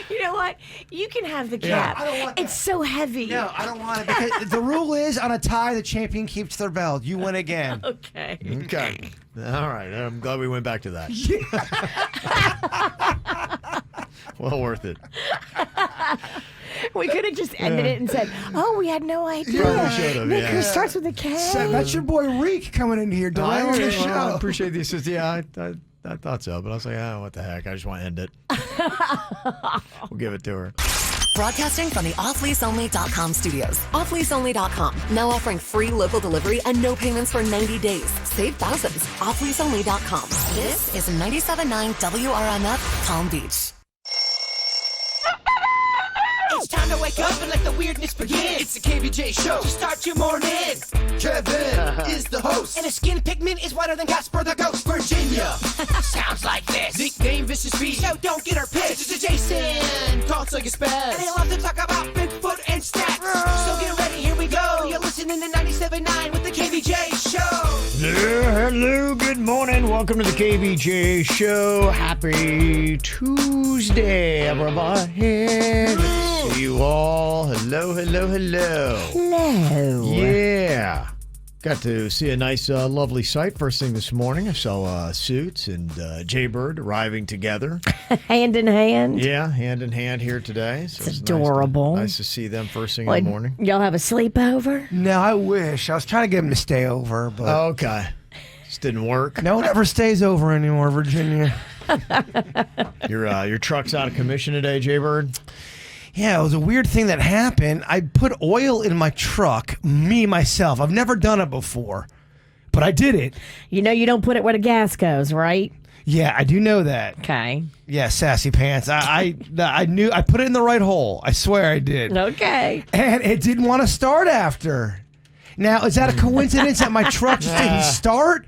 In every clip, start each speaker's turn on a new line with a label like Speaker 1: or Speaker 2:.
Speaker 1: You know what? You can have the cap.
Speaker 2: Yeah, I don't want that.
Speaker 1: It's so heavy.
Speaker 2: No, I don't want it because the rule is on a tie, the champion keeps their belt. You win again.
Speaker 1: Okay.
Speaker 3: Okay. All right. I'm glad we went back to that. Well worth it.
Speaker 1: We could have just ended it and said, "Oh, we had no idea."
Speaker 3: Probably should have,
Speaker 1: Nick,
Speaker 3: yeah.
Speaker 1: who starts with a K.
Speaker 2: That's your boy Reek coming in here, derailing the show.
Speaker 3: I appreciate the assist. Yeah, I thought so, but I was like, oh, what the heck? I just want to end it. We'll give it to her.
Speaker 4: Broadcasting from the offleaseonly.com studios. Offleaseonly.com, now offering free local delivery and no payments for 90 days. Save thousands. Offleaseonly.com. This is 97.9 WRMF, Palm Beach.
Speaker 5: It's time to wake up and let the weirdness begin. It's the KVJ show to start your morning. Kevin is the host, and his skin pigment is whiter than Casper the Ghost. Virginia sounds like this. Nickname Vicious Beast, so don't get her pissed. It's Jason, talks like a spaz, and they love to talk about Bigfoot and stats. So get ready, here we go. You're listening to 97.9 with the KVJ show.
Speaker 3: Yeah, hello, good morning. Welcome to the KVJ show. Happy Tuesday, everybody. Good to see you all. Hello, hello, hello.
Speaker 1: Hello.
Speaker 3: Yeah. Got to see a nice, lovely sight first thing this morning. I saw Suits and Jbird arriving together.
Speaker 1: Hand in hand.
Speaker 3: Yeah, hand in hand here today. So
Speaker 1: It's adorable.
Speaker 3: Nice to see them first thing in the morning.
Speaker 1: Y'all have a sleepover?
Speaker 2: No, I wish. I was trying to get him to stay over, but
Speaker 3: Okay. Just didn't work.
Speaker 2: no one ever stays over anymore, Virginia.
Speaker 3: Your truck's out of commission today, Jbird?
Speaker 2: Yeah, it was a weird thing that happened. I put oil in my truck, myself. I've never done it before, but I did it.
Speaker 1: You know you don't put it where the gas goes, right?
Speaker 2: Yeah, I do know that.
Speaker 1: Okay.
Speaker 2: Yeah, sassy pants. I knew I put it in the right hole. I swear I did.
Speaker 1: Okay.
Speaker 2: And it didn't want to start after. Now, is that a coincidence that my truck just didn't start?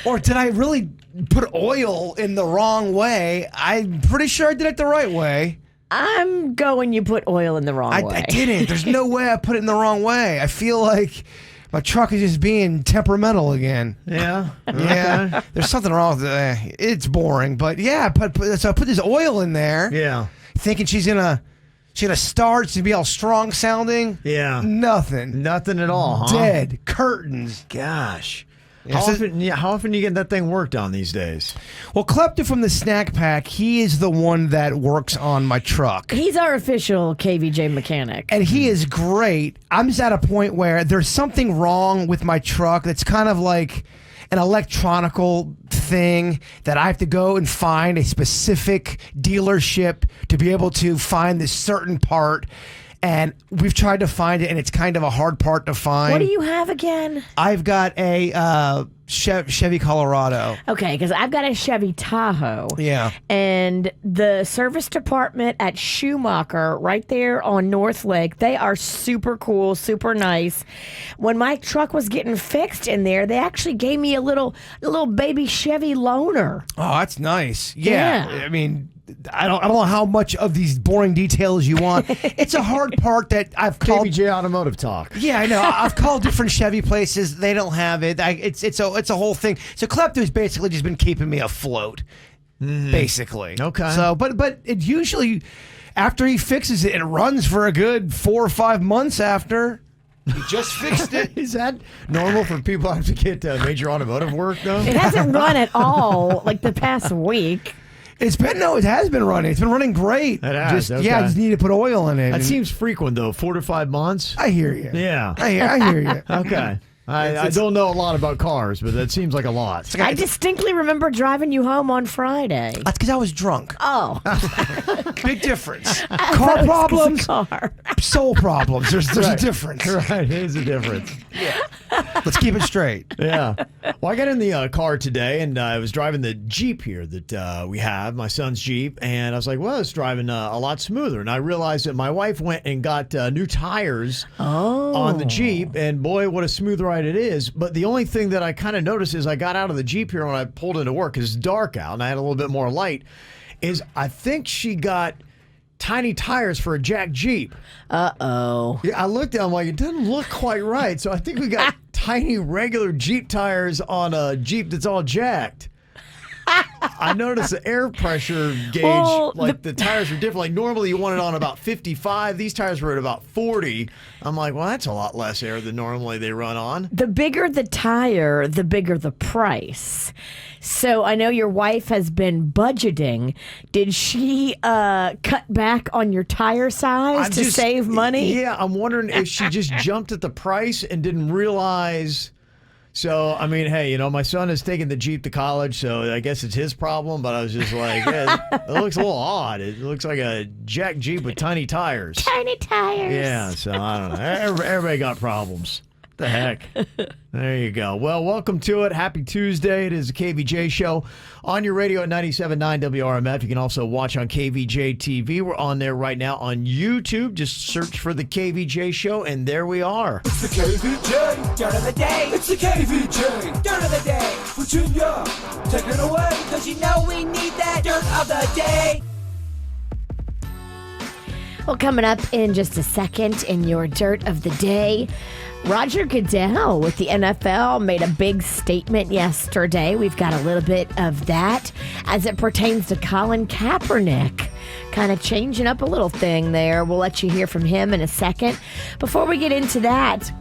Speaker 2: Or did I really put oil in the wrong way? I'm pretty sure I did it the right way.
Speaker 1: I'm going you put oil in the wrong way.
Speaker 2: I didn't. There's no way I put it in the wrong way. I feel like my truck is just being temperamental again.
Speaker 3: Yeah.
Speaker 2: Yeah.
Speaker 3: Okay.
Speaker 2: There's something wrong with it. It's boring. But yeah, so I put this oil in there.
Speaker 3: Yeah.
Speaker 2: Thinking she's gonna start to be all strong sounding.
Speaker 3: Yeah.
Speaker 2: Nothing.
Speaker 3: Nothing at all, huh?
Speaker 2: Dead. Curtains.
Speaker 3: Gosh.
Speaker 2: Yeah,
Speaker 3: How often do you get that thing worked on these days?
Speaker 2: Well, Klepto from the Snack Pack, he is the one that works on my truck.
Speaker 1: He's our official KVJ mechanic.
Speaker 2: And he is great. I'm just at a point where there's something wrong with my truck that's kind of like an electronical thing that I have to go and find a specific dealership to be able to find this certain part. And we've tried to find it, and it's kind of a hard part to find.
Speaker 1: What do you have again?
Speaker 2: I've got a Chevy Colorado.
Speaker 1: Okay, because I've got a Chevy Tahoe.
Speaker 2: Yeah.
Speaker 1: And the service department at Schumacher, right there on North Lake, they are super cool, super nice. When my truck was getting fixed in there, they actually gave me a little baby Chevy loaner.
Speaker 2: Oh, that's nice. Yeah.
Speaker 1: Yeah.
Speaker 2: I mean, I don't know how much of these boring details you want. It's a hard part that I've called.
Speaker 3: KVJ Automotive Talk.
Speaker 2: Yeah, I know. I've called different Chevy places. They don't have it. It's a whole thing. So Klepto's basically just been keeping me afloat, basically.
Speaker 3: Okay.
Speaker 2: So, but it usually, after he fixes it, it runs for a good 4 or 5 months after. He just fixed it.
Speaker 3: Is that normal for people to have to get major automotive work, though?
Speaker 1: It hasn't run at all like the past week.
Speaker 2: It has been running. It's been running great.
Speaker 3: It has, okay.
Speaker 2: Yeah, I just need to put oil in it.
Speaker 3: That seems frequent, though. 4 to 5 months.
Speaker 2: I hear you.
Speaker 3: Yeah.
Speaker 2: I hear you.
Speaker 3: Okay. I don't know a lot about cars, but that seems like a lot.
Speaker 1: I distinctly remember driving you home on Friday.
Speaker 2: That's because I was drunk.
Speaker 1: Oh.
Speaker 2: Big difference. Car problems,
Speaker 1: Car.
Speaker 2: soul problems. There's a difference.
Speaker 3: Right, it is a difference.
Speaker 2: Let's keep it straight.
Speaker 3: Yeah. Well, I got in the car today, and I was driving the Jeep here that we have, my son's Jeep, and I was like, well, it's driving a lot smoother. And I realized that my wife went and got new tires on the Jeep, and boy, what a smooth ride it is. But the only thing that I kind of noticed is I got out of the Jeep here when I pulled into work, because it's dark out, and I had a little bit more light, is I think she got tiny tires for a jack Jeep.
Speaker 1: Uh-oh.
Speaker 3: Yeah, I looked at it, I'm like, it doesn't look quite right. So I think we got tiny regular Jeep tires on a Jeep that's all jacked. I noticed the air pressure gauge, the tires are different. Like normally you want it on about 55. These tires were at about 40. I'm like, well, that's a lot less air than normally they run on.
Speaker 1: The bigger the tire, the bigger the price. So I know your wife has been budgeting. Did she cut back on your tire size to save money?
Speaker 3: Yeah, I'm wondering if she just jumped at the price and didn't realize. So, I mean, hey, my son is taking the Jeep to college, so I guess it's his problem. But I was just like, yeah, it looks a little odd. It looks like a jack Jeep with tiny tires.
Speaker 1: Tiny tires.
Speaker 3: Yeah, so I don't know. Everybody got problems. The heck? There you go. Well, welcome to it. Happy Tuesday. It is the KVJ show on your radio at 97.9 WRMF. You can also watch on Kvj TV. We're on there right now on YouTube. Just search for the KVJ show, and there we are.
Speaker 5: It's the KVJ dirt of the day. It's the KVJ dirt of the day. Virginia, take it away, because you know we need that dirt of the day.
Speaker 1: Well, coming up in just a second in your dirt of the day, Roger Goodell with the NFL made a big statement yesterday. We've got a little bit of that as it pertains to Colin Kaepernick. Kind of changing up a little thing there. We'll let you hear from him in a second. Before we get into that,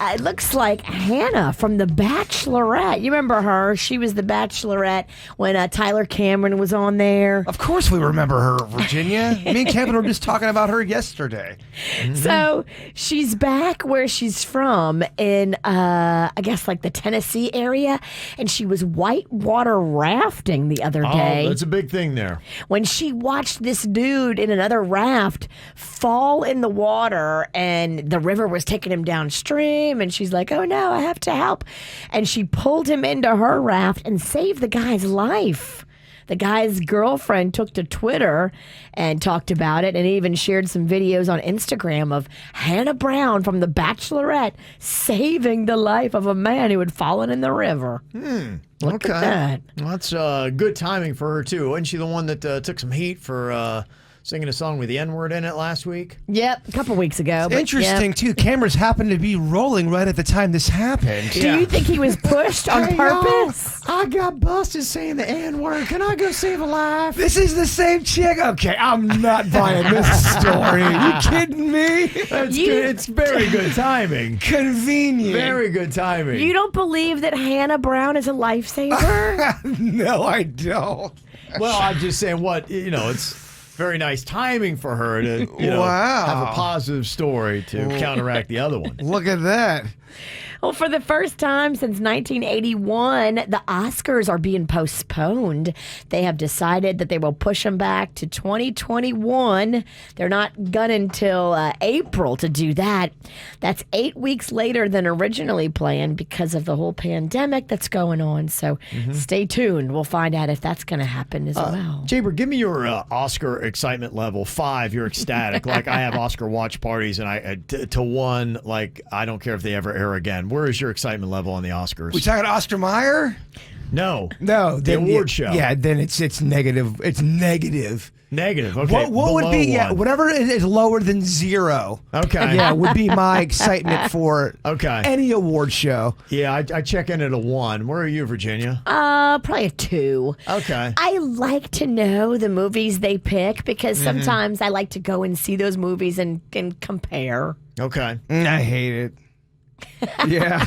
Speaker 1: it looks like Hannah from The Bachelorette. You remember her? She was The Bachelorette when Tyler Cameron was on there.
Speaker 2: Of course we remember her, Virginia. Me and Kevin were just talking about her yesterday.
Speaker 1: Mm-hmm. So she's back where she's from in, I guess, like the Tennessee area. And she was whitewater rafting the other day.
Speaker 3: Oh, that's a big thing there.
Speaker 1: When she watched this dude in another raft fall in the water and the river was taking him downstream. And she's like, oh no, I have to help. And she pulled him into her raft and saved the guy's life. The guy's girlfriend took to Twitter and talked about it and even shared some videos on Instagram of Hannah Brown from The Bachelorette saving the life of a man who had fallen in the river. Look at that.
Speaker 3: Well, that's good timing for her, too. Wasn't she the one that took some heat for singing a song with the N-word in it last week?
Speaker 1: Yep, a couple weeks ago.
Speaker 2: It's interesting, too. Cameras happened to be rolling right at the time this happened.
Speaker 1: Do you think he was pushed on purpose?
Speaker 3: I got busted saying the N-word. Can I go save a life?
Speaker 2: This is the same chick? Okay, I'm not buying this story. You kidding me?
Speaker 3: That's good. It's very good timing.
Speaker 2: Convenient.
Speaker 3: Very good timing.
Speaker 1: You don't believe that Hannah Brown is a lifesaver?
Speaker 2: No, I don't.
Speaker 3: Well, I'm just saying it's very nice timing for her to have a positive story to counteract the other one.
Speaker 2: Look at that.
Speaker 1: Well, for the first time since 1981, the Oscars are being postponed. They have decided that they will push them back to 2021. They're not gunning until April to do that. That's 8 weeks later than originally planned because of the whole pandemic that's going on. So stay tuned. We'll find out if that's going to happen as well.
Speaker 3: Jbird, give me your Oscar excitement level. 5, you're ecstatic. Like I have Oscar watch parties, and to 1, like I don't care if they ever air again. Where is your excitement level on the Oscars?
Speaker 2: We talking Oscar Mayer?
Speaker 3: No,
Speaker 2: the
Speaker 3: award show.
Speaker 2: Yeah, then it's negative. It's negative.
Speaker 3: Negative. Okay.
Speaker 2: What would be?
Speaker 3: 1.
Speaker 2: Yeah, whatever is lower than 0.
Speaker 3: Okay.
Speaker 2: Yeah, would be my excitement for any award show.
Speaker 3: Yeah, I check in at a 1. Where are you, Virginia?
Speaker 1: Probably a 2.
Speaker 3: Okay.
Speaker 1: I like to know the movies they pick because sometimes I like to go and see those movies and compare.
Speaker 3: Okay.
Speaker 2: I hate it. Yeah.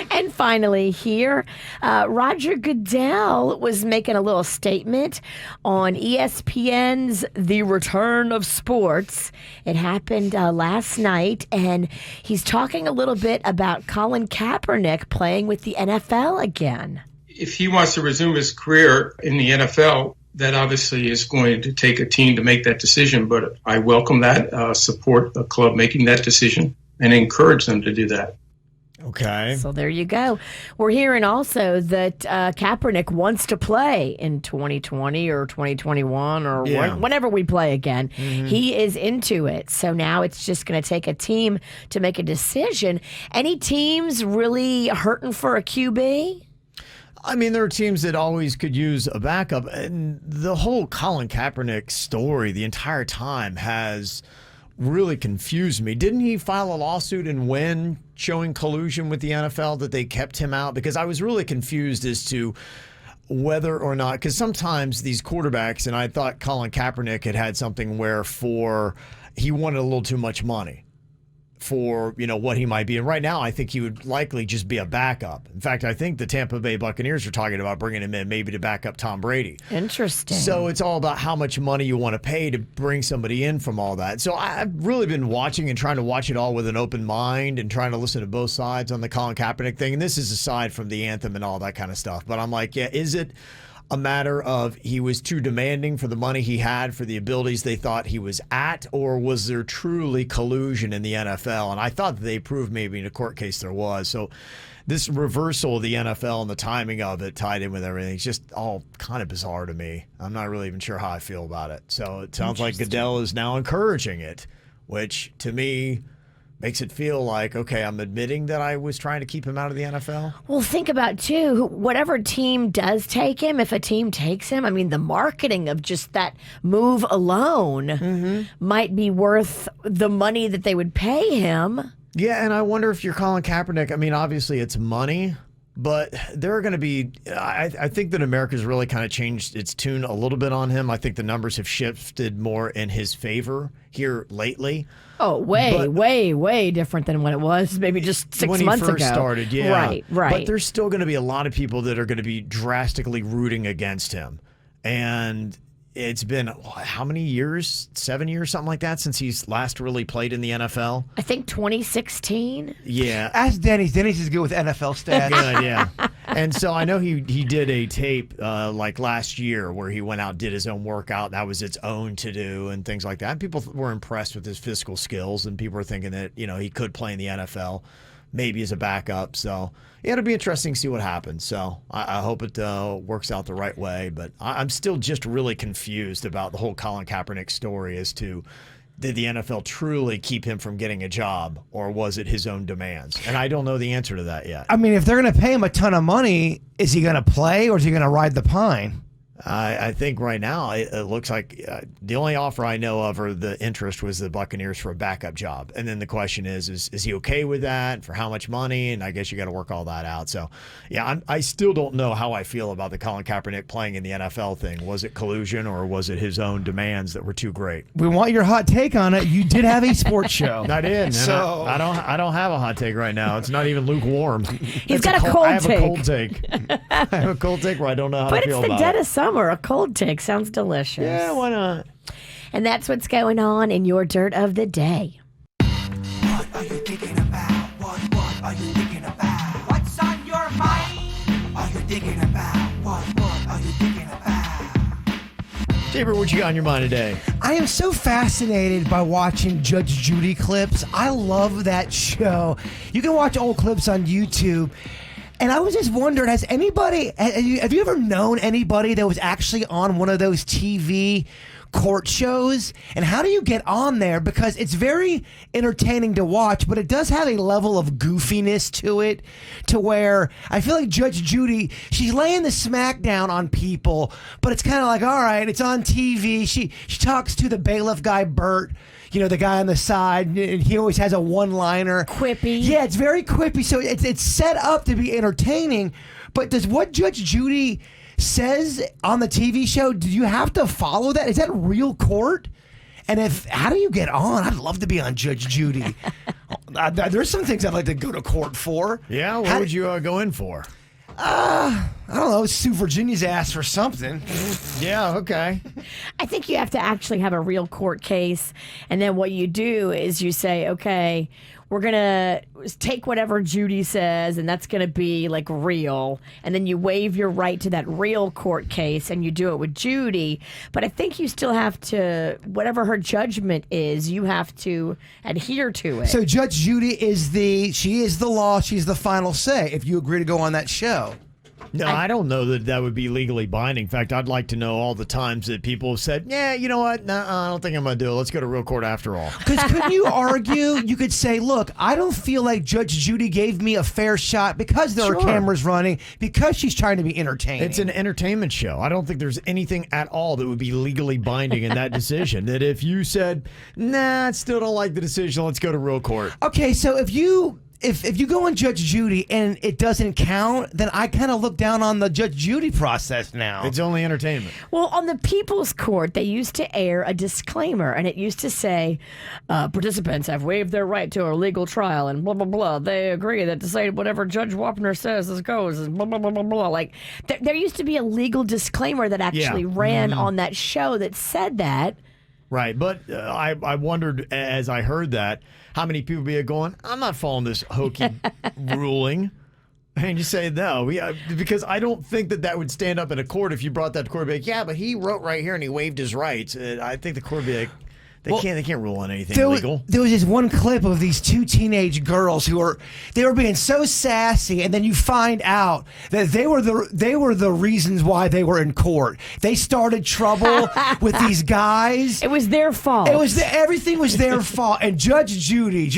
Speaker 1: And finally here, Roger Goodell was making a little statement on ESPN's The Return of Sports. It happened last night, and he's talking a little bit about Colin Kaepernick playing with the NFL again.
Speaker 6: If he wants to resume his career in the NFL, that obviously is going to take a team to make that decision, but I welcome that, support the club making that decision, and encourage them to do that.
Speaker 3: Okay.
Speaker 1: So there you go. We're hearing also that Kaepernick wants to play in 2020 or 2021 or whenever we play again. He is into it. So now it's just going to take a team to make a decision. Any teams really hurting for a QB?
Speaker 3: I mean, there are teams that always could use a backup. And the whole Colin Kaepernick story the entire time has really confused me. Didn't he file a lawsuit and win, showing collusion with the NFL that they kept him out? Because I was really confused as to whether or not, because sometimes these quarterbacks, and I thought Colin Kaepernick had something where he wanted a little too much money for what he might be. And right now, I think he would likely just be a backup. In fact, I think the Tampa Bay Buccaneers are talking about bringing him in maybe to back up Tom Brady.
Speaker 1: Interesting.
Speaker 3: So it's all about how much money you want to pay to bring somebody in from all that. So I've really been watching and trying to watch it all with an open mind and trying to listen to both sides on the Colin Kaepernick thing. And this is aside from the anthem and all that kind of stuff. But I'm like, yeah, is it a matter of he was too demanding for the money he had for the abilities they thought he was at, or was there truly collusion in the NFL? And I thought that they proved maybe in a court case there was. So this reversal of the NFL and the timing of it tied in with everything, it's just all kind of bizarre to me. I'm not really even sure how I feel about it. So it sounds like Goodell is now encouraging it, which to me makes it feel like, okay, I'm admitting that I was trying to keep him out of the NFL.
Speaker 1: Well, think about, too, whatever team does take him, if a team takes him, I mean, the marketing of just that move alone might be worth the money that they would pay him.
Speaker 3: Yeah, and I wonder if you're Colin Kaepernick. I mean, obviously it's money, but there are going to be, I think that America's really kind of changed its tune a little bit on him. I think the numbers have shifted more in his favor here lately.
Speaker 1: Oh, way different than when it was maybe just 6 months ago.
Speaker 3: When he first started, yeah.
Speaker 1: Right.
Speaker 3: But there's still going to be a lot of people that are going to be drastically rooting against him. And it's been, how many years? 7 years, something like that, since he's last really played in the NFL?
Speaker 1: I think 2016.
Speaker 3: Yeah.
Speaker 2: Ask Dennys. Dennys is good with NFL stats.
Speaker 3: Good, yeah. And so I know he did a tape like last year where he went out, did his own workout. That was its own to do and things like that. And people were impressed with his physical skills, and people were thinking that he could play in the NFL, maybe as a backup. So yeah, it'll be interesting to see what happens. So I hope it works out the right way. But I'm still just really confused about the whole Colin Kaepernick story as to, did the NFL truly keep him from getting a job, or was it his own demands? And I don't know the answer to that yet.
Speaker 2: I mean, if they're going to pay him a ton of money, is he going to play or is he going to ride the pine?
Speaker 3: I think right now it looks like the only offer I know of, or the interest, was the Buccaneers for a backup job. And then the question is he okay with that? For how much money? And I guess you got to work all that out. So, yeah, I still don't know how I feel about the Colin Kaepernick playing in the NFL thing. Was it collusion, or was it his own demands that were too great?
Speaker 2: We want your hot take on it. You did have a sports show.
Speaker 3: I did.
Speaker 2: So
Speaker 3: I don't have a hot take right now. It's not even lukewarm.
Speaker 1: He's got a cold
Speaker 3: I have
Speaker 1: take.
Speaker 3: a cold take. I have a cold take where I don't know how to feel about it.
Speaker 1: But it's the dead of summer. A cold take sounds delicious.
Speaker 3: Yeah, why not?
Speaker 1: And that's what's going on in your dirt of the day.
Speaker 5: What are you thinking about? What are you thinking about? What's on your mind? Are you thinking about? What are you thinking about?
Speaker 3: Jbird, what you got on your mind today?
Speaker 2: I am so fascinated by watching Judge Judy clips. I love that show. You can watch old clips on YouTube. And I was just wondering, have you ever known anybody that was actually on one of those TV court shows? And how do you get on there? Because it's very entertaining to watch, but it does have a level of goofiness to it, to where I feel like Judge Judy, she's laying the smackdown on people, but it's kind of like, all right, it's on TV. She talks to the bailiff guy, Bert, the guy on the side, and he always has a one-liner.
Speaker 1: Quippy.
Speaker 2: Yeah, it's very quippy. So it's set up to be entertaining. But does what Judge Judy says on the TV show, do you have to follow that? Is that real court? And how do you get on? I'd love to be on Judge Judy. There's some things I'd like to go to court for.
Speaker 3: Yeah, what would you go in for?
Speaker 2: I don't know, sue Virginia's ass for something.
Speaker 3: Yeah, okay.
Speaker 1: I think you have to actually have a real court case. And then what you do is you say, okay, we're going to take whatever Judy says, and that's going to be like real. And then you waive your right to that real court case, and you do it with Judy. But I think you still have to, whatever her judgment is, you have to adhere to it.
Speaker 2: So Judge Judy she is the law. She's the final say if you agree to go on that show.
Speaker 3: No, I don't know that would be legally binding. In fact, I'd like to know all the times that people have said, yeah, you know what? No, I don't think I'm going to do it. Let's go to real court after all.
Speaker 2: Because couldn't you argue? You could say, look, I don't feel like Judge Judy gave me a fair shot because there are cameras running, because she's trying to be entertaining.
Speaker 3: It's an entertainment show. I don't think there's anything at all that would be legally binding in that decision. That if you said, nah, I still don't like the decision, let's go to real court.
Speaker 2: Okay, so if you if you go on Judge Judy and it doesn't count, then I kind of look down on the Judge Judy process now.
Speaker 3: It's only entertainment.
Speaker 1: Well, on the People's Court, they used to air a disclaimer, and it used to say, participants have waived their right to a legal trial, and blah, blah, blah. They agree that to say whatever Judge Wapner says goes, and blah, blah, blah, blah, blah. Like, there used to be a legal disclaimer that actually ran on that show that said that.
Speaker 3: Right, but I wondered as I heard that, how many people be going, I'm not following this hokey ruling. And you say, no, because I don't think that would stand up in a court if you brought that to court and be like, yeah, but he wrote right here and he waived his rights. I think the court would be like, they can't rule on anything legal.
Speaker 2: There was this one clip of these two teenage girls who were being so sassy, and then you find out that they were the reasons why they were in court. They started trouble with these guys.
Speaker 1: It was their fault.
Speaker 2: Everything was their fault, and Judge Judy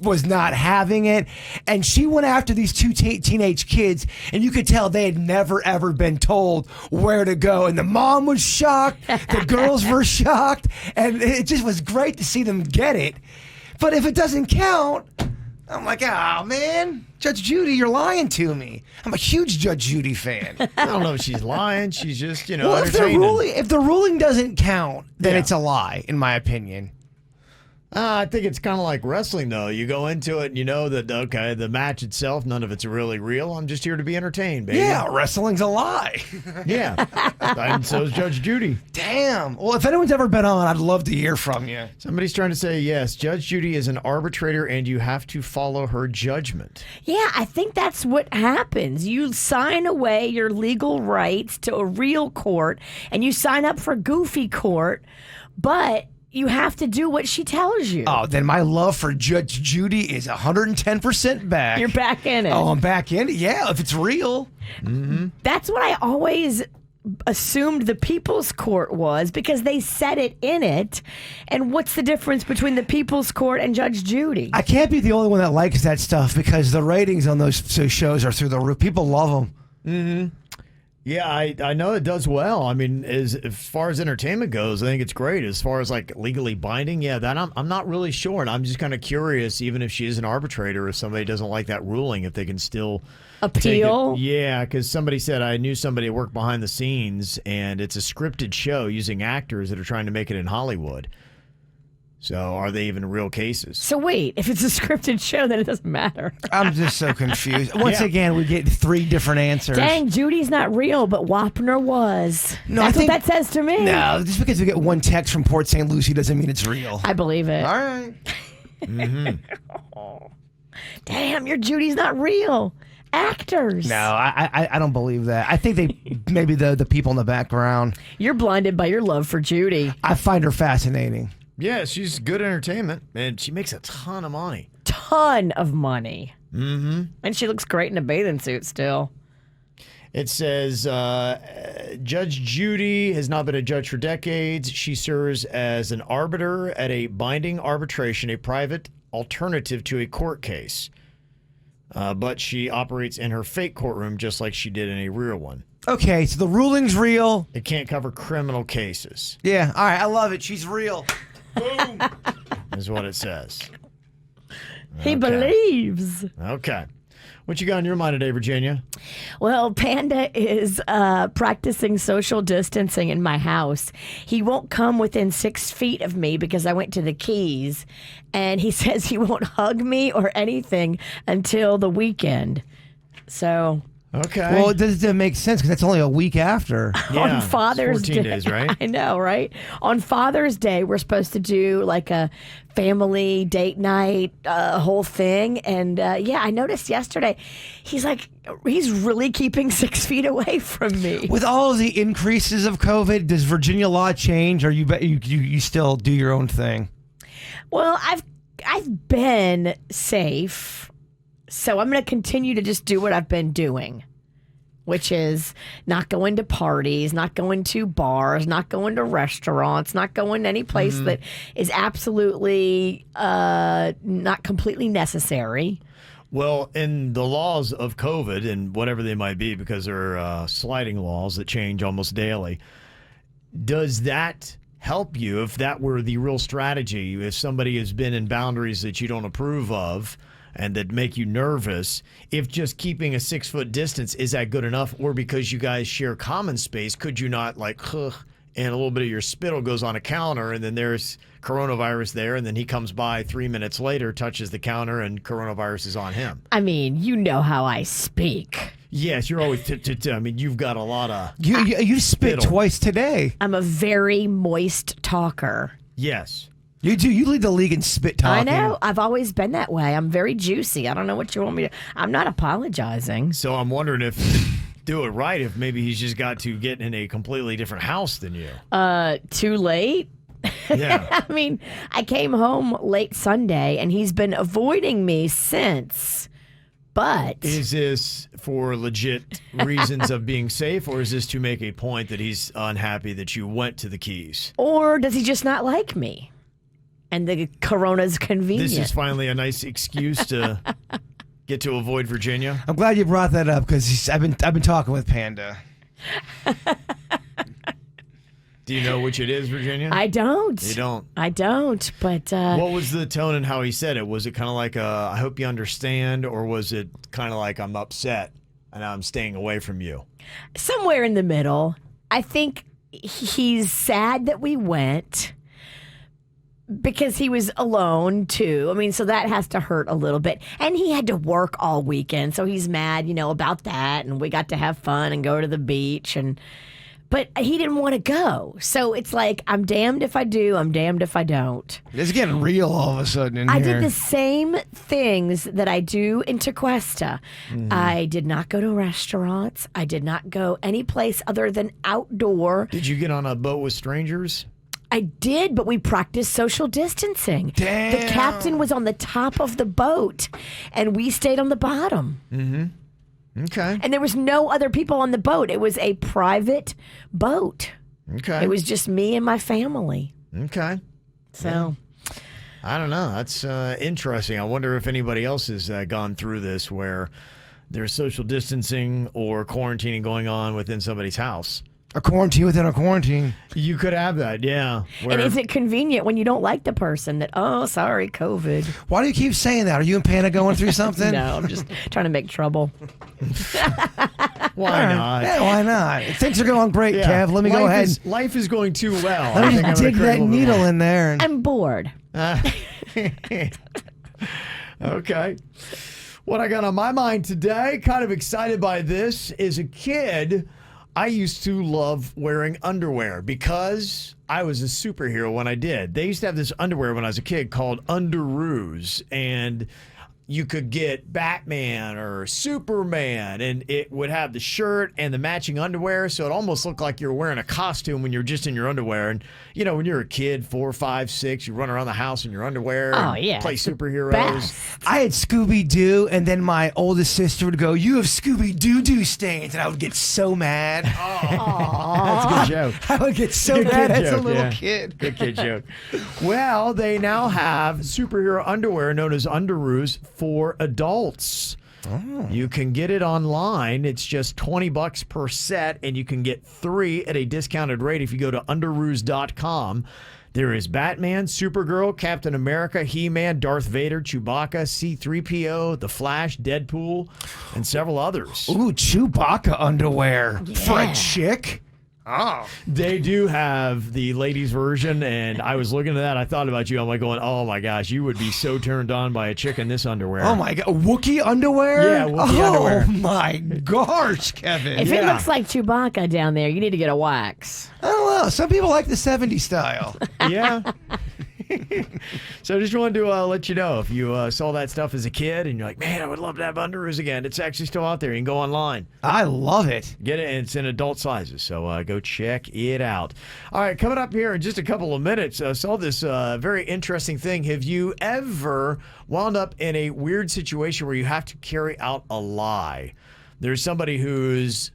Speaker 2: was not having it, and she went after these two teenage kids, and you could tell they had never ever been told where to go, and the mom was shocked, the girls were shocked, and it just was great to see them get it. But if it doesn't count, I'm like, oh, man, Judge Judy, you're lying to me. I'm a huge Judge Judy fan.
Speaker 3: I don't know if she's lying. She's just,
Speaker 2: well,
Speaker 3: entertaining.
Speaker 2: If the ruling doesn't count, then it's a lie, in my opinion.
Speaker 3: I think it's kind of like wrestling, though. You go into it and you know that, okay, the match itself, none of it's really real. I'm just here to be entertained, baby.
Speaker 2: Yeah, wrestling's a lie.
Speaker 3: Yeah. And so is Judge Judy.
Speaker 2: Damn. Well, if anyone's ever been on, I'd love to hear from you.
Speaker 3: Somebody's trying to say, yes, Judge Judy is an arbitrator and you have to follow her judgment.
Speaker 1: Yeah, I think that's what happens. You sign away your legal rights to a real court, and you sign up for goofy court, but you have to do what she tells you.
Speaker 2: Oh, then my love for Judge Judy is 110% back.
Speaker 1: You're back in it.
Speaker 2: Oh, I'm back in it? Yeah, if it's real.
Speaker 3: Mm-hmm.
Speaker 1: That's what I always assumed the People's Court was, because they said it in it. And what's the difference between the People's Court and Judge Judy?
Speaker 2: I can't be the only one that likes that stuff, because the ratings on those shows are through the roof. People love them.
Speaker 3: Mm-hmm. Yeah, I know it does well. I mean, as far as entertainment goes, I think it's great. As far as like legally binding, yeah, that I'm not really sure. And I'm just kind of curious, even if she is an arbitrator, if somebody doesn't like that ruling, if they can still
Speaker 1: appeal.
Speaker 3: Yeah, because somebody said, I knew somebody who worked behind the scenes, and it's a scripted show using actors that are trying to make it in Hollywood. So are they even real cases?
Speaker 1: So wait, if it's a scripted show, then it doesn't matter.
Speaker 2: I'm just so confused. Once again, we get three different answers.
Speaker 1: Dang, Judy's not real, but Wapner was.
Speaker 2: No,
Speaker 1: That's
Speaker 2: I think
Speaker 1: what that says to me.
Speaker 2: No, just because we get one text from Port St. Lucie doesn't mean it's real.
Speaker 1: I believe it.
Speaker 2: All right.
Speaker 3: Mm-hmm.
Speaker 1: Damn, your Judy's not real. Actors.
Speaker 2: No, I don't believe that. I think they maybe the people in the background.
Speaker 1: You're blinded by your love for Judy.
Speaker 2: I find her fascinating.
Speaker 3: Yeah, she's good entertainment, and she makes a ton of money.
Speaker 1: Ton of money.
Speaker 3: Mm-hmm.
Speaker 1: And she looks great in a bathing suit still.
Speaker 3: It says, Judge Judy has not been a judge for decades. She serves as an arbiter at a binding arbitration, a private alternative to a court case. But she operates in her fake courtroom just like she did in a real one.
Speaker 2: Okay, so the ruling's real.
Speaker 3: It can't cover criminal cases.
Speaker 2: Yeah, all right, I love it. She's real. Boom.
Speaker 3: Is what it says.
Speaker 1: He believes.
Speaker 3: Okay. What you got in your mind today, Virginia?
Speaker 1: Well, Panda is practicing social distancing in my house. He won't come within 6 feet of me because I went to the Keys. And he says he won't hug me or anything until the weekend. So...
Speaker 3: Okay.
Speaker 2: Well, it doesn't make sense because that's only a week after.
Speaker 3: Yeah,
Speaker 1: on Father's
Speaker 3: it's 14
Speaker 1: Day.
Speaker 3: days, right?
Speaker 1: I know, right? On Father's Day, we're supposed to do like a family date night, whole thing. And yeah, I noticed yesterday, he's really keeping 6 feet away from me.
Speaker 2: With all of the increases of COVID, does Virginia law change, or you still do your own thing?
Speaker 1: Well, I've been safe. So I'm going to continue to just do what I've been doing, which is not going to parties, not going to bars, not going to restaurants, not going to any place that is absolutely not completely necessary.
Speaker 3: Well, in the laws of COVID, and whatever they might be, because they're sliding laws that change almost daily, does that help you if that were the real strategy? If somebody has been in boundaries that you don't approve of, and that make you nervous, if just keeping a 6-foot distance, is that good enough? Or because you guys share common space, could you not and a little bit of your spittle goes on a counter, and then there's coronavirus there, and then he comes by 3 minutes later, touches the counter, and coronavirus is on him?
Speaker 1: I mean, you know how I speak.
Speaker 3: Yes, you're always. I mean, you've got a lot of.
Speaker 2: You spit
Speaker 3: spittle.
Speaker 2: twice today.
Speaker 1: I'm a very moist talker.
Speaker 3: Yes.
Speaker 2: You do. You lead the league in spit talking.
Speaker 1: I know. I've always been that way. I'm very juicy. I don't know what you want me to. I'm not apologizing.
Speaker 3: So I'm wondering if do it right, if maybe he's just got to get in a completely different house than you.
Speaker 1: Too late.
Speaker 3: Yeah.
Speaker 1: I mean, I came home late Sunday, and he's been avoiding me since. But
Speaker 3: Is this for legit reasons of being safe, or is this to make a point that he's unhappy that you went to the Keys?
Speaker 1: or does he just not like me? And the corona's convenient.
Speaker 3: This is finally a nice excuse to get to avoid Virginia.
Speaker 2: I'm glad you brought that up because I've been talking with Panda.
Speaker 3: Do you know which it is, Virginia?
Speaker 1: I don't.
Speaker 3: You don't.
Speaker 1: I don't. But
Speaker 3: What was the tone and how he said it? Was it kind of like I hope you understand, or was it kind of like I'm upset and I'm staying away from you?
Speaker 1: somewhere in the middle. I think he's sad that we went because he was alone too. I mean, so that has to hurt a little bit. And he had to work all weekend, so he's mad, about that. And we got to have fun and go to the beach, but he didn't want to go. So it's like, I'm damned if I do, I'm damned if I don't.
Speaker 2: It's getting real all of a sudden in
Speaker 1: I
Speaker 2: here.
Speaker 1: did the same things that I do in Tequesta. I did not go to restaurants. I did not go any place other than outdoor.
Speaker 3: Did you get on a boat with strangers?
Speaker 1: I did, but we practiced social distancing.
Speaker 2: Damn.
Speaker 1: The captain was on the top of the boat, and we stayed on the bottom.
Speaker 3: Okay.
Speaker 1: And there was no other people on the boat. It was a private boat.
Speaker 3: Okay.
Speaker 1: It was just me and my family.
Speaker 3: Okay.
Speaker 1: So,
Speaker 3: I don't know. That's interesting. I wonder if anybody else has gone through this where there's social distancing or quarantining going on within somebody's house.
Speaker 2: A quarantine within a quarantine.
Speaker 3: You could have that, yeah.
Speaker 1: and is it convenient when you don't like the person that, oh, sorry, COVID?
Speaker 2: Why do you keep saying that? Are you and Panda going through something?
Speaker 1: No, I'm just trying to make trouble.
Speaker 3: Why not?
Speaker 2: Yeah, why not? Things are going great,
Speaker 3: Yeah.
Speaker 2: Kev. Let me go ahead.
Speaker 3: Life is going too well.
Speaker 2: Let
Speaker 3: I
Speaker 2: me
Speaker 3: think I'm
Speaker 2: just
Speaker 3: gonna
Speaker 2: dig
Speaker 3: create a
Speaker 2: that
Speaker 3: little bit
Speaker 2: needle
Speaker 3: more.
Speaker 2: in there.
Speaker 1: I'm bored.
Speaker 3: Okay. What I got on my mind today, kind of excited by this, is a kid. I used to love wearing underwear because I was a superhero when I did. They used to have this underwear when I was a kid called Underoos, and you could get Batman or Superman, and it would have the shirt and the matching underwear, so it almost looked like you were wearing a costume when you're just in your underwear. And when you're a kid, 4, 5, 6, you run around the house in your underwear
Speaker 1: Oh,
Speaker 3: and
Speaker 1: yeah,
Speaker 3: play
Speaker 1: it's the
Speaker 3: superheroes.
Speaker 1: best.
Speaker 2: I had Scooby-Doo, and then my oldest sister would go, "You have Scooby-Doo stains," and I would get so mad.
Speaker 3: That's a good joke.
Speaker 2: I would get so
Speaker 3: Good
Speaker 2: mad
Speaker 3: kid
Speaker 2: as a
Speaker 3: joke,
Speaker 2: little
Speaker 3: yeah.
Speaker 2: kid.
Speaker 3: Good kid joke. Well, they now have superhero underwear known as Underoos for adults. You can get it online. It's just $20 per set, and you can get 3 at a discounted rate if you go to underoos.com. There is Batman, Supergirl, Captain America, He-Man, Darth Vader, Chewbacca, C-3PO, The Flash, Deadpool, and several others.
Speaker 2: Ooh, Chewbacca underwear for a chick. Oh,
Speaker 3: They do have the ladies version, and I was looking at that. I thought about you. I'm like going, oh my gosh, you would be so turned on by a chick in this underwear.
Speaker 2: oh my God, Wookiee underwear.
Speaker 3: Yeah, Wookiee underwear.
Speaker 2: Oh my gosh, Kevin.
Speaker 1: If it
Speaker 3: Yeah.
Speaker 1: looks like Chewbacca down there, you need to get a wax.
Speaker 2: I don't know. Some people like the '70s style.
Speaker 3: Yeah. So I just wanted to let you know if you saw that stuff as a kid and you're like, man, I would love to have Underoos again. It's actually still out there. You can go online.
Speaker 2: I love it.
Speaker 3: Get it, and it's in adult sizes, so go check it out. All right, coming up here in just a couple of minutes, saw this very interesting thing. Have you ever wound up in a weird situation where you have to carry out a lie? There's somebody whose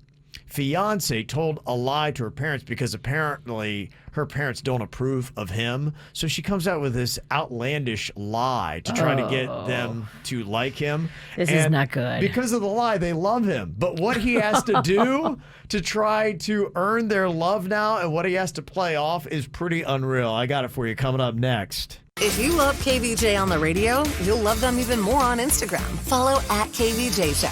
Speaker 3: fiance told a lie to her parents because apparently her parents don't approve of him. So she comes out with this outlandish lie to try to get them to like him.
Speaker 1: This is not good.
Speaker 3: Because of the lie, they love him. But what he has to do to try to earn their love now and what he has to play off is pretty unreal. I got it for you coming up next.
Speaker 4: If you love KVJ on the radio, you'll love them even more on Instagram. Follow at KVJ Show.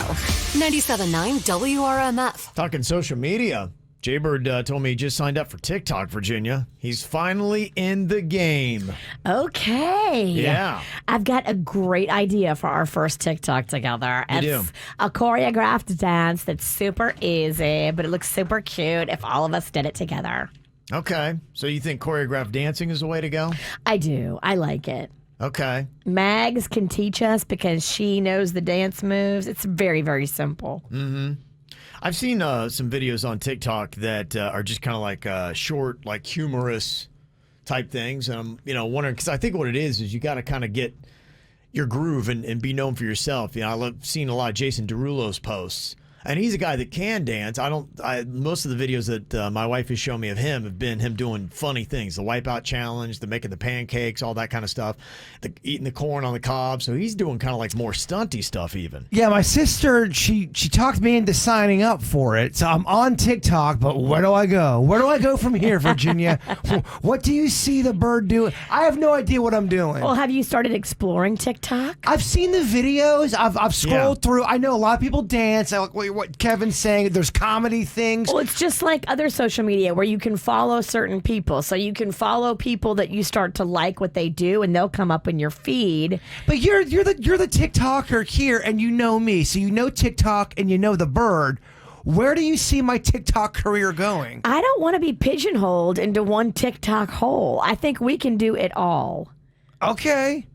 Speaker 4: 97.9 WRMF.
Speaker 3: Talking social media, Jbird told me he just signed up for TikTok, Virginia. He's finally in the game.
Speaker 1: Okay.
Speaker 3: Yeah.
Speaker 1: I've got a great idea for our first TikTok together.
Speaker 3: You do?
Speaker 1: It's a choreographed dance that's super easy, but it looks super cute if all of us did it together.
Speaker 3: Okay. So you think choreographed dancing is the way to go?
Speaker 1: I do. I like it.
Speaker 3: Okay.
Speaker 1: Mags can teach us because she knows the dance moves. It's very, very simple.
Speaker 3: I've seen some videos on TikTok that are just kind of like short, like humorous type things. And I'm, wondering, because I think what it is you got to kind of get your groove and be known for yourself. I've seen a lot of Jason Derulo's posts. And he's a guy that can dance. Most of the videos that my wife has shown me of him have been him doing funny things. The wipeout challenge, the making the pancakes, all that kind of stuff. Eating the corn on the cob. So he's doing kind of like more stunty stuff even.
Speaker 2: Yeah, my sister, she talked me into signing up for it. So I'm on TikTok, but where do I go? Where do I go from here, Virginia? What do you see the bird doing? I have no idea what I'm doing.
Speaker 1: Well, have you started exploring TikTok?
Speaker 2: I've seen the videos. I've scrolled through. I know a lot of people dance. I like what Kevin's saying. There's comedy things.
Speaker 1: Well, it's just like other social media where you can follow certain people. So you can follow people that you start to like what they do, and they'll come up in your feed.
Speaker 2: But you're the TikToker here, and you know me, so you know TikTok and you know the bird. Where do you see my TikTok career going?
Speaker 1: I don't want to be pigeonholed into one TikTok hole. I think we can do it all.
Speaker 2: Okay.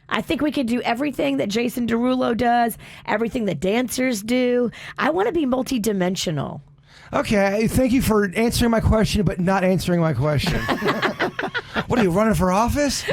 Speaker 1: I think we can do everything that Jason Derulo does, everything that dancers do. I want to be multidimensional.
Speaker 2: Okay, thank you for answering my question, but not answering my question. What are you, running for office?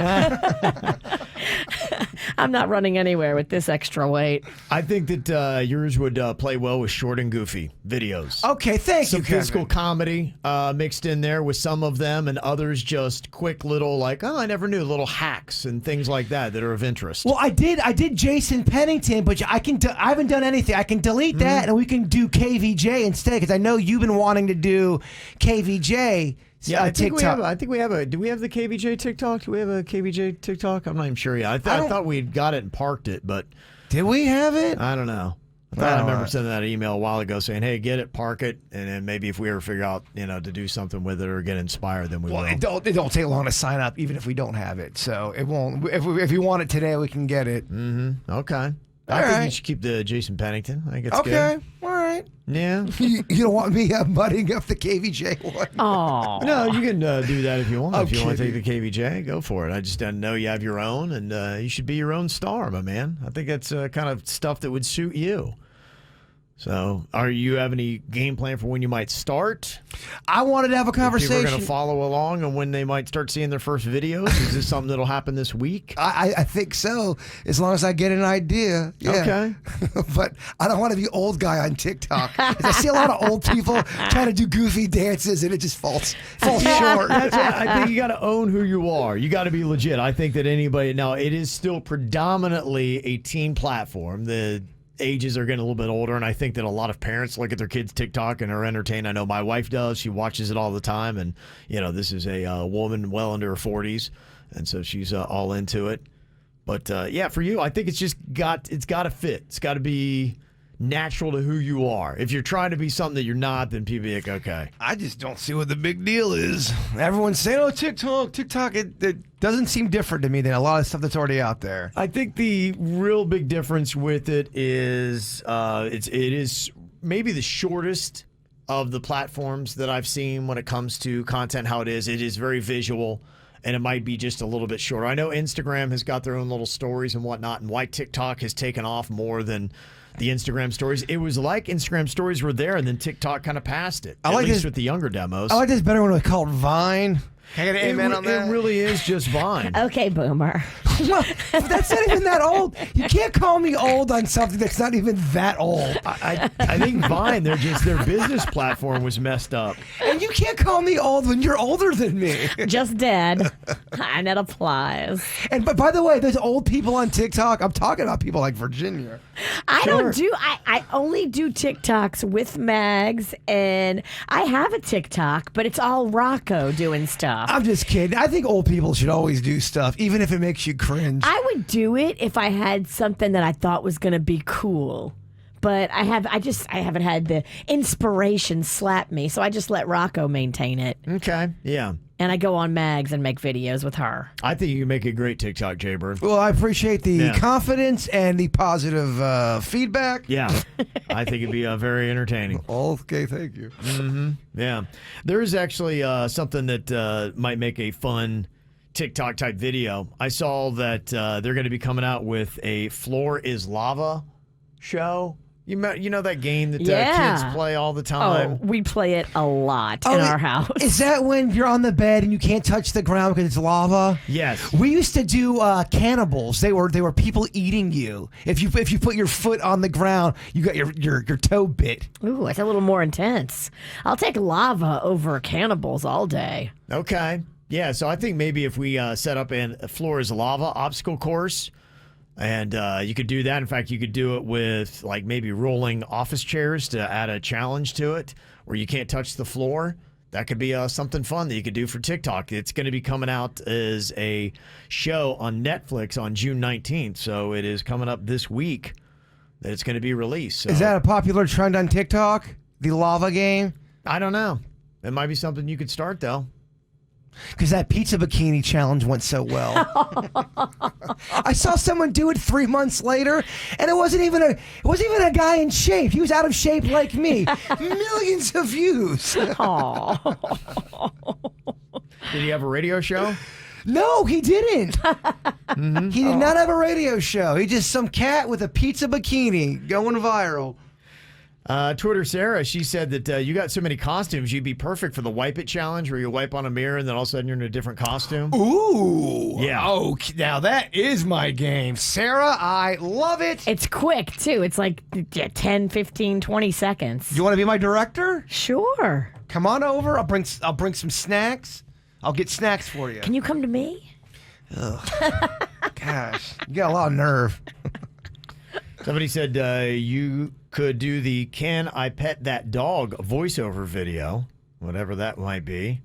Speaker 1: I'm not running anywhere with this extra weight.
Speaker 3: I think that yours would play well with short and goofy videos.
Speaker 2: Okay, thank you,
Speaker 3: Some
Speaker 2: Kevin.
Speaker 3: physical comedy mixed in there with some of them, and others just quick little I never knew, little hacks and things like that are of interest.
Speaker 2: Well, I did Jason Pennington, but I haven't done anything. I can delete that, and we can do KVJ instead, because I know you've been wanting to do KVJ.
Speaker 3: Yeah, I think
Speaker 2: TikTok.
Speaker 3: we have a. Do we have the KVJ TikTok? Do we have a KVJ TikTok? I'm not even sure yet. I thought we'd got it and parked it, but
Speaker 2: Did we have it?
Speaker 3: I don't know. I remember sending that email a while ago saying, "Hey, get it, park it, and then maybe if we ever figure out, to do something with it or get inspired, then we will."
Speaker 2: It don't take long to sign up, even if we don't have it. So it won't. If you want it today, we can get it.
Speaker 3: Mm-hmm. Okay.
Speaker 2: All
Speaker 3: I think
Speaker 2: right.
Speaker 3: you should keep the Jason Pennington. I think it's good.
Speaker 2: Okay. All right.
Speaker 3: Yeah.
Speaker 2: You don't want me muddying up the KVJ one?
Speaker 1: Oh.
Speaker 3: No, you can do that if you want. If you want to
Speaker 2: Okay.
Speaker 3: take the KVJ, go for it. I just didn't know you have your own, and you should be your own star, my man. I think that's kind of stuff that would suit you. So, you have any game plan for when you might start?
Speaker 2: I wanted to have a
Speaker 3: People are
Speaker 2: conversation.
Speaker 3: going to follow along on when they might start seeing their first videos? Is this something that'll happen this week?
Speaker 2: I think so, as long as I get an idea. Yeah.
Speaker 3: Okay.
Speaker 2: But I don't want to be old guy on TikTok. 'Cause I see a lot of old people trying to do goofy dances, and it just falls short.
Speaker 3: That's what, I think you got to own who you are. You got to be legit. I think that anybody now, it is still predominantly a teen platform. The ages are getting a little bit older, and I think that a lot of parents look at their kids' TikTok and are entertained. I know my wife does. She watches it all the time, and this is a woman well into her 40s, and so she's all into it. But for you, I think it's got to fit. It's got to be natural to who you are. If you're trying to be something that you're not, then people be like, okay.
Speaker 2: I just don't see what the big deal is. Everyone's saying, "Oh, TikTok." It doesn't seem different to me than a lot of stuff that's already out there.
Speaker 3: I think the real big difference with it is it is maybe the shortest of the platforms that I've seen when it comes to content. How it is very visual, and it might be just a little bit shorter. I know Instagram has got their own little stories and whatnot, and why TikTok has taken off more than the Instagram stories. It was like Instagram stories were there, and then TikTok kind of passed it. At least with the younger demos.
Speaker 2: I like this better when it was called Vine. Can I get an amen on that?
Speaker 3: It really is just Vine.
Speaker 1: Okay, boomer.
Speaker 2: Well, that's not even that old. You can't call me old on something that's not even that old.
Speaker 3: I think Vine, their business platform was messed up.
Speaker 2: And you can't call me old when you're older than me.
Speaker 1: Just dead. And it applies.
Speaker 2: And but by the way, there's old people on TikTok. I'm talking about people like Virginia.
Speaker 1: I only do TikToks with Mags, and I have a TikTok, but it's all Rocco doing stuff. stuff.
Speaker 2: I'm just kidding. I think old people should always do stuff, even if it makes you cringe.
Speaker 1: I would do it if I had something that I thought was going to be cool. But I haven't had the inspiration slap me, so I just let Rocco maintain it.
Speaker 3: Okay, yeah.
Speaker 1: And I go on Mags and make videos with her.
Speaker 3: I think you can make a great TikTok, Jbird.
Speaker 2: Well, I appreciate the
Speaker 3: Yeah.
Speaker 2: confidence and the positive feedback.
Speaker 3: Yeah, I think it'd be very entertaining.
Speaker 2: Okay, thank you.
Speaker 3: Yeah, there is actually something that might make a fun TikTok type video. I saw that they're going to be coming out with a Floor is Lava show. You know that game that
Speaker 1: Yeah.
Speaker 3: kids play all the time?
Speaker 1: Oh, we play it a lot in our house.
Speaker 2: Is that when you're on the bed and you can't touch the ground because it's lava?
Speaker 3: Yes.
Speaker 2: We used to do cannibals. They were people eating you. If you put your foot on the ground, you got your toe bit.
Speaker 1: Ooh, it's a little more intense. I'll take lava over cannibals all day.
Speaker 3: Okay. Yeah, so I think maybe if we set up a Floor is Lava obstacle course, and you could do that. In fact, you could do it with like maybe rolling office chairs to add a challenge to it where you can't touch the floor. That could be something fun that you could do for TikTok. It's going to be coming out as a show on Netflix on June 19th. So it is coming up this week that it's going to be released. So
Speaker 2: Is that a popular trend on TikTok? The lava game?
Speaker 3: I don't know. It might be something you could start, though.
Speaker 2: Because that pizza bikini challenge went so well. I saw someone do it 3 months later, and it wasn't even a guy in shape. He was out of shape like me. Millions of views.
Speaker 1: Aw.
Speaker 3: Did he have a radio show?
Speaker 2: No, he didn't. He did not have a radio show. He just some cat with a pizza bikini going viral.
Speaker 3: Twitter Sarah, she said that you got so many costumes, you'd be perfect for the wipe it challenge where you wipe on a mirror and then all of a sudden you're in a different costume.
Speaker 2: Ooh.
Speaker 3: Yeah.
Speaker 2: Oh, now that is my game. Sarah, I love it.
Speaker 1: It's quick, too. It's like 10, 15, 20 seconds.
Speaker 2: You want to be my director?
Speaker 1: Sure.
Speaker 2: Come on over. I'll bring some snacks. I'll get snacks for you.
Speaker 1: Can you come to me?
Speaker 2: Gosh, you got a lot of nerve.
Speaker 3: Somebody said you could do the Can I Pet That Dog voiceover video, whatever that might be.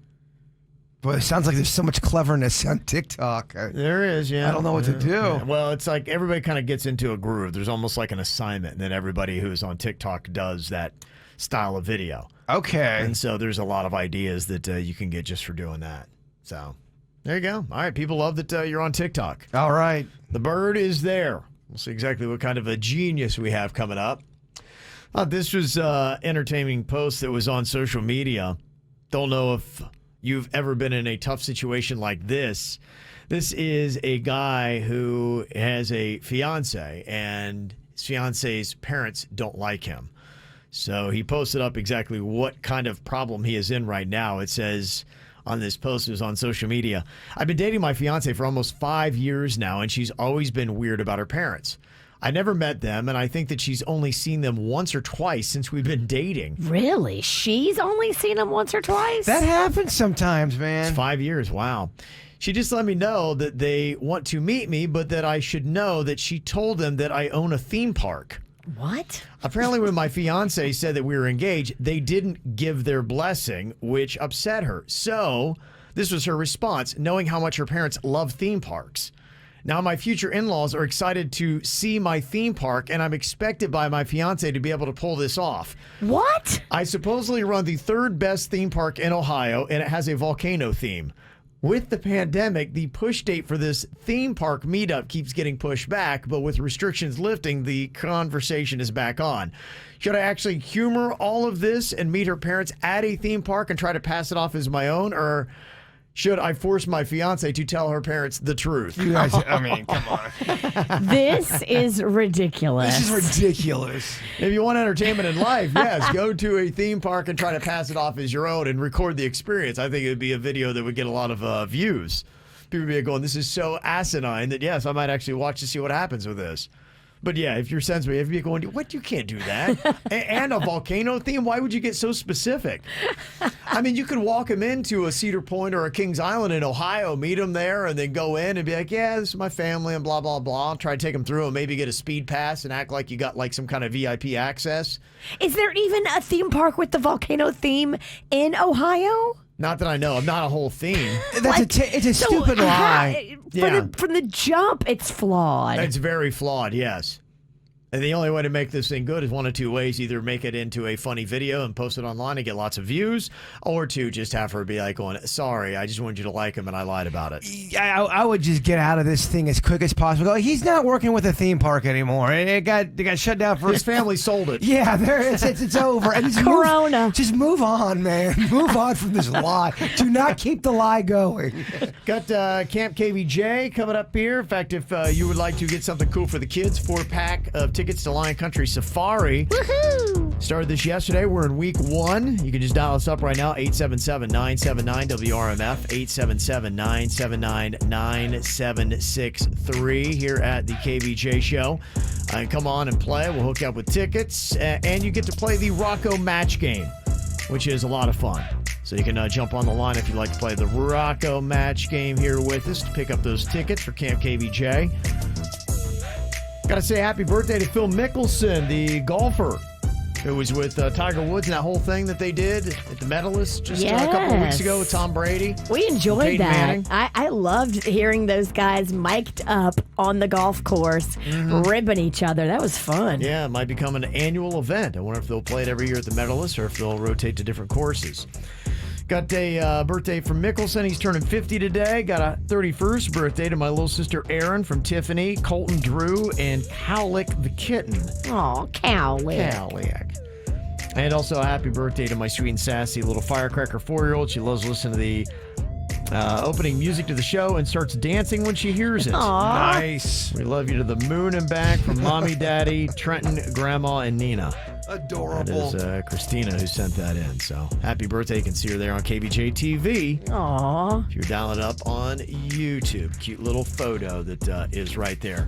Speaker 2: Boy, it sounds like there's so much cleverness on TikTok.
Speaker 3: There is, yeah.
Speaker 2: I don't know what to do.
Speaker 3: Yeah. Well, it's like everybody kind of gets into a groove. There's almost like an assignment, and then everybody who's on TikTok does that style of video.
Speaker 2: Okay.
Speaker 3: And so there's a lot of ideas that you can get just for doing that. So there you go. All right, people love that you're on TikTok.
Speaker 2: All right.
Speaker 3: The bird is there. We'll see exactly what kind of a genius we have coming up. This was an entertaining post that was on social media. Don't know if you've ever been in a tough situation like this. This is a guy who has a fiance, and his fiance's parents don't like him. So he posted up exactly what kind of problem he is in right now. It says on this post, it was on social media, I've been dating my fiance for almost 5 years now, and she's always been weird about her parents. I never met them, and I think that she's only seen them once or twice since we've been dating.
Speaker 1: Really? She's only seen him once or twice?
Speaker 2: That happens sometimes, man.
Speaker 3: It's 5 years. Wow. She just let me know that they want to meet me, but that I should know that she told them that I own a theme park.
Speaker 1: What?
Speaker 3: Apparently, when my fiance said that we were engaged, they didn't give their blessing, which upset her. So this was her response, knowing how much her parents love theme parks. Now, my future in-laws are excited to see my theme park, and I'm expected by my fiance to be able to pull this off.
Speaker 1: What?
Speaker 3: I supposedly run the third best theme park in Ohio, and it has a volcano theme. With the pandemic, the push date for this theme park meetup keeps getting pushed back, but with restrictions lifting, the conversation is back on. Should I actually humor all of this and meet her parents at a theme park and try to pass it off as my own, or should I force my fiance to tell her parents the truth?
Speaker 2: You guys, I mean, come on.
Speaker 1: This is ridiculous.
Speaker 2: This is ridiculous.
Speaker 3: If you want entertainment in life, yes, go to a theme park and try to pass it off as your own and record the experience. I think it would be a video that would get a lot of views. People would be going, this is so asinine that, yes, I might actually watch to see what happens with this. But yeah, if you're sensitive, if you're going, what? You can't do that. And a volcano theme? Why would you get so specific? I mean, you could walk him into a Cedar Point or a Kings Island in Ohio, meet him there, and then go in and be like, yeah, this is my family and blah, blah, blah. Try to take him through and maybe get a speed pass and act like you got like some kind of VIP access.
Speaker 1: Is there even a theme park with the volcano theme in Ohio?
Speaker 3: Not that I know of. Not a whole theme.
Speaker 2: It's a stupid lie.
Speaker 1: From the jump, it's flawed.
Speaker 3: It's very flawed, yes. And the only way to make this thing good is one of two ways. Either make it into a funny video and post it online and get lots of views, or two, just have her be like going, sorry, I just wanted you to like him and I lied about it.
Speaker 2: I would just get out of this thing as quick as possible. Go, he's not working with a theme park anymore. It got shut down for
Speaker 3: his family sold it.
Speaker 2: Yeah, it's over. And
Speaker 1: Corona.
Speaker 2: Just move on, man. Move on from this lie. Do not keep the lie going.
Speaker 3: Got Camp KVJ coming up here. In fact, if you would like to get something cool for the kids, 4-pack of tickets to Lion Country Safari.
Speaker 1: Woohoo!
Speaker 3: Started this yesterday. We're in week 1. You can just dial us up right now, 877-979-WRMF, 877-979-9763 here at the KVJ show. And come on and play. We'll hook you up with tickets. And you get to play the Rocco match game, which is a lot of fun. So you can jump on the line if you'd like to play the Rocco match game here with us to pick up those tickets for Camp KVJ. Got to say happy birthday to Phil Mickelson, the golfer who was with Tiger Woods and that whole thing that they did at the Medalist just a couple of weeks ago with Tom Brady.
Speaker 1: We enjoyed
Speaker 3: Peyton Manning.
Speaker 1: that. I loved hearing those guys mic'd up on the golf course, ribbing each other. That was fun.
Speaker 3: Yeah, it might become an annual event. I wonder if they'll play it every year at the Medalist or if they'll rotate to different courses. Got a birthday from Mickelson. He's turning 50 today. Got a 31st birthday to my little sister Erin from Tiffany, Colton Drew, and Cowlick the kitten.
Speaker 1: Aw, Cowlick.
Speaker 3: Cowlick. And also a happy birthday to my sweet and sassy little firecracker 4-year-old. She loves listening to the opening music to the show and starts dancing when she hears it.
Speaker 1: Aw.
Speaker 2: Nice.
Speaker 3: We love you to the moon and back from Mommy, Daddy, Trenton, Grandma, and Nina.
Speaker 2: Adorable.
Speaker 3: That is Christina who sent that in. So happy birthday. You can see her there on KVJ TV.
Speaker 1: Aw.
Speaker 3: If you're dialing it up on YouTube. Cute little photo that is right there.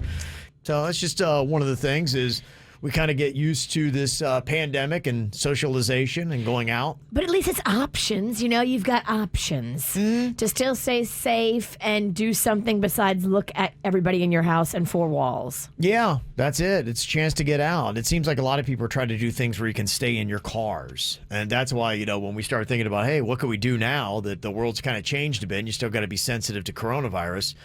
Speaker 3: So that's just one of the things is we kind of get used to this pandemic and socialization and going out.
Speaker 1: But at least it's options. You know, you've got options to still stay safe and do something besides look at everybody in your house and 4 walls.
Speaker 3: Yeah, that's it. It's a chance to get out. It seems like a lot of people are trying to do things where you can stay in your cars. And that's why, you know, when we start thinking about, hey, what can we do now that the world's kind of changed a bit and you still got to be sensitive to coronavirus?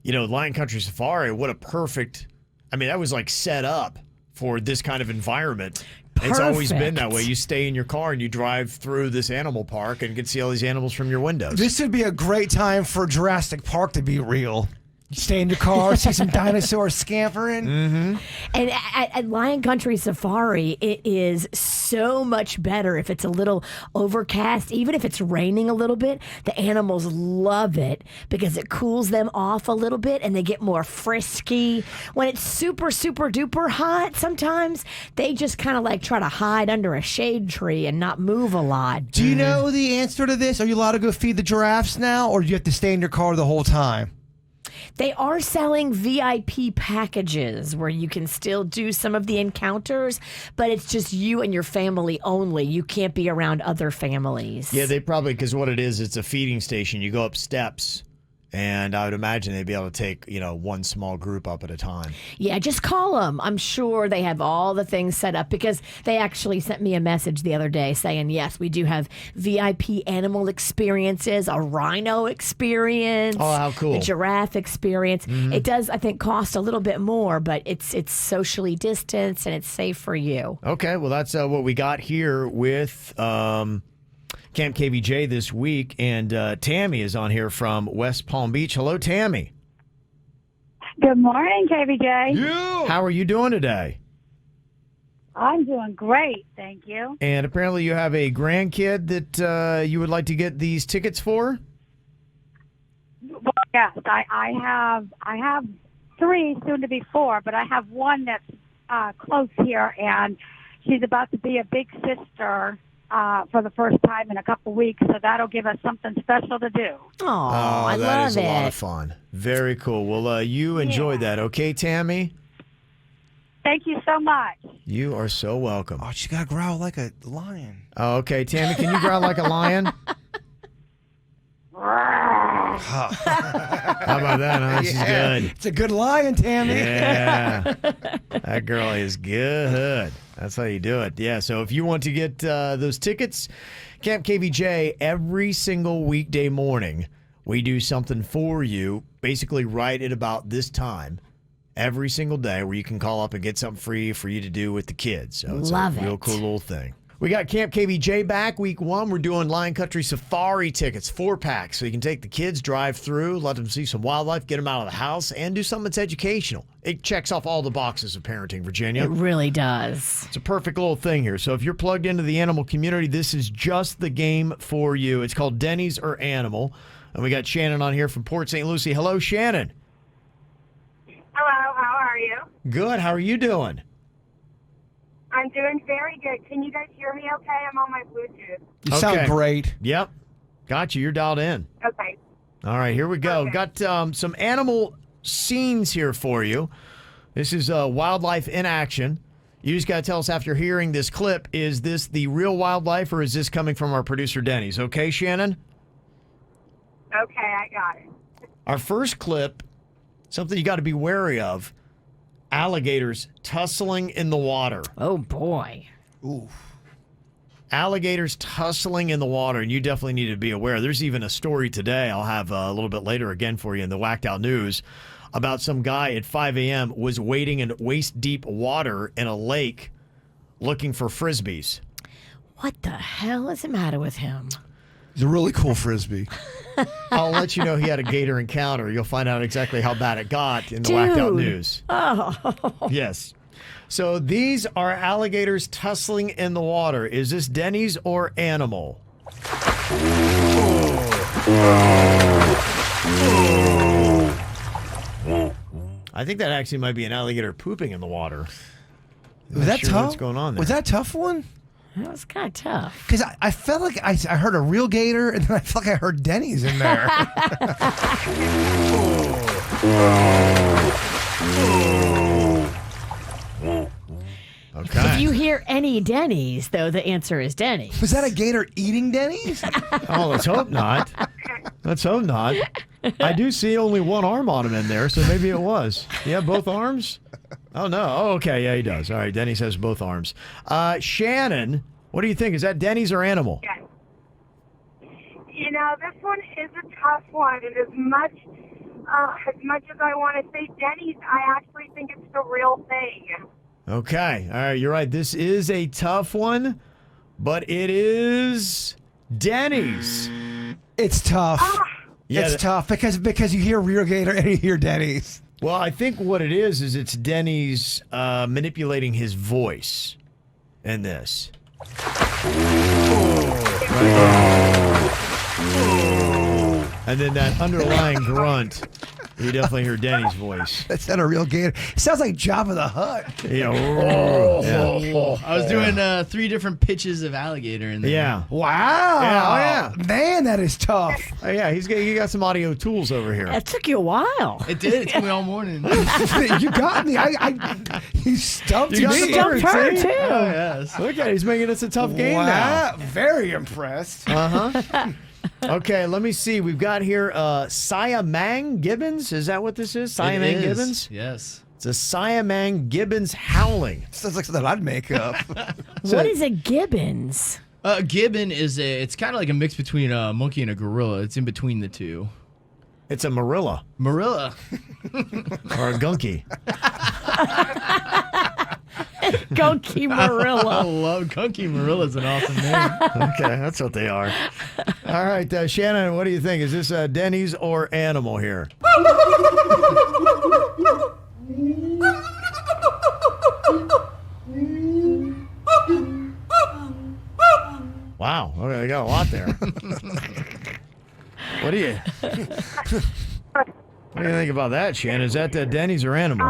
Speaker 3: You know, Lion Country Safari, what a perfect, I mean, that was like set up for this kind of environment.
Speaker 1: Perfect.
Speaker 3: It's always been that way. You stay in your car and you drive through this animal park and can see all these animals from your windows.
Speaker 2: This would be a great time for Jurassic Park to be real. Stay in your car, see some dinosaurs scampering.
Speaker 1: And at Lion Country Safari, it is so much better if it's a little overcast. Even if it's raining a little bit, the animals love it because it cools them off a little bit and they get more frisky. When it's super, super duper hot, sometimes they just kind of like try to hide under a shade tree and not move a lot.
Speaker 2: Do you know the answer to this? Are you allowed to go feed the giraffes now, or do you have to stay in your car the whole time?
Speaker 1: They are selling VIP packages where you can still do some of the encounters, but it's just you and your family only. You can't be around other families.
Speaker 3: Yeah, they probably, because what it is, it's a feeding station. You go up steps, and I would imagine they'd be able to take, you know, one small group up at a time.
Speaker 1: Yeah, just call them. I'm sure they have all the things set up because they actually sent me a message the other day saying, yes, we do have VIP animal experiences, a rhino experience.
Speaker 3: Oh, how cool.
Speaker 1: A giraffe experience. It does, I think, cost a little bit more, but it's socially distanced and it's safe for you.
Speaker 3: Okay, well, that's what we got here with Camp KVJ this week, and Tammy is on here from West Palm Beach. Hello, Tammy.
Speaker 7: Good morning, KVJ.
Speaker 3: How are you doing today?
Speaker 7: I'm doing great, thank you.
Speaker 3: And apparently you have a grandkid that you would like to get these tickets for?
Speaker 7: Well, yes, I have 3, soon to be 4, but I have one that's close here, and she's about to be a big sister for the first time in a couple weeks, so that'll give us something special to do.
Speaker 1: Oh, I
Speaker 3: that
Speaker 1: love
Speaker 3: is
Speaker 1: it.
Speaker 3: a lot of fun. Very cool. Well, you enjoy that, okay, Tammy?
Speaker 7: Thank you so much.
Speaker 3: You are so welcome.
Speaker 2: Oh, she got to growl like a lion.
Speaker 3: Oh, okay, Tammy, can you growl like a lion? How about that, huh? She's good.
Speaker 2: It's a good lion, Tammy.
Speaker 3: Yeah. That girl is good. That's how you do it. Yeah, so if you want to get those tickets, Camp KVJ, every single weekday morning, we do something for you, basically right at about this time, every single day, where you can call up and get something free for you to do with the kids. So it's
Speaker 1: Love
Speaker 3: a real
Speaker 1: it.
Speaker 3: cool little thing. We got Camp KVJ back week 1. We're doing Lion Country Safari tickets, 4-packs, so you can take the kids, drive through, let them see some wildlife, get them out of the house, and do something that's educational. It checks off all the boxes of parenting, Virginia.
Speaker 1: It really does.
Speaker 3: It's a perfect little thing here. So if you're plugged into the animal community, this is just the game for you. It's called Dennys or Animal. And we got Shannon on here from Port St. Lucie. Hello, Shannon.
Speaker 8: Hello, how are you?
Speaker 3: Good. How are you doing?
Speaker 8: I'm doing very good. Can you guys hear me okay? I'm on my Bluetooth.
Speaker 2: You sound great.
Speaker 3: Yep. Got you. You're dialed in.
Speaker 8: Okay.
Speaker 3: All right, here we go.
Speaker 8: Okay.
Speaker 3: Got some animal scenes here for you. This is wildlife in action. You just got to tell us after hearing this clip, is this the real wildlife or is this coming from our producer, Dennys? Okay, Shannon?
Speaker 8: Okay, I got it.
Speaker 3: Our first clip, something you got to be wary of, alligators tussling in the water.
Speaker 1: Oh, boy.
Speaker 2: Ooh.
Speaker 3: Alligators tussling in the water, and you definitely need to be aware. There's even a story today I'll have a little bit later again for you in the Whacked Out News about some guy at 5 a.m. was wading in waist-deep water in a lake looking for Frisbees.
Speaker 1: What the hell is the matter with him?
Speaker 2: It's a really cool Frisbee.
Speaker 3: I'll let you know he had a gator encounter. You'll find out exactly how bad it got in the Whacked Out News.
Speaker 1: Oh.
Speaker 3: Yes. So these are alligators tussling in the water. Is this Dennys or Animal? I think that actually might be an alligator pooping in the water.
Speaker 2: Was that
Speaker 3: sure
Speaker 2: tough?
Speaker 3: what's going on there.
Speaker 2: Was that a tough one?
Speaker 1: That was kind of tough.
Speaker 2: Because I felt like I heard a real gator, and then I felt like I heard Denny's in there.
Speaker 3: Okay.
Speaker 1: If you hear any Dennys, though, the answer is Dennys.
Speaker 2: Was that a gator eating Denny's?
Speaker 3: Oh, let's hope not. Let's hope not. I do see only one arm on him in there, so maybe it was. You have both arms? Oh, no. Oh, okay. Yeah, he does. All right. Dennys has both arms. Shannon, what do you think? Is that Dennys or Animal?
Speaker 8: Yes. You know, this one is a tough one. And as much as I want to say Denny's, I actually think it's the real thing.
Speaker 3: Okay. All right. You're right. This is a tough one, but it is Dennys.
Speaker 2: It's tough.
Speaker 3: Yeah,
Speaker 2: it's tough because you hear real gator and you hear Denny's.
Speaker 3: Well, I think what it is it's Dennys manipulating his voice in this. And then that underlying grunt, you definitely hear Dennys' voice.
Speaker 2: That's not a real gator. It sounds like Jabba the Hutt.
Speaker 3: Yeah.
Speaker 9: I was doing 3 different pitches of alligator in there.
Speaker 3: Yeah.
Speaker 2: Wow.
Speaker 3: Yeah, oh, yeah.
Speaker 2: Man, that is tough.
Speaker 3: Oh, yeah, he got some audio tools over here.
Speaker 1: That took you a while.
Speaker 9: It did. It took me all morning.
Speaker 2: You got me. You stumped
Speaker 3: You got
Speaker 2: me.
Speaker 3: the
Speaker 1: Stumped her,
Speaker 3: see?
Speaker 1: too.
Speaker 9: Oh, yes.
Speaker 3: Look at it. He's making this a tough game
Speaker 2: Wow. Very impressed.
Speaker 3: now. Okay, let me see. We've got here Siamang Gibbons. Is that what this is? Siamang
Speaker 9: It is.
Speaker 3: Gibbons?
Speaker 9: Yes.
Speaker 3: It's a Siamang Gibbons howling.
Speaker 2: Sounds like something I'd make up.
Speaker 1: What is a Gibbons?
Speaker 9: Gibbon it's kind of like a mix between a monkey and a gorilla. It's in between the two.
Speaker 3: It's a Marilla
Speaker 9: Marilla.
Speaker 3: or a Gunky.
Speaker 1: Gunky
Speaker 9: I
Speaker 1: Marilla.
Speaker 9: love Gunky Marilla's an awesome name.
Speaker 3: Okay, that's what they are. All right, Shannon, what do you think? Is this Dennys or Animal here? Wow, okay, I got a lot there. What do you think about that, Shannon? Is that Dennys or Animal?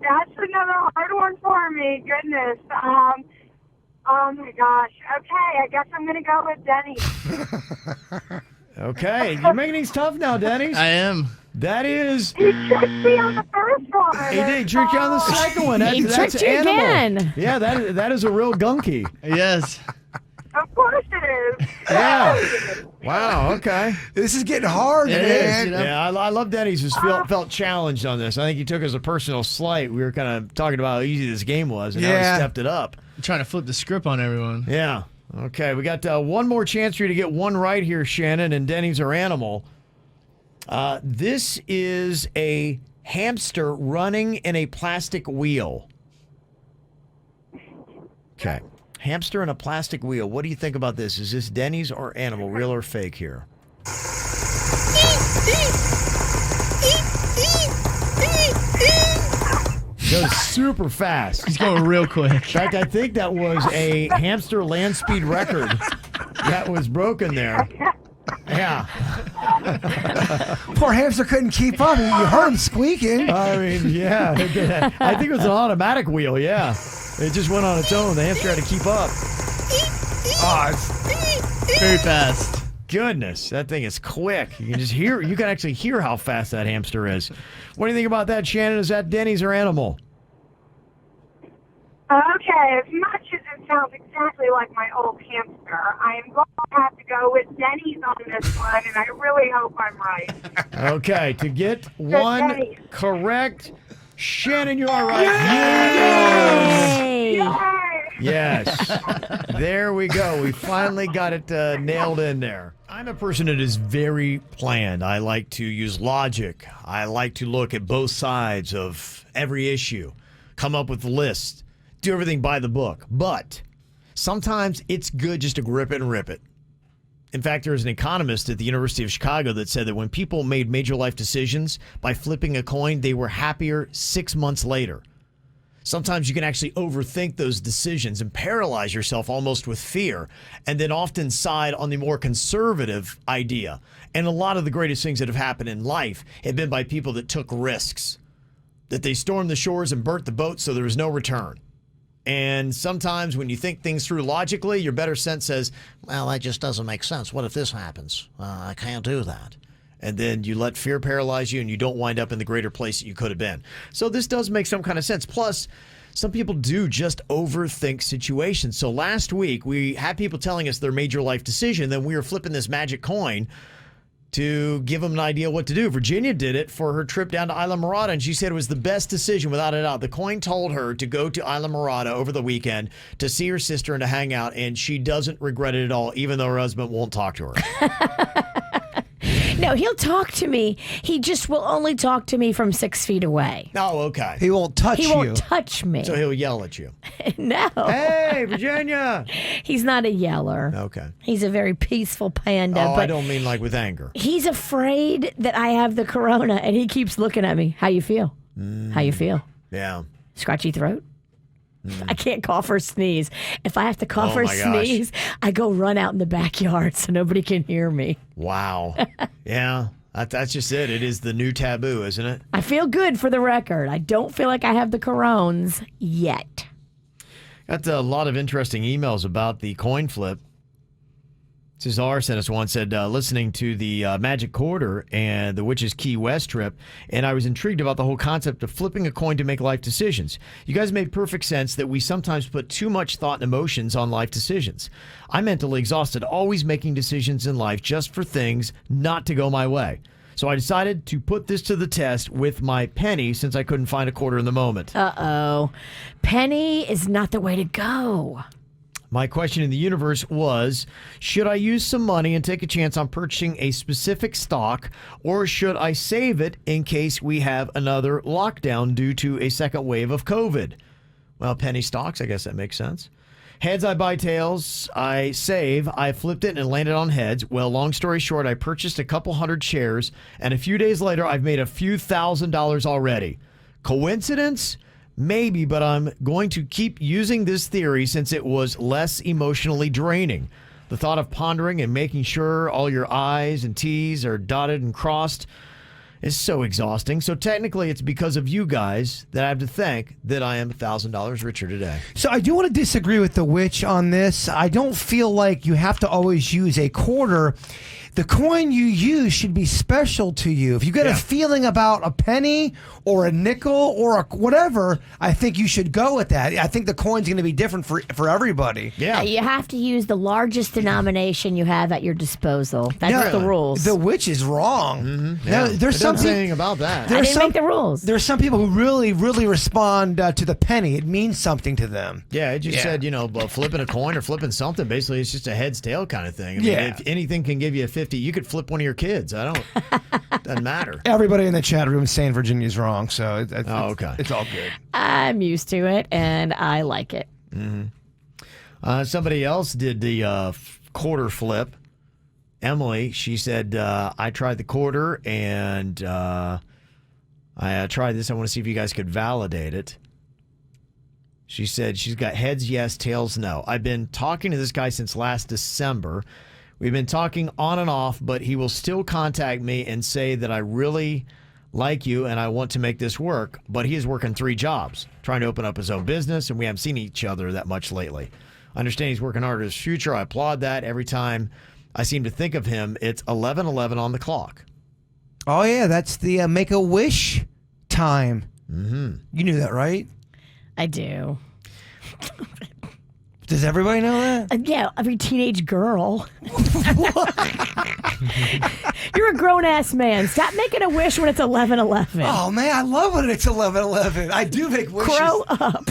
Speaker 8: That's another hard one for me. Goodness. Oh my gosh. Okay, I guess I'm gonna go with Denny.
Speaker 3: Okay, you're making things tough now, Dennys.
Speaker 9: I am.
Speaker 3: That is.
Speaker 8: He tricked me on the first one.
Speaker 3: He did trick you on the second one.
Speaker 1: He
Speaker 3: That's
Speaker 1: tricked you
Speaker 3: Animal.
Speaker 1: again.
Speaker 3: Yeah, that is a real Gunky.
Speaker 9: Yes.
Speaker 8: Of course it is.
Speaker 3: Yeah. Wow, okay.
Speaker 2: This is getting hard,
Speaker 9: It
Speaker 2: man.
Speaker 9: is, you know?
Speaker 3: Yeah, I love Dennys who's felt challenged on this. I think he took it as a personal slight. We were kind of talking about how easy this game was, and now
Speaker 2: Yeah.
Speaker 3: he stepped it up.
Speaker 9: I'm trying to flip the script on everyone.
Speaker 3: Yeah. Okay, we got one more chance for you to get one right here, Shannon, and Dennys are animal. This is a hamster running in a plastic wheel. Okay. Hamster in a plastic wheel. What do you think about this? Is this Dennys or animal, real or fake here? Goes super fast.
Speaker 9: He's going real quick.
Speaker 3: In fact, I think that was a hamster land speed record that was broken there. Yeah.
Speaker 2: Poor hamster couldn't keep up. You heard him squeaking.
Speaker 3: I mean, yeah. I think it was an automatic wheel, yeah. It just went on its own. The hamster had to keep up.
Speaker 2: Oh, it's
Speaker 9: Very fast.
Speaker 3: Goodness, that thing is quick. You can just hear, you can actually hear how fast that hamster is. What do you think about that, Shannon? Is that Dennys or animal?
Speaker 8: Okay, as much as it sounds exactly like my old hamster, I am going to have to go with Dennys on this one, and I really hope I'm right.
Speaker 3: Okay, to get one
Speaker 8: Dennys.
Speaker 3: correct, Shannon, you are right.
Speaker 1: Yay!
Speaker 8: Yay!
Speaker 3: Yes. There we go. We finally got it nailed in there. I'm a person that is very planned. I like to use logic. I like to look at both sides of every issue, come up with a list, do everything by the book. But sometimes it's good just to grip it and rip it. In fact, there was an economist at the University of Chicago that said that when people made major life decisions by flipping a coin, they were happier 6 months later. Sometimes you can actually overthink those decisions and paralyze yourself almost with fear, and then often side on the more conservative idea. And a lot of the greatest things that have happened in life have been by people that took risks, that they stormed the shores and burnt the boat so there was no return. And sometimes when you think things through logically, your better sense says, well, that just doesn't make sense. What if this happens? I can't do that. And then you let fear paralyze you and you don't wind up in the greater place that you could have been. So this does make some kind of sense. Plus, some people do just overthink situations. So last week, we had people telling us their major life decision. Then we were flipping this magic coin to give them an idea what to do. Virginia did it for her trip down to Isla Mirada, and she said it was the best decision without a doubt. The coin told her to go to Isla Mirada over the weekend to see her sister and to hang out, and she doesn't regret it at all, even though her husband won't talk to her.
Speaker 1: No, he'll talk to me. He just will only talk to me from 6 feet away.
Speaker 3: Oh, okay.
Speaker 2: he won't touch
Speaker 1: He
Speaker 2: you.
Speaker 1: won't touch me.
Speaker 3: So he'll yell at you.
Speaker 1: No.
Speaker 3: Hey, Virginia!
Speaker 1: He's not a yeller.
Speaker 3: Okay.
Speaker 1: He's a very peaceful panda.
Speaker 3: Oh,
Speaker 1: but
Speaker 3: I don't mean like with anger.
Speaker 1: he's afraid that I have the corona, and he keeps looking at me. How you feel? How you feel?
Speaker 3: Yeah.
Speaker 1: Scratchy throat? I can't cough or sneeze. If I have to cough
Speaker 3: Oh
Speaker 1: or
Speaker 3: my gosh.
Speaker 1: sneeze, I go run out in the backyard so nobody can hear me.
Speaker 3: Wow. Yeah. That's just it. It is the new taboo, isn't it?
Speaker 1: I feel good for the record. I don't feel like I have the corones yet.
Speaker 3: Got a lot of interesting emails about the coin flip. Cesar sent us one, said, listening to the Magic Quarter and the Witch's Key West trip, and I was intrigued about the whole concept of flipping a coin to make life decisions. You guys made perfect sense that we sometimes put too much thought and emotions on life decisions. I'm mentally exhausted, always making decisions in life just for things not to go my way. So I decided to put this to the test with my penny since I couldn't find a quarter in the moment.
Speaker 1: Uh-oh. Penny is not the way to go.
Speaker 3: My question in the universe was, should I use some money and take a chance on purchasing a specific stock, or should I save it in case we have another lockdown due to a second wave of COVID? Well, penny stocks, I guess that makes sense. Heads, I buy tails. I save. I flipped it and landed on heads. Well, long story short, I purchased a couple hundred shares, and a few days later, I've made a few $1,000s already. Coincidence? Maybe, but I'm going to keep using this theory since it was less emotionally draining. The thought of pondering and making sure all your I's and T's are dotted and crossed It's so exhausting. So technically, it's because of you guys that I have to thank that I am $1,000 richer today.
Speaker 2: So I do want to disagree with the witch on this. I don't feel like you have to always use a quarter. The coin you use should be special to you. If you get a feeling about a penny or a nickel or a whatever, I think you should go with that. I think the coin's going to be different for everybody.
Speaker 3: Yeah.
Speaker 1: You have to use the largest denomination you have at your disposal. That's the rules.
Speaker 2: The witch is wrong.
Speaker 3: Mm-hmm.
Speaker 2: No,
Speaker 3: Yeah.
Speaker 2: there's
Speaker 3: It doesn't say
Speaker 2: something
Speaker 3: anything about that.
Speaker 1: I didn't make the rules.
Speaker 2: There's some people who really, really respond to the penny. It means something to them.
Speaker 3: Yeah, it just said, flipping a coin or flipping something. Basically, it's just a heads tail kind of thing. I mean, if anything can give you a 50, you could flip one of your kids. Doesn't matter.
Speaker 2: Everybody in the chat room is saying Virginia's wrong, so
Speaker 3: okay.
Speaker 2: It's all good.
Speaker 1: I'm used to it, and I like it.
Speaker 3: Mm-hmm. Somebody else did the quarter flip. Emily, she said, I tried the quarter, and I tried this. I want to see if you guys could validate it. She said she's got heads yes, tails no. I've been talking to this guy since last December. We've been talking on and off, but he will still contact me and say that I really like you and I want to make this work. But he is working 3 jobs, trying to open up his own business, and we haven't seen each other that much lately. I understand he's working hard at his future. I applaud that. Every time I seem to think of him, it's 11:11 on the clock.
Speaker 2: Oh, yeah, that's the Make-A-Wish time.
Speaker 3: Mm-hmm.
Speaker 2: You knew that, right?
Speaker 1: I do.
Speaker 2: Does everybody know that?
Speaker 1: Yeah, every teenage girl. You're a grown-ass man. Stop making a wish when it's 11:11.
Speaker 2: Oh, man, I love when it's 11:11. I do make wishes.
Speaker 1: Grow up.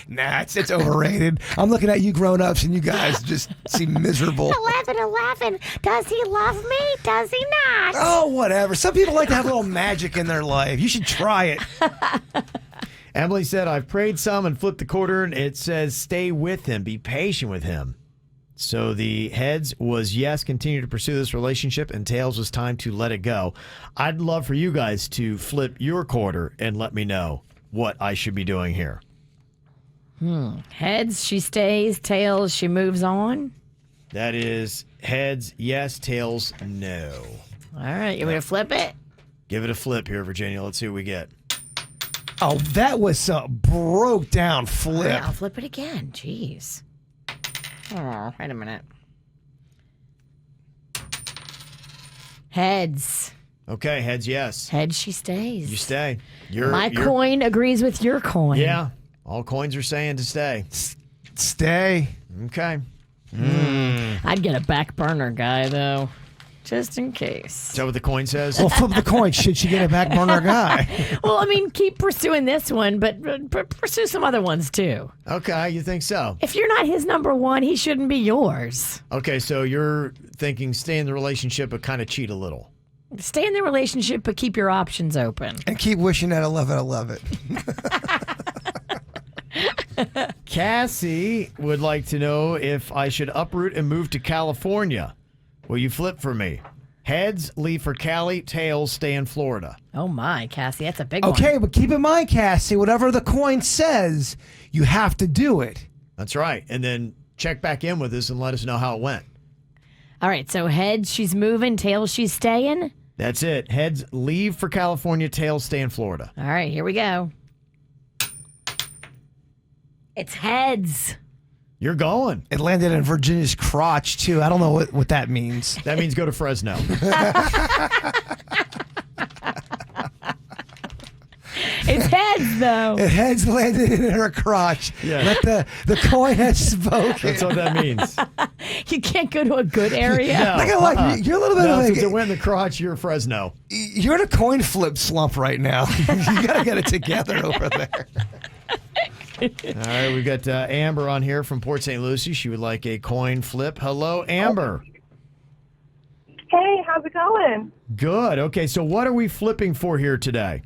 Speaker 2: Nah, it's overrated. I'm looking at you grown-ups, and you guys just seem miserable.
Speaker 1: 11:11. Does he love me? Does he not?
Speaker 2: Oh, whatever. Some people like to have a little magic in their life. You should try it.
Speaker 3: Emily said, I've prayed some and flipped the quarter, and it says, stay with him, be patient with him. So the heads was yes, continue to pursue this relationship, and tails was time to let it go. I'd love for you guys to flip your quarter and let me know what I should be doing here.
Speaker 1: Heads, she stays. Tails, she moves on.
Speaker 3: That is heads, yes, tails, no.
Speaker 1: All right, you want me to flip it?
Speaker 3: Give it a flip here, Virginia. Let's see what we get.
Speaker 2: Oh, that was a broke down flip.
Speaker 1: Yeah, I'll flip it again. Jeez. Oh, wait a minute. Heads.
Speaker 3: Okay, heads, yes.
Speaker 1: Heads, she stays.
Speaker 3: You stay.
Speaker 1: My coin agrees with your coin.
Speaker 3: Yeah, all coins are saying to stay.
Speaker 2: Stay.
Speaker 3: Okay.
Speaker 1: I'd get a back burner guy, though. Just in case.
Speaker 3: Is that what the coin says?
Speaker 2: Well, flip the coin. Should she get a back burner guy?
Speaker 1: Well, I mean, keep pursuing this one, but pursue some other ones, too.
Speaker 3: Okay, you think so?
Speaker 1: If you're not his number one, he shouldn't be yours.
Speaker 3: Okay, so you're thinking stay in the relationship but kind of cheat a little.
Speaker 1: Stay in the relationship, but keep your options open.
Speaker 2: And keep wishing at 11:11.
Speaker 3: Cassie would like to know if I should uproot and move to California. Will you flip for me? Heads, leave for Cali. Tails, stay in Florida.
Speaker 1: Oh, my, Cassie, that's a big one.
Speaker 2: Okay, but keep in mind, Cassie, whatever the coin says, you have to do it.
Speaker 3: That's right. And then check back in with us and let us know how it went.
Speaker 1: All right, so heads, she's moving. Tails, she's staying.
Speaker 3: That's it. Heads, leave for California. Tails, stay in Florida.
Speaker 1: All right, here we go. It's heads.
Speaker 3: You're going.
Speaker 2: It landed in Virginia's crotch, too. I don't know what that means.
Speaker 3: That means go to Fresno.
Speaker 1: It's heads, though.
Speaker 2: It heads landed in her crotch.
Speaker 3: Yeah.
Speaker 2: Let the coin has spoken.
Speaker 3: That's what that means.
Speaker 1: You can't go to a good area.
Speaker 3: No.
Speaker 2: Not gonna lie, you're a little bit
Speaker 3: No,
Speaker 2: of
Speaker 3: since it
Speaker 2: a,
Speaker 3: went in the crotch, you're Fresno.
Speaker 2: you're in a coin flip slump right now. You gotta get it together over there.
Speaker 3: All right, we've got Amber on here from Port St. Lucie. She would like a coin flip. Hello, Amber.
Speaker 8: Hey, how's it going?
Speaker 3: Good. Okay, so what are we flipping for here today?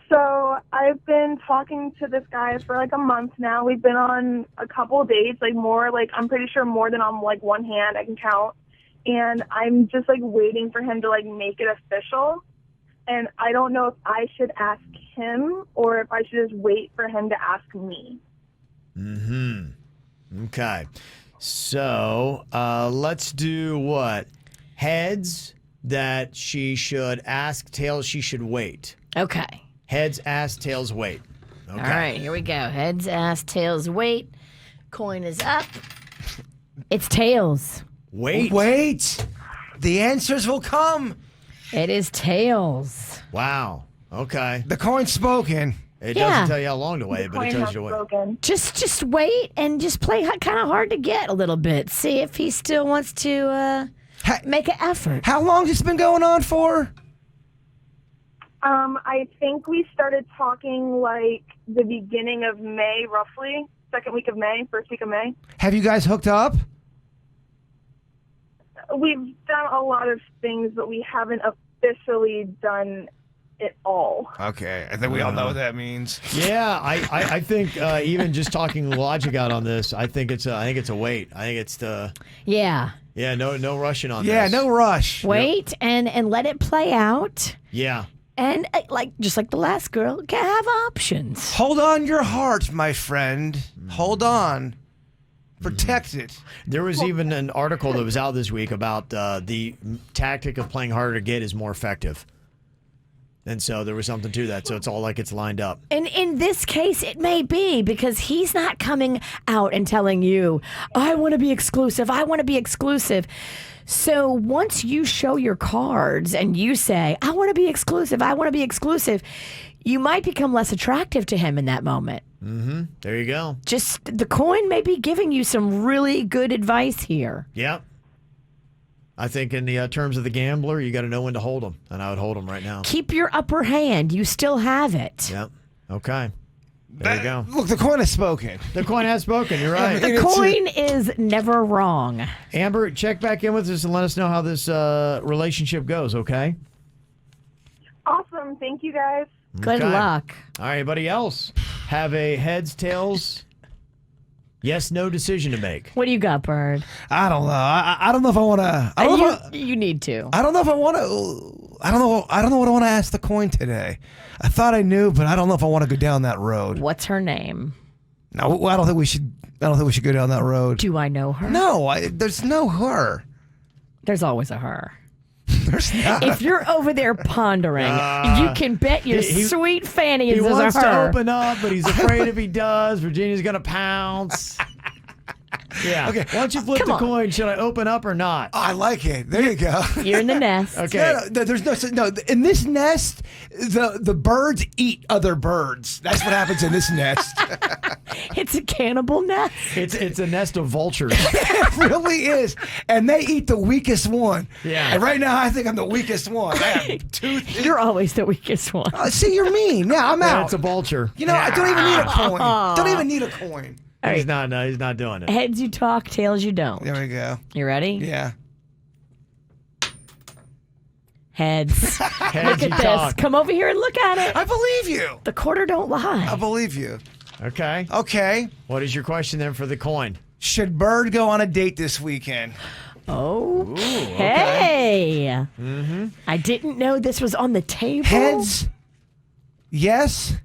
Speaker 8: So I've been talking to this guy for like a month now. We've been on a couple of dates, I'm pretty sure more than on like one hand I can count. And I'm just like waiting for him to like make it official. And I don't know if I should ask him or if I should just wait for him to ask me.
Speaker 3: Okay. So let's do what? Heads, that she should ask, tails she should wait.
Speaker 1: Okay.
Speaker 3: Heads, ask, tails, wait. Okay.
Speaker 1: All right, here we go. Heads, ass, tails, wait. Coin is up. It's tails.
Speaker 3: Wait.
Speaker 2: Wait. The answers will come.
Speaker 1: It is tails.
Speaker 3: Wow. Okay.
Speaker 2: The coin's spoken.
Speaker 3: It
Speaker 1: Yeah.
Speaker 3: doesn't tell you how long to wait, but it
Speaker 8: Coin
Speaker 3: tells
Speaker 8: has
Speaker 3: you to wait.
Speaker 8: spoken.
Speaker 1: Just wait and just play kind of hard to get a little bit. See if he still wants to make an effort.
Speaker 2: How long has this been going on for?
Speaker 8: I think we started talking like the beginning of May, roughly. Second week of May, first week of May.
Speaker 2: Have you guys hooked up?
Speaker 8: We've done a lot of things, but we haven't officially done it all.
Speaker 2: Okay, I think we all know what that means.
Speaker 3: Yeah, I think even just talking logic out on this, I think it's a wait. I think it's the
Speaker 1: Yeah.
Speaker 3: no rushing on
Speaker 2: Yeah,
Speaker 3: this.
Speaker 2: no rush.
Speaker 1: Wait and let it play out.
Speaker 3: Yeah.
Speaker 1: And just like the last girl, can have options.
Speaker 2: Hold on your heart, my friend. Hold on. Protect it.
Speaker 3: There was even an article that was out this week about the tactic of playing harder to get is more effective. And so there was something to that. So it's all like it's lined up.
Speaker 1: And in this case, it may be because he's not coming out and telling you, I want to be exclusive. I want to be exclusive. So once you show your cards and you say, I want to be exclusive, I want to be exclusive, you might become less attractive to him in that moment.
Speaker 3: Mm-hmm. There you go.
Speaker 1: Just the coin may be giving you some really good advice here.
Speaker 3: Yep. I think in the terms of the gambler, you got to know when to hold them. And I would hold them right now.
Speaker 1: Keep your upper hand. You still have it.
Speaker 3: Yep. Okay. There you go.
Speaker 2: Look, the coin has spoken.
Speaker 3: The coin has spoken. You're right.
Speaker 1: The coin is never wrong.
Speaker 3: Amber, check back in with us and let us know how this relationship goes, okay?
Speaker 8: Awesome. Thank you, guys.
Speaker 1: Good
Speaker 3: Okay.
Speaker 1: luck.
Speaker 3: All right, anybody else have a heads, tails, yes, no decision to make?
Speaker 1: What do you got, Bird?
Speaker 2: I don't know. I don't know if I want to.
Speaker 1: You need to.
Speaker 2: I don't know if I want to. I don't know. I don't know what I want to ask the coin today. I thought I knew, but I don't know if I want to go down that road.
Speaker 1: What's her name?
Speaker 2: No, I don't think we should. I don't think we should go down that road.
Speaker 1: Do I know her?
Speaker 2: No, there's no her.
Speaker 1: There's always a her.
Speaker 2: There's not.
Speaker 1: If you're over there pondering, you can bet your sweet fanny is
Speaker 3: He
Speaker 1: a
Speaker 3: wants
Speaker 1: her.
Speaker 3: to open up, but he's afraid if he does, Virginia's going to pounce. Yeah.
Speaker 2: Okay.
Speaker 3: Why don't you flip
Speaker 1: Come
Speaker 3: the
Speaker 1: on.
Speaker 3: coin? Should I open up or not?
Speaker 2: I like it. There you go.
Speaker 1: You're in the nest.
Speaker 3: Okay.
Speaker 2: No, there's no. In this nest, the birds eat other birds. That's what happens in this nest.
Speaker 1: It's a cannibal nest.
Speaker 3: It's a nest of vultures.
Speaker 2: It really is, and they eat the weakest one.
Speaker 3: Yeah.
Speaker 2: And right now, I think I'm the weakest one. I have two.
Speaker 1: You're always the weakest one.
Speaker 2: See, you're mean. Yeah, I'm
Speaker 3: Yeah,
Speaker 2: out.
Speaker 3: it's a vulture.
Speaker 2: You know, I don't even need a coin. Don't even need a coin.
Speaker 3: He's not. No, he's not doing it.
Speaker 1: Heads you talk, tails you don't.
Speaker 2: There we go.
Speaker 1: You ready?
Speaker 2: Yeah.
Speaker 1: Heads.
Speaker 3: Heads
Speaker 1: Look
Speaker 3: you
Speaker 1: at this.
Speaker 3: talk.
Speaker 1: Come over here and look at it.
Speaker 2: I believe you.
Speaker 1: The quarter don't lie.
Speaker 2: I believe you.
Speaker 3: Okay.
Speaker 2: Okay.
Speaker 3: What is your question then for the coin?
Speaker 2: Should Bird go on a date this weekend?
Speaker 1: Oh,
Speaker 3: okay.
Speaker 1: hey. Mm-hmm. I didn't know this was on the table.
Speaker 2: Heads. Yes.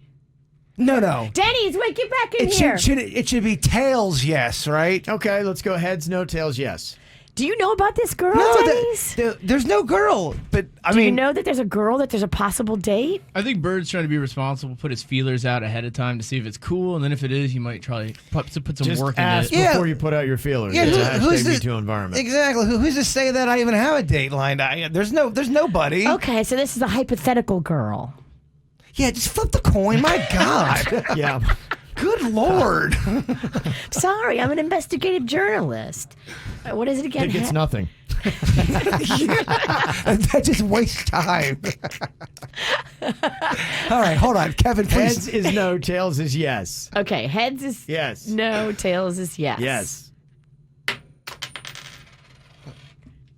Speaker 2: No.
Speaker 1: Dennys, wait, get back in
Speaker 2: It
Speaker 1: here.
Speaker 2: should be tails. Yes. Right.
Speaker 3: Okay, let's go heads, no, tails, yes.
Speaker 1: Do you know about this girl,
Speaker 2: No,
Speaker 1: Dennys?
Speaker 2: there's no girl. But I
Speaker 1: Do
Speaker 2: mean,
Speaker 1: you know that there's a girl, that there's a possible date?
Speaker 9: I think Bird's trying to be responsible, put his feelers out ahead of time to see if it's cool, and then if it is, you might try put some
Speaker 3: Just
Speaker 9: work
Speaker 3: ask
Speaker 9: into it.
Speaker 2: Yeah.
Speaker 3: before you put out your feelers.
Speaker 2: Yeah,
Speaker 3: It's a
Speaker 2: who's
Speaker 3: hashtag
Speaker 2: this-
Speaker 3: #MeToo environment.
Speaker 2: exactly. Who's to say that I even have a date lined out? There's nobody.
Speaker 1: Okay, so this is a hypothetical girl.
Speaker 2: Yeah, just flip the coin. My God.
Speaker 3: Yeah.
Speaker 2: Good Lord.
Speaker 1: Sorry, I'm an investigative journalist. What is it
Speaker 3: I
Speaker 1: again?
Speaker 3: think it's nothing.
Speaker 2: That just wastes time. All right, hold on. Kevin, please.
Speaker 3: Heads is no, tails is yes.
Speaker 1: Okay, heads is
Speaker 3: Yes.
Speaker 1: no, tails is yes.
Speaker 3: Yes.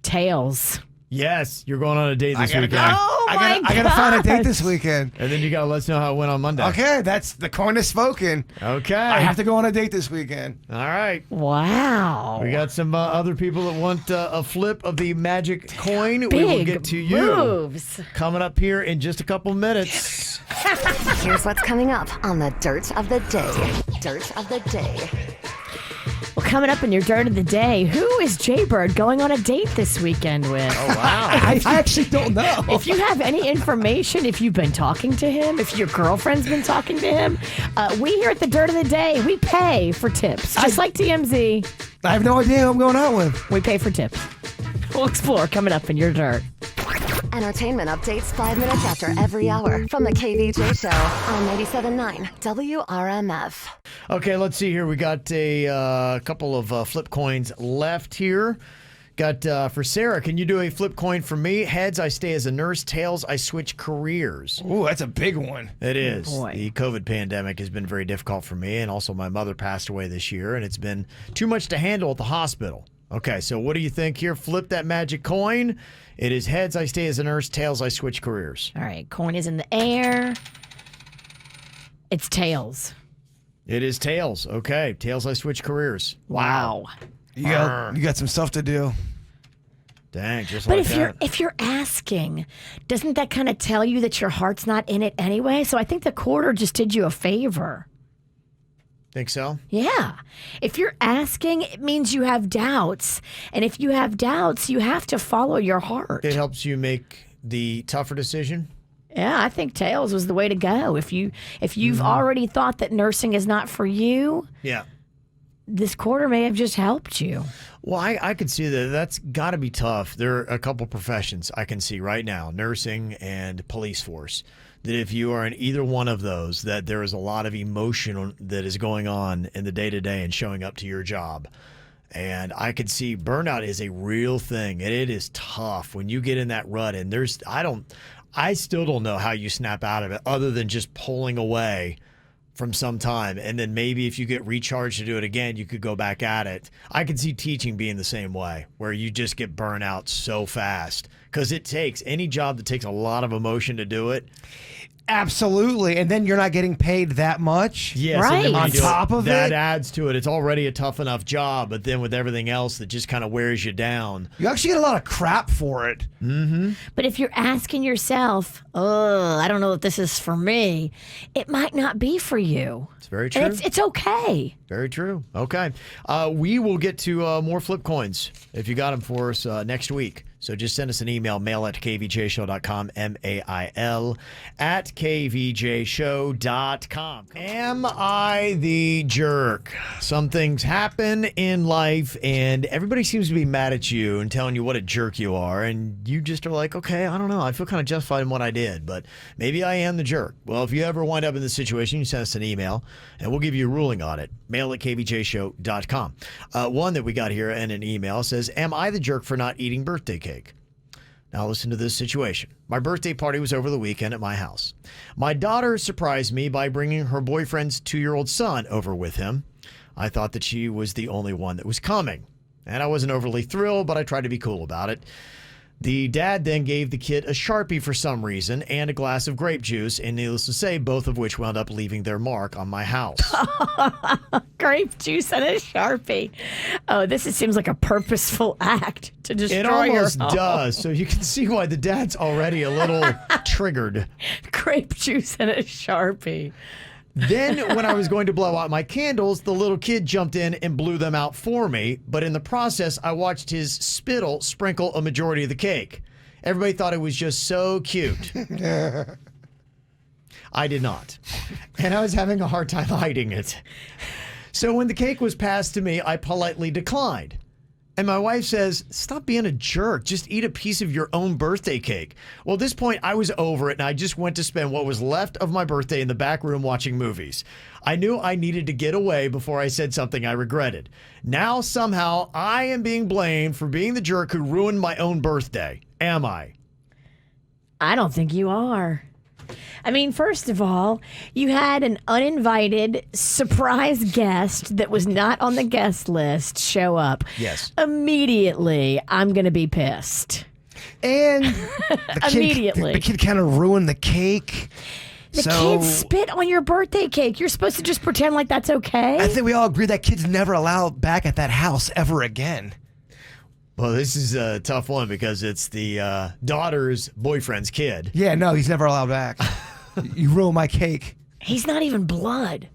Speaker 1: Tails.
Speaker 3: Yes. You're going on a date this weekend.
Speaker 1: Oh
Speaker 2: I gotta find a date this weekend.
Speaker 3: And then you got to let us know how it went on Monday.
Speaker 2: Okay, that's the coin is spoken.
Speaker 3: Okay.
Speaker 2: I have to go on a date this weekend.
Speaker 3: All right.
Speaker 1: Wow.
Speaker 3: We got some other people that want a flip of the magic coin.
Speaker 1: Big
Speaker 3: we will get to you
Speaker 1: moves.
Speaker 3: coming up here in just a couple minutes.
Speaker 4: Here's what's coming up on the Dirt of the Day. Dirt of the Day.
Speaker 1: Well, coming up in your dirt of the day, who is Jbird going on a date this weekend with?
Speaker 3: Oh, wow.
Speaker 2: I actually don't know.
Speaker 1: If you have any information, if you've been talking to him, if your girlfriend's been talking to him, we here at the Dirt of the Day, we pay for tips. Just like TMZ,
Speaker 2: I have no idea who I'm going out with.
Speaker 1: we pay for tips. We'll explore coming up in your dirt.
Speaker 4: Entertainment updates 5 minutes after every hour from the KVJ Show on 97.9 WRMF.
Speaker 3: Okay, let's see here. We got a couple of flip coins left here. Got for Sarah, can you do a flip coin for me? Heads, I stay as a nurse. Tails, I switch careers.
Speaker 2: Ooh, that's a big one.
Speaker 3: It is.
Speaker 1: boy.
Speaker 3: The COVID pandemic has been very difficult for me, and also my mother passed away this year, and it's been too much to handle at the hospital. Okay, so what do you think here? Flip that magic coin. It is heads, I stay as a nurse. Tails, I switch careers.
Speaker 1: All right, coin is in the air. It's tails.
Speaker 3: It is tails. Okay, tails, I switch careers.
Speaker 1: Wow.
Speaker 2: You got some stuff to do.
Speaker 3: Dang, just
Speaker 1: But
Speaker 3: like that.
Speaker 1: if you're asking, doesn't that kind of tell you that your heart's not in it anyway? So I think the quarter just did you a favor.
Speaker 3: Think so?
Speaker 1: Yeah. If you're asking, it means you have doubts. And if you have doubts, you have to follow your heart.
Speaker 3: It helps you make the tougher decision.
Speaker 1: Yeah, I think tails was the way to go. If you've already thought that nursing is not for you,
Speaker 3: Yeah.
Speaker 1: this quarter may have just helped you.
Speaker 3: Well, I could see that. That's got to be tough. There are a couple professions I can see right now, nursing and police force, that if you are in either one of those, that there is a lot of emotion that is going on in the day-to-day and showing up to your job. And I could see burnout is a real thing, and it is tough when you get in that rut. And I still don't know how you snap out of it other than just pulling away from some time. And then maybe if you get recharged to do it again, you could go back at it. I could see teaching being the same way, where you just get burnt out so fast. Because it takes any job that takes a lot of emotion to do it.
Speaker 2: Absolutely. And then you're not getting paid that much.
Speaker 3: Yes,
Speaker 1: Right.
Speaker 3: and then when
Speaker 2: On
Speaker 3: you do
Speaker 2: top of
Speaker 3: that
Speaker 2: it?
Speaker 3: adds to it. It's already a tough enough job, but then with everything else that just kind of wears you down.
Speaker 2: You actually get a lot of crap for it.
Speaker 1: But if you're asking yourself, oh, I don't know if this is for me, it might not be for you.
Speaker 3: It's very true.
Speaker 1: And it's okay.
Speaker 3: Very true. Okay. We will get to more flip coins if you got them for us next week. So just send us an email, mail@kvjshow.com, mail @kvjshow.com. Am I the jerk? Some things happen in life, and everybody seems to be mad at you and telling you what a jerk you are, and you just are like, okay, I don't know. I feel kind of justified in what I did, but maybe I am the jerk. Well, if you ever wind up in this situation, you send us an email, and we'll give you a ruling on it. Mail @kvjshow.com. One that we got here in an email says, am I the jerk for not eating birthday cake? Now listen to this situation. My birthday party was over the weekend at my house. My daughter surprised me by bringing her boyfriend's 2-year-old son over with him. I thought that she was the only one that was coming, and I wasn't overly thrilled, but I tried to be cool about it. The dad then gave the kid a Sharpie for some reason and a glass of grape juice, and needless to say, both of which wound up leaving their mark on my house.
Speaker 1: Grape juice and a Sharpie. Oh, seems like a purposeful act to destroy
Speaker 3: It
Speaker 1: your
Speaker 3: almost
Speaker 1: home.
Speaker 3: does, so you can see why the dad's already a little triggered.
Speaker 1: Grape juice and a Sharpie.
Speaker 3: Then, when I was going to blow out my candles, the little kid jumped in and blew them out for me. But in the process, I watched his spittle sprinkle a majority of the cake. Everybody thought it was just so cute. I did not. And I was having a hard time hiding it. So when the cake was passed to me, I politely declined. And my wife says, stop being a jerk. Just eat a piece of your own birthday cake. Well, at this point, I was over it, and I just went to spend what was left of my birthday in the back room watching movies. I knew I needed to get away before I said something I regretted. Now, somehow, I am being blamed for being the jerk who ruined my own birthday. Am I?
Speaker 1: I don't think you are. I mean, first of all, you had an uninvited surprise guest that was not on the guest list show up.
Speaker 3: Yes.
Speaker 1: Immediately, I'm going to be pissed.
Speaker 2: And the
Speaker 1: Immediately.
Speaker 2: kid kind of ruined the cake.
Speaker 1: The kid spit on your birthday cake. You're supposed to just pretend like that's okay?
Speaker 2: I think we all agree that kid's never allowed back at that house ever again.
Speaker 3: Well, this is a tough one because it's the daughter's boyfriend's kid.
Speaker 2: Yeah, no, he's never allowed back. You ruined my cake.
Speaker 1: He's not even blood.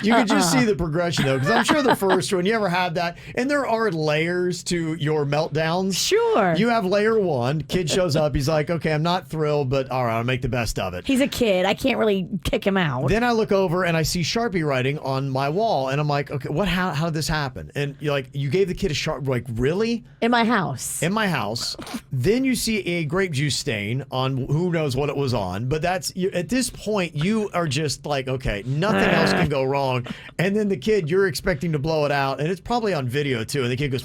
Speaker 3: You can just see the progression, though, because I'm sure the first one, you ever had that? And there are layers to your meltdowns.
Speaker 1: Sure.
Speaker 3: You have layer one. Kid shows up. He's like, okay, I'm not thrilled, but all right, I'll make the best of it.
Speaker 1: He's a kid. I can't really kick him out.
Speaker 3: Then I look over and I see Sharpie writing on my wall, and I'm like, okay, how did this happen? And you're like, you gave the kid a Sharpie, like, really?
Speaker 1: In my house.
Speaker 3: In my house. Then you see a grape juice stain on who knows what it was on, but at this point, you are just like, okay, nothing else can go wrong. And then the kid, you're expecting to blow it out, and it's probably on video too, and the kid goes,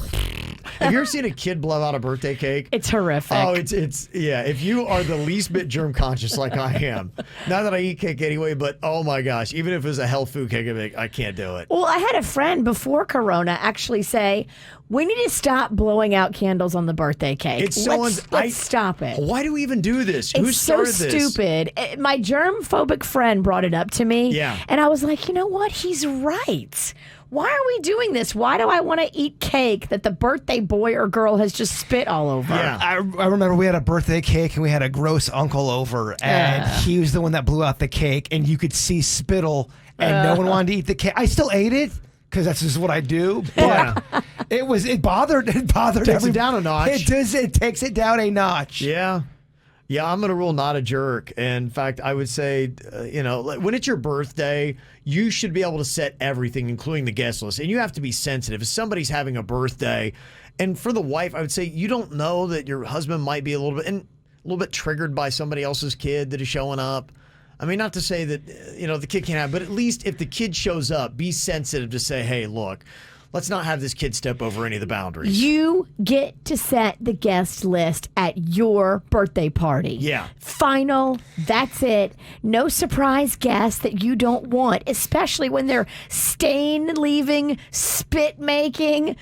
Speaker 3: have you ever seen a kid blow out a birthday cake?
Speaker 1: It's horrific.
Speaker 3: Oh, it's yeah. If you are the least bit germ conscious like I am, not that I eat cake anyway, but oh my gosh, even if it was a health food cake, I can't do it.
Speaker 1: Well, I had a friend before Corona actually say, we need to stop blowing out candles on the birthday cake.
Speaker 3: It's so
Speaker 1: let's stop it.
Speaker 3: Why do we even do this? Who
Speaker 1: It's so
Speaker 3: started this?
Speaker 1: stupid. My germ-phobic friend brought it up to me.
Speaker 3: Yeah.
Speaker 1: And I was like, you know what? He's right. Why are we doing this? Why do I want to eat cake that the birthday boy or girl has just spit all over?
Speaker 3: Yeah.
Speaker 2: I remember we had a birthday cake and we had a gross uncle over, and he was the one that blew out the cake, and you could see spittle, and no one wanted to eat the cake. I still ate it because that's just what I do. But it bothered
Speaker 3: Takes it down a notch.
Speaker 2: It does. It takes it down a notch.
Speaker 3: Yeah. Yeah, I'm going to rule not a jerk. And in fact, I would say, when it's your birthday, you should be able to set everything, including the guest list. And you have to be sensitive. If somebody's having a birthday, and for the wife, I would say you don't know that your husband might be a little bit triggered by somebody else's kid that is showing up. I mean, not to say that, the kid can't have, but at least if the kid shows up, be sensitive to say, hey, look, let's not have this kid step over any of the boundaries.
Speaker 1: You get to set the guest list at your birthday party.
Speaker 3: Yeah.
Speaker 1: Final. That's it. No surprise guests that you don't want, especially when they're stain-leaving, spit-making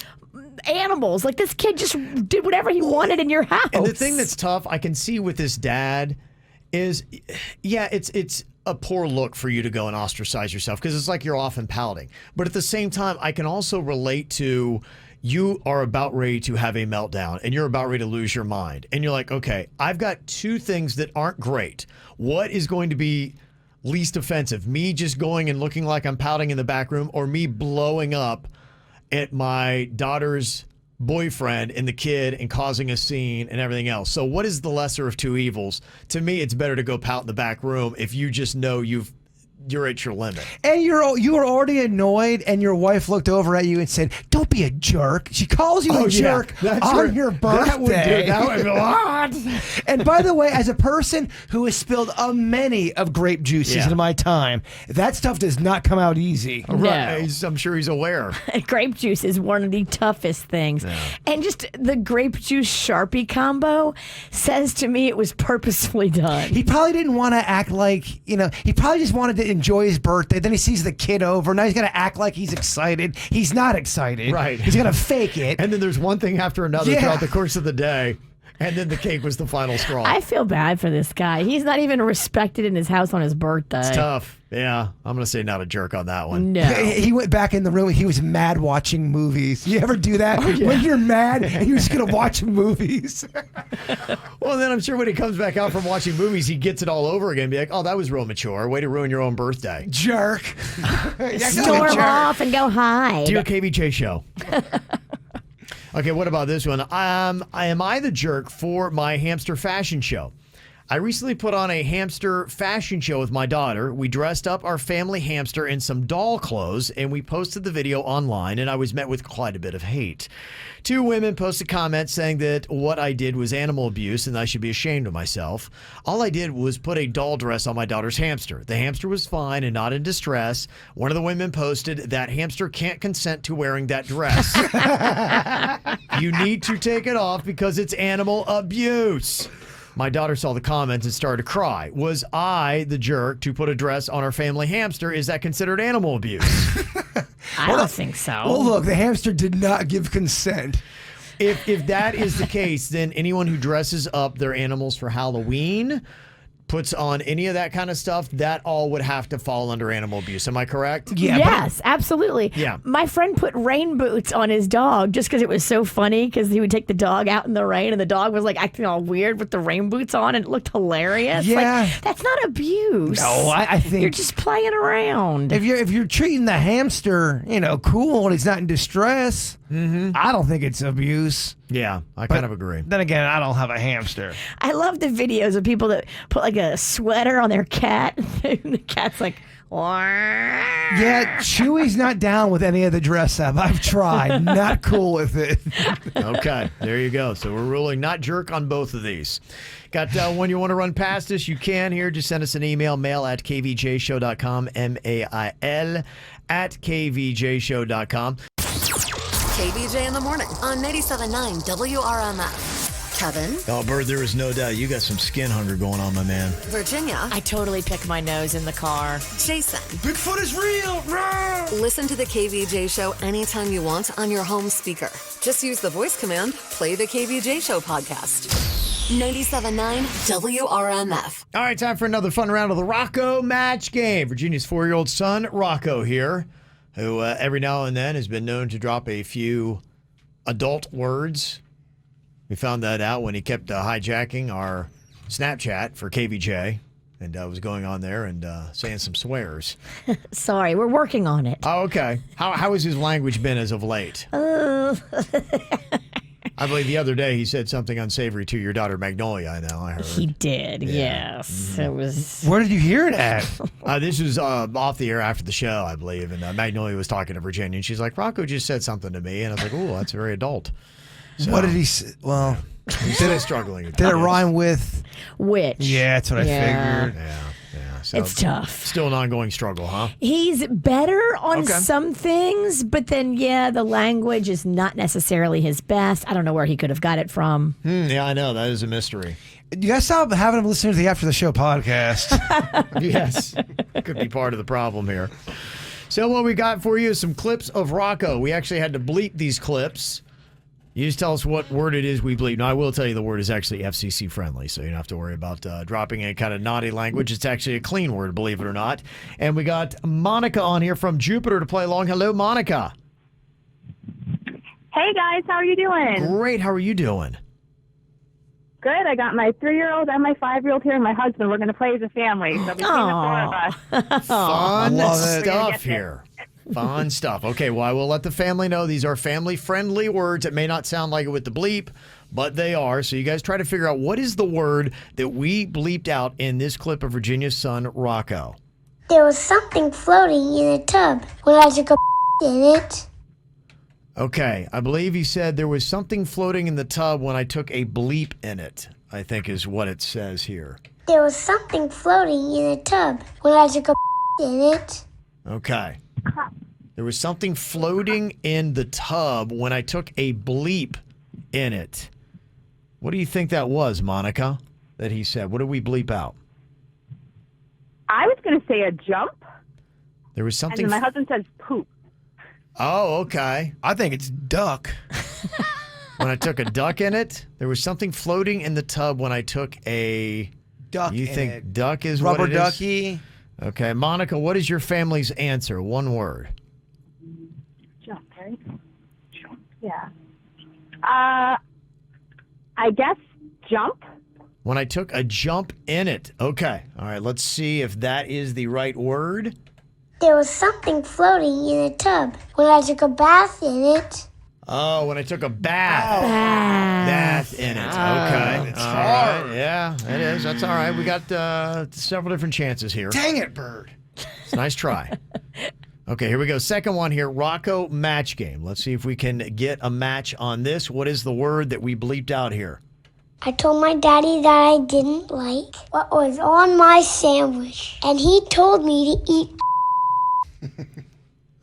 Speaker 1: animals. Like, this kid just did whatever he wanted in your house.
Speaker 3: And the thing that's tough, I can see with this dad, is, it's a poor look for you to go and ostracize yourself because it's like you're off and pouting. But at the same time, I can also relate to you are about ready to have a meltdown and you're about ready to lose your mind. And you're like, okay, I've got two things that aren't great. What is going to be least offensive? Me just going and looking like I'm pouting in the back room, or me blowing up at my daughter's boyfriend and the kid and causing a scene and everything else? So what is the lesser of two evils? To me, it's better to go pout in the back room if you just know you're at your limit.
Speaker 2: And you were already annoyed, and your wife looked over at you and said, "Don't be a jerk." She calls you a jerk on your birthday.
Speaker 3: That would what?
Speaker 2: And by the way, as a person who has spilled a many of grape juices in my time, that stuff does not come out easy.
Speaker 1: No.
Speaker 3: Right. I'm sure he's aware.
Speaker 1: Grape juice is one of the toughest things. Yeah. And just the grape juice Sharpie combo says to me it was purposefully done.
Speaker 2: He probably didn't want to act like, he probably just wanted to enjoy his birthday. Then he sees the kid over. Now he's going to act like he's excited. He's not excited.
Speaker 3: Right.
Speaker 2: He's going to fake it.
Speaker 3: And then there's one thing after another throughout the course of the day. And then the cake was the final straw.
Speaker 1: I feel bad for this guy. He's not even respected in his house on his birthday.
Speaker 3: It's tough. Yeah. I'm going to say not a jerk on that one.
Speaker 1: No.
Speaker 2: He went back in the room and he was mad watching movies. You ever do that? When you're mad and you're just going to watch movies?
Speaker 3: Well, then I'm sure when he comes back out from watching movies, he gets it all over again. Be like, oh, that was real mature. Way to ruin your own birthday.
Speaker 2: Jerk.
Speaker 1: Storm off and go hide.
Speaker 3: Dear KVJ show. Okay, what about this one? Am I the jerk for my hamster fashion show? I recently put on a hamster fashion show with my daughter. We dressed up our family hamster in some doll clothes, and we posted the video online, and I was met with quite a bit of hate. 2 women posted comments saying that what I did was animal abuse and I should be ashamed of myself. All I did was put a doll dress on my daughter's hamster. The hamster was fine and not in distress. One of the women posted, that hamster can't consent to wearing that dress. You need to take it off because it's animal abuse. My daughter saw the comments and started to cry. Was I the jerk to put a dress on our family hamster? Is that considered animal abuse?
Speaker 1: I don't think so.
Speaker 2: Well, look, the hamster did not give consent.
Speaker 3: If that is the case, then anyone who dresses up their animals for Halloween puts on any of that kind of stuff, that all would have to fall under animal abuse. Am I correct?
Speaker 2: Yeah.
Speaker 1: Yes, absolutely.
Speaker 3: Yeah.
Speaker 1: My friend put rain boots on his dog just because it was so funny because he would take the dog out in the rain and the dog was like acting all weird with the rain boots on and it looked hilarious.
Speaker 2: Yeah.
Speaker 1: Like, that's not abuse.
Speaker 2: No, I think
Speaker 1: You're just playing around.
Speaker 2: if you're treating the hamster, cool and he's not in distress, I don't think it's abuse.
Speaker 3: Yeah, I kind of agree.
Speaker 2: Then again, I don't have a hamster.
Speaker 1: I love the videos of people that put like a sweater on their cat and the cat's like,
Speaker 2: Yeah, Chewy's not down with any of the dress up. I've tried. Not cool with it.
Speaker 3: Okay, there you go. So we're ruling not jerk on both of these. Got one you want to run past us? You can here. Just send us an email, mail@kvjshow.com, mail @kvjshow.com.
Speaker 4: KVJ in the morning on 97.9 WRMF. Kevin,
Speaker 3: Oh, Bird, there is no doubt you got some skin hunger going on, my man.
Speaker 4: Virginia,
Speaker 1: I totally pick my nose in the car.
Speaker 4: Jason.
Speaker 2: Bigfoot is real.
Speaker 4: Listen to the KVJ Show anytime you want on your home speaker. Just use the voice command, play the KVJ Show podcast. 97.9 WRMF.
Speaker 3: All right, time for another fun round of the Rocco match game. Virginia's 4-year-old son, Rocco here, who every now and then has been known to drop a few adult words. We found that out when he kept hijacking our Snapchat for KVJ and was going on there and saying some swears.
Speaker 1: Sorry, we're working on it.
Speaker 3: Oh, okay. How has his language been as of late? I believe the other day he said something unsavory to your daughter Magnolia. I heard.
Speaker 1: He did, yes. It was.
Speaker 2: Where did you hear it at?
Speaker 3: This was off the air after the show, I believe, and Magnolia was talking to Virginia, and she's like, Rocco just said something to me, and I was like, oh, that's very adult. So,
Speaker 2: What did he say? Well,
Speaker 3: he's still struggling.
Speaker 2: did it rhyme with?
Speaker 1: Which?
Speaker 2: Yeah, that's what I figured.
Speaker 3: Yeah. So
Speaker 1: It's tough.
Speaker 3: Still an ongoing struggle, huh?
Speaker 1: He's better on
Speaker 3: Okay.
Speaker 1: some things, but then, the language is not necessarily his best. I don't know where he could have got it from.
Speaker 3: Yeah, I know. That is a mystery.
Speaker 2: You guys stop having him listen to the After the Show podcast.
Speaker 3: Yes. Could be part of the problem here. So what we got for you is some clips of Rocco. We actually had to bleep these clips. You just tell us what word it is we bleep. Now, I will tell you the word is actually FCC friendly, so you don't have to worry about dropping any kind of naughty language. It's actually a clean word, believe it or not. And we got Monica on here from Jupiter to play along. Hello, Monica.
Speaker 10: Hey guys, how are you doing?
Speaker 3: Great. How are you doing?
Speaker 10: Good. I got my 3-year-old and my 5-year-old here and my husband. We're going to play as a family. So between the four of us.
Speaker 3: Fun
Speaker 2: love it.
Speaker 3: stuff here. Fun stuff. Okay, well, I will let the family know these are family-friendly words. It may not sound like it with the bleep, but they are. So you guys try to figure out what is the word that we bleeped out in this clip of Virginia's son, Rocco.
Speaker 11: There was something floating in a tub when I took a in it.
Speaker 3: Okay, I believe he said there was something floating in the tub when I took a bleep in it, I think is what it says here.
Speaker 11: There was something floating in a tub when I took a in it.
Speaker 3: Okay. There was something floating in the tub when I took a bleep in it. What do you think that was, Monica, that he said? What did we bleep out?
Speaker 10: I was going to say a jump.
Speaker 3: There was something...
Speaker 10: And then my husband says poop.
Speaker 3: Oh, okay.
Speaker 2: I think it's duck.
Speaker 3: When I took a duck in it, there was something floating in the tub when I took a...
Speaker 2: Duck
Speaker 3: You
Speaker 2: in
Speaker 3: think
Speaker 2: it.
Speaker 3: duck is
Speaker 2: Rubber
Speaker 3: what it is?
Speaker 2: ducky.
Speaker 3: Okay, Monica, what is your family's answer? One word.
Speaker 10: Jump, right? Jump. Yeah. I guess jump.
Speaker 3: When I took a jump in it. Okay. All right, let's see if that is the right word.
Speaker 11: There was something floating in a tub when I took a bath in it.
Speaker 3: Oh, when I took a bath.
Speaker 1: Bath.
Speaker 3: In it. Okay. All right. Yeah, it is. That's all right. We got several different chances here.
Speaker 2: Dang it, Bird.
Speaker 3: It's a nice try. Okay, here we go. Second one here, Rocco match game. Let's see if we can get a match on this. What is the word that we bleeped out here?
Speaker 11: I told my daddy that I didn't like what was on my sandwich, and he told me to eat.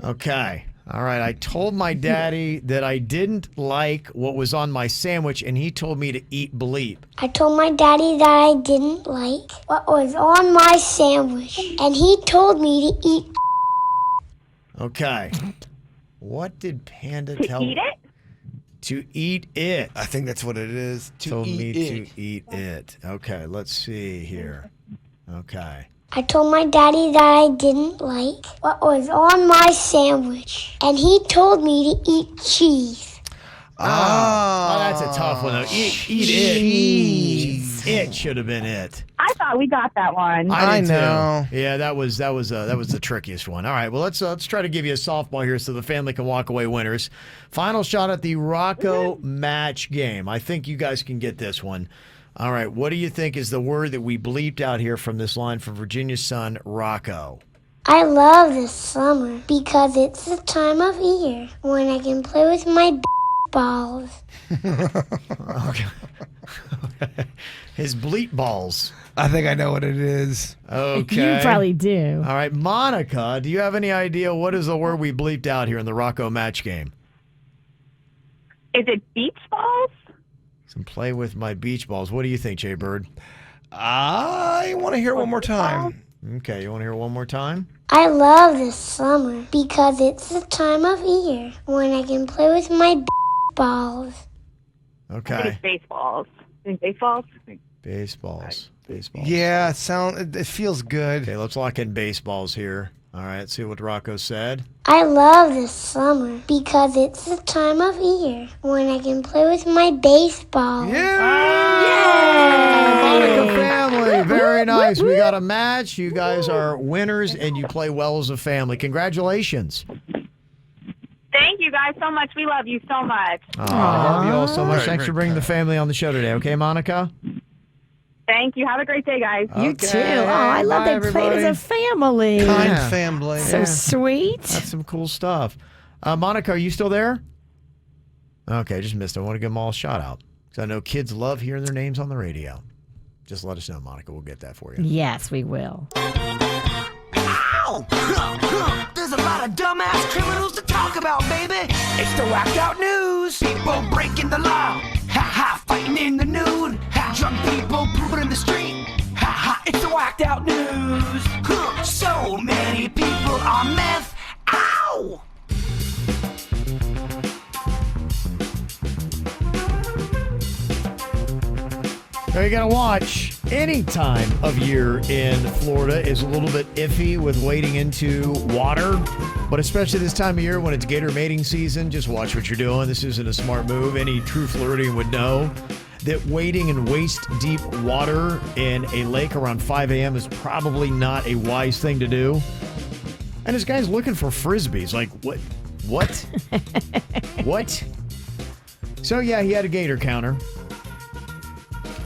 Speaker 3: Okay. All right. I told my daddy that I didn't like what was on my sandwich, and he told me to eat bleep.
Speaker 11: I told my daddy that I didn't like what was on my sandwich, and he told me to eat.
Speaker 3: Okay. What did Panda tell
Speaker 10: Eat it?
Speaker 3: To eat it.
Speaker 2: I think that's what it is.
Speaker 3: To eat it. Okay, let's see here. Okay.
Speaker 11: I told my daddy that I didn't like what was on my sandwich, and he told me to eat cheese.
Speaker 3: Oh, that's a tough one, though. Eat it. It should have been it.
Speaker 10: I thought we got that one.
Speaker 3: I did
Speaker 2: know.
Speaker 3: Too. Yeah, that was the trickiest one. All right, well let's try to give you a softball here so the family can walk away winners. Final shot at the Rocco match game. I think you guys can get this one. All right, what do you think is the word that we bleeped out here from this line from Virginia's son, Rocco?
Speaker 11: I love this summer because it's the time of year when I can play with my balls.
Speaker 3: Okay. His bleep balls.
Speaker 2: I think I know what it is.
Speaker 3: Okay.
Speaker 1: You probably do.
Speaker 3: All right, Monica, do you have any idea what is the word we bleeped out here in the Rocco match game?
Speaker 10: Is it beach balls?
Speaker 3: Some play with my beach balls. What do you think, Jbird?
Speaker 2: I want to hear it one more time.
Speaker 3: Okay, you want to hear it one more time?
Speaker 11: I love this summer because it's the time of year when I can play with my balls.
Speaker 10: I think
Speaker 3: Okay.
Speaker 10: it's baseballs. Think baseballs?
Speaker 3: Baseballs.
Speaker 2: Yeah, it feels good.
Speaker 3: Okay, let's lock in baseballs here. All right, let's see what Rocco said.
Speaker 11: I love this summer because it's the time of year when I can play with my baseball.
Speaker 3: Monica family, very nice. We got a match. You guys are winners, and you play well as a family. Congratulations.
Speaker 10: Thank you guys so much. We love you so much.
Speaker 3: I love you all so much.
Speaker 2: Right,
Speaker 3: Thanks
Speaker 2: right.
Speaker 3: for bringing the family on the show today. Okay, Monica?
Speaker 10: Thank you. Have a great day, guys.
Speaker 1: You too. Oh, I love
Speaker 3: Bye,
Speaker 1: they played as a family.
Speaker 2: Kind
Speaker 3: Yeah.
Speaker 2: family.
Speaker 1: So sweet.
Speaker 3: That's some cool stuff. Monica, are you still there? Okay, just missed it. I want to give them all a shout out because I know kids love hearing their names on the radio. Just let us know, Monica. We'll get that for you.
Speaker 1: Yes, we will.
Speaker 5: Ow! There's a lot of dumbass criminals to talk about, baby. It's the whacked out news. People breaking the law. Ha ha, fighting in the nude. Ha, drunk people pooping in the street. Ha ha, it's the whacked out news. So many people on meth. Ow!
Speaker 3: Now you gotta watch. Any time of year in Florida is a little bit iffy with wading into water, but especially this time of year when it's gator mating season, just watch what you're doing. This isn't a smart move. Any true Floridian would know that wading in waist-deep water in a lake around 5 a.m. is probably not a wise thing to do. And this guy's looking for frisbees. Like, what? What? So, yeah, he had a gator counter.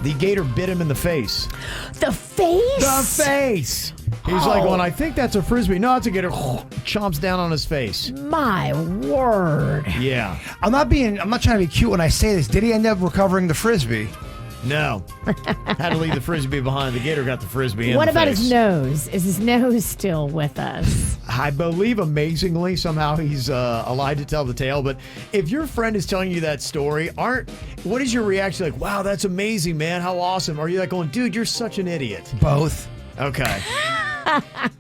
Speaker 3: The gator bit him in the face.
Speaker 1: The face?
Speaker 3: The face! He's like, well, I think that's a frisbee. No, it's a gator. Chomps down on his face.
Speaker 1: My word.
Speaker 3: Yeah.
Speaker 2: I'm not trying to be cute when I say this. Did he end up recovering the frisbee?
Speaker 3: No. Had to leave the frisbee behind. The gator got the frisbee in
Speaker 1: What
Speaker 3: the
Speaker 1: about
Speaker 3: face.
Speaker 1: his nose? Is his nose still with us?
Speaker 3: I believe, amazingly, somehow he's alive to tell the tale. But if your friend is telling you that story, what is your reaction? Like, wow, that's amazing, man. How awesome. Or are you like going, dude, you're such an idiot?
Speaker 2: Both.
Speaker 3: Okay.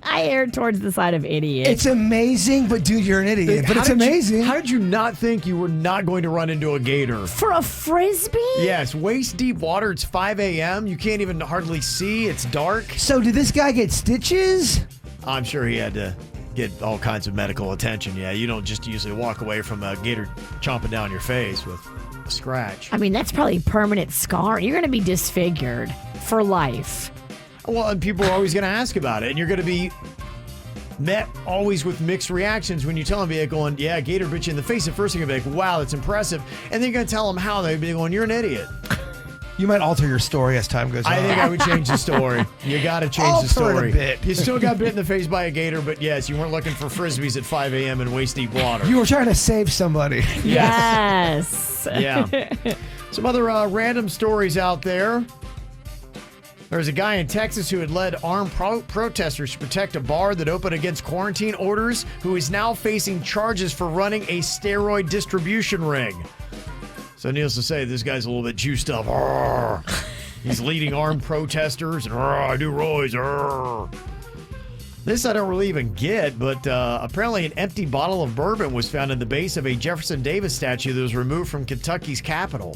Speaker 1: I erred towards the side of idiot.
Speaker 2: It's amazing, but dude, you're an idiot. But it's amazing.
Speaker 3: How did you not think you were not going to run into a gator?
Speaker 1: For a frisbee?
Speaker 3: Yes, waist deep water. It's 5 a.m. You can't even hardly see. It's dark.
Speaker 2: So did this guy get stitches?
Speaker 3: I'm sure he had to get all kinds of medical attention. Yeah, you don't just usually walk away from a gator chomping down your face with a scratch.
Speaker 1: I mean, that's probably permanent scar. You're going to be disfigured for life.
Speaker 3: Well, and people are always going to ask about it, and you're going to be met always with mixed reactions when you tell them, going, yeah, gator bit you in the face. The first thing you'll be like, wow, that's impressive. And then you're going to tell them how. They'll be going, you're an idiot.
Speaker 2: You might alter your story as time goes on.
Speaker 3: I think I would change the story. You got to change the
Speaker 2: Alter it
Speaker 3: story.
Speaker 2: a bit.
Speaker 3: You still got bit in the face by a gator, but yes, you weren't looking for frisbees at 5 a.m. in waist-deep water.
Speaker 2: You were trying to save somebody.
Speaker 1: Yes.
Speaker 3: Yeah. Some other random stories out there. There's a guy in Texas who had led armed protesters to protect a bar that opened against quarantine orders, who is now facing charges for running a steroid distribution ring. So needless to say, this guy's a little bit juiced up. He's leading armed protesters, and I do roids. This I don't really even get, but apparently an empty bottle of bourbon was found in the base of a Jefferson Davis statue that was removed from Kentucky's Capitol.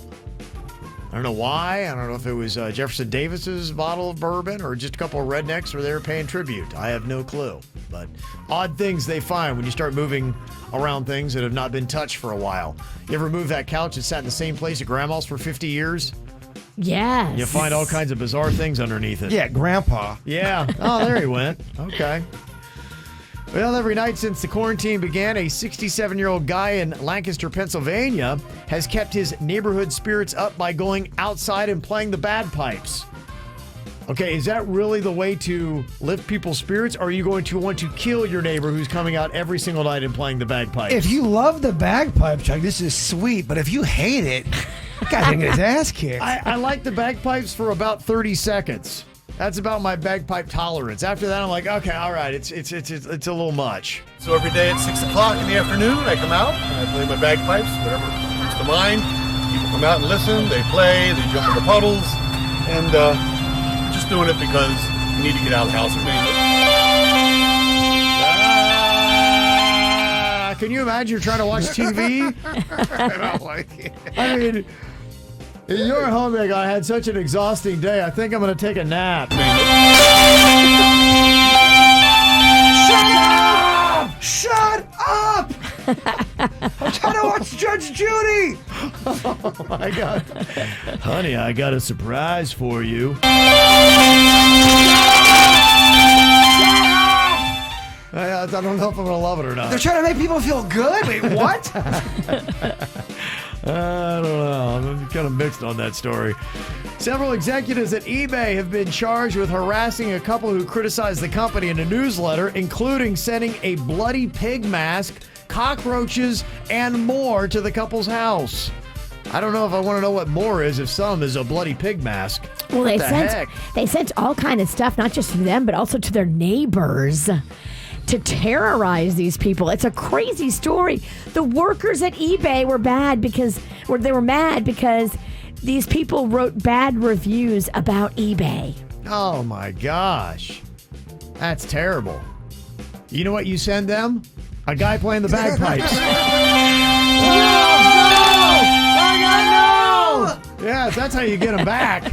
Speaker 3: I don't know why. I don't know if it was Jefferson Davis's bottle of bourbon or just a couple of rednecks were there paying tribute. I have no clue. But odd things they find when you start moving around things that have not been touched for a while. You ever move that couch that sat in the same place at Grandma's for 50 years?
Speaker 1: Yes.
Speaker 3: You find all kinds of bizarre things underneath it.
Speaker 2: Yeah, Grandpa.
Speaker 3: Yeah. Oh, there he went. Okay. Well, every night since the quarantine began, a 67-year-old guy in Lancaster, Pennsylvania, has kept his neighborhood spirits up by going outside and playing the bagpipes. Okay, is that really the way to lift people's spirits, or are you going to want to kill your neighbor who's coming out every single night and playing the bagpipes?
Speaker 2: If you love the bagpipe, Chuck, this is sweet. But if you hate it, guy's gonna get his ass kicked.
Speaker 3: I like the bagpipes for about 30 seconds. That's about my bagpipe tolerance. After that, I'm like, okay, all right, it's a little much.
Speaker 12: So every day at 6 o'clock in the afternoon, I come out and I play my bagpipes, whatever comes to mind. People come out and listen, they play, they jump in the puddles, and we're just doing it because we need to get out of the house.
Speaker 3: Can you imagine you're trying to watch TV?
Speaker 2: I don't like it.
Speaker 3: I mean, you're home like, I had such an exhausting day. I think I'm going to take a nap.
Speaker 2: Shut up! I'm trying to watch Judge Judy!
Speaker 3: Oh, my God. Honey, I got a surprise for you. I don't know if I'm going to love it or not.
Speaker 2: They're trying to make people feel good? Wait, what?
Speaker 3: I don't know. I'm kind of mixed on that story. Several executives at eBay have been charged with harassing a couple who criticized the company in a newsletter, including sending a bloody pig mask, cockroaches, and more to the couple's house. I don't know if I want to know what more is if some is a bloody pig mask.
Speaker 1: Well,
Speaker 3: What the
Speaker 1: they sent all kind of stuff, not just to them, but also to their neighbors, to terrorize these people. It's a crazy story. The workers at eBay were mad because these people wrote bad reviews about eBay.
Speaker 3: Oh my gosh. That's terrible. You know what you send them? A guy playing the bagpipes. No! Yes, that's how you get them back.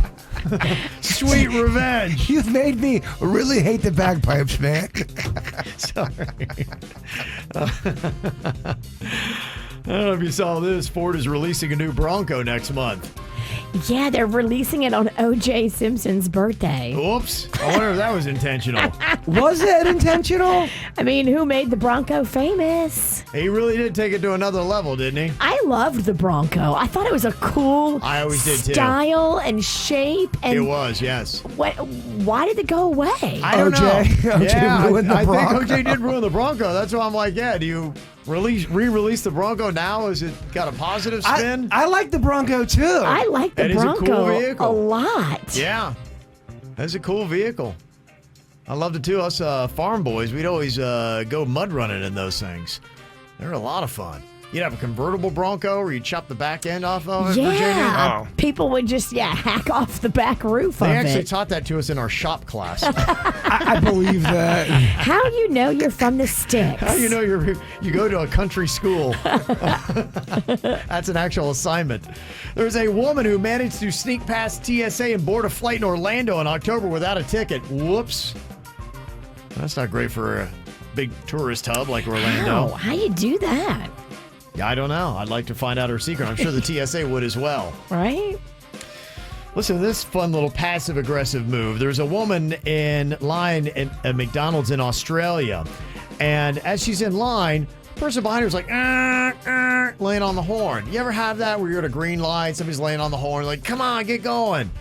Speaker 3: Sweet revenge.
Speaker 2: You've made me really hate the bagpipes, man.
Speaker 3: Sorry. I don't know if you saw this. Ford is releasing a new Bronco next month.
Speaker 1: Yeah, they're releasing it on O.J. Simpson's birthday.
Speaker 3: Oops. I wonder if that was intentional.
Speaker 2: Was it intentional?
Speaker 1: I mean, who made the Bronco famous?
Speaker 3: He really did take it to another level, didn't he?
Speaker 1: I loved the Bronco. I thought it was a cool
Speaker 3: I always did too.
Speaker 1: style and shape. And
Speaker 3: It was, yes.
Speaker 1: why did it go away?
Speaker 3: I don't know.
Speaker 2: OJ ruined the
Speaker 3: I think
Speaker 2: Bronco.
Speaker 3: OJ did ruin the Bronco. That's why I'm like, yeah, do you re-release the Bronco now? Has it got a positive spin?
Speaker 2: I like the Bronco too.
Speaker 1: I like the
Speaker 3: It is a cool
Speaker 1: Bronco
Speaker 3: vehicle.
Speaker 1: a lot.
Speaker 3: Yeah. That's a cool vehicle. I loved it too. Us farm boys, we'd always go mud running in those things. They were a lot of fun. You'd have a convertible Bronco where you'd chop the back end off of it, Virginia.
Speaker 1: Yeah, people would just hack off the back roof
Speaker 3: They
Speaker 1: of
Speaker 3: actually
Speaker 1: it.
Speaker 3: taught that to us in our shop class.
Speaker 2: I believe that.
Speaker 1: How you know you're from the sticks?
Speaker 3: How you know you go to a country school? That's an actual assignment. There's a woman who managed to sneak past TSA and board a flight in Orlando in October without a ticket. Whoops. That's not great for a big tourist hub like Orlando.
Speaker 1: How you do that?
Speaker 3: Yeah, I don't know. I'd like to find out her secret. I'm sure the TSA would as well.
Speaker 1: Right?
Speaker 3: Listen to this fun little passive-aggressive move. There's a woman in line at McDonald's in Australia, and as she's in line, the person behind her is like, laying on the horn. You ever have that where you're at a green light, somebody's laying on the horn, like, come on, get going.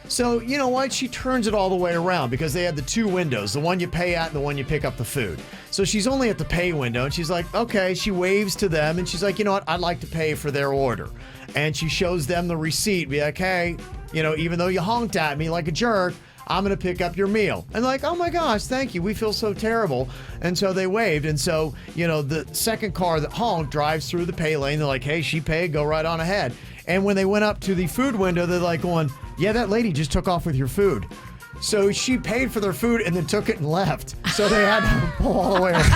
Speaker 3: So, you know what? She turns it all the way around because they had the two windows, the one you pay at and the one you pick up the food. So she's only at the pay window, and she's like, okay, she waves to them, and she's like, you know what? I'd like to pay for their order. And she shows them the receipt, be like, hey, you know, even though you honked at me like a jerk, I'm going to pick up your meal. And like, oh my gosh, thank you. We feel so terrible. And so they waved. And so, you know, the second car that honked drives through the pay lane. They're like, hey, she paid, go right on ahead. And when they went up to the food window, they're like going, yeah, that lady just took off with your food. So she paid for their food and then took it and left. So they had to pull all the way around.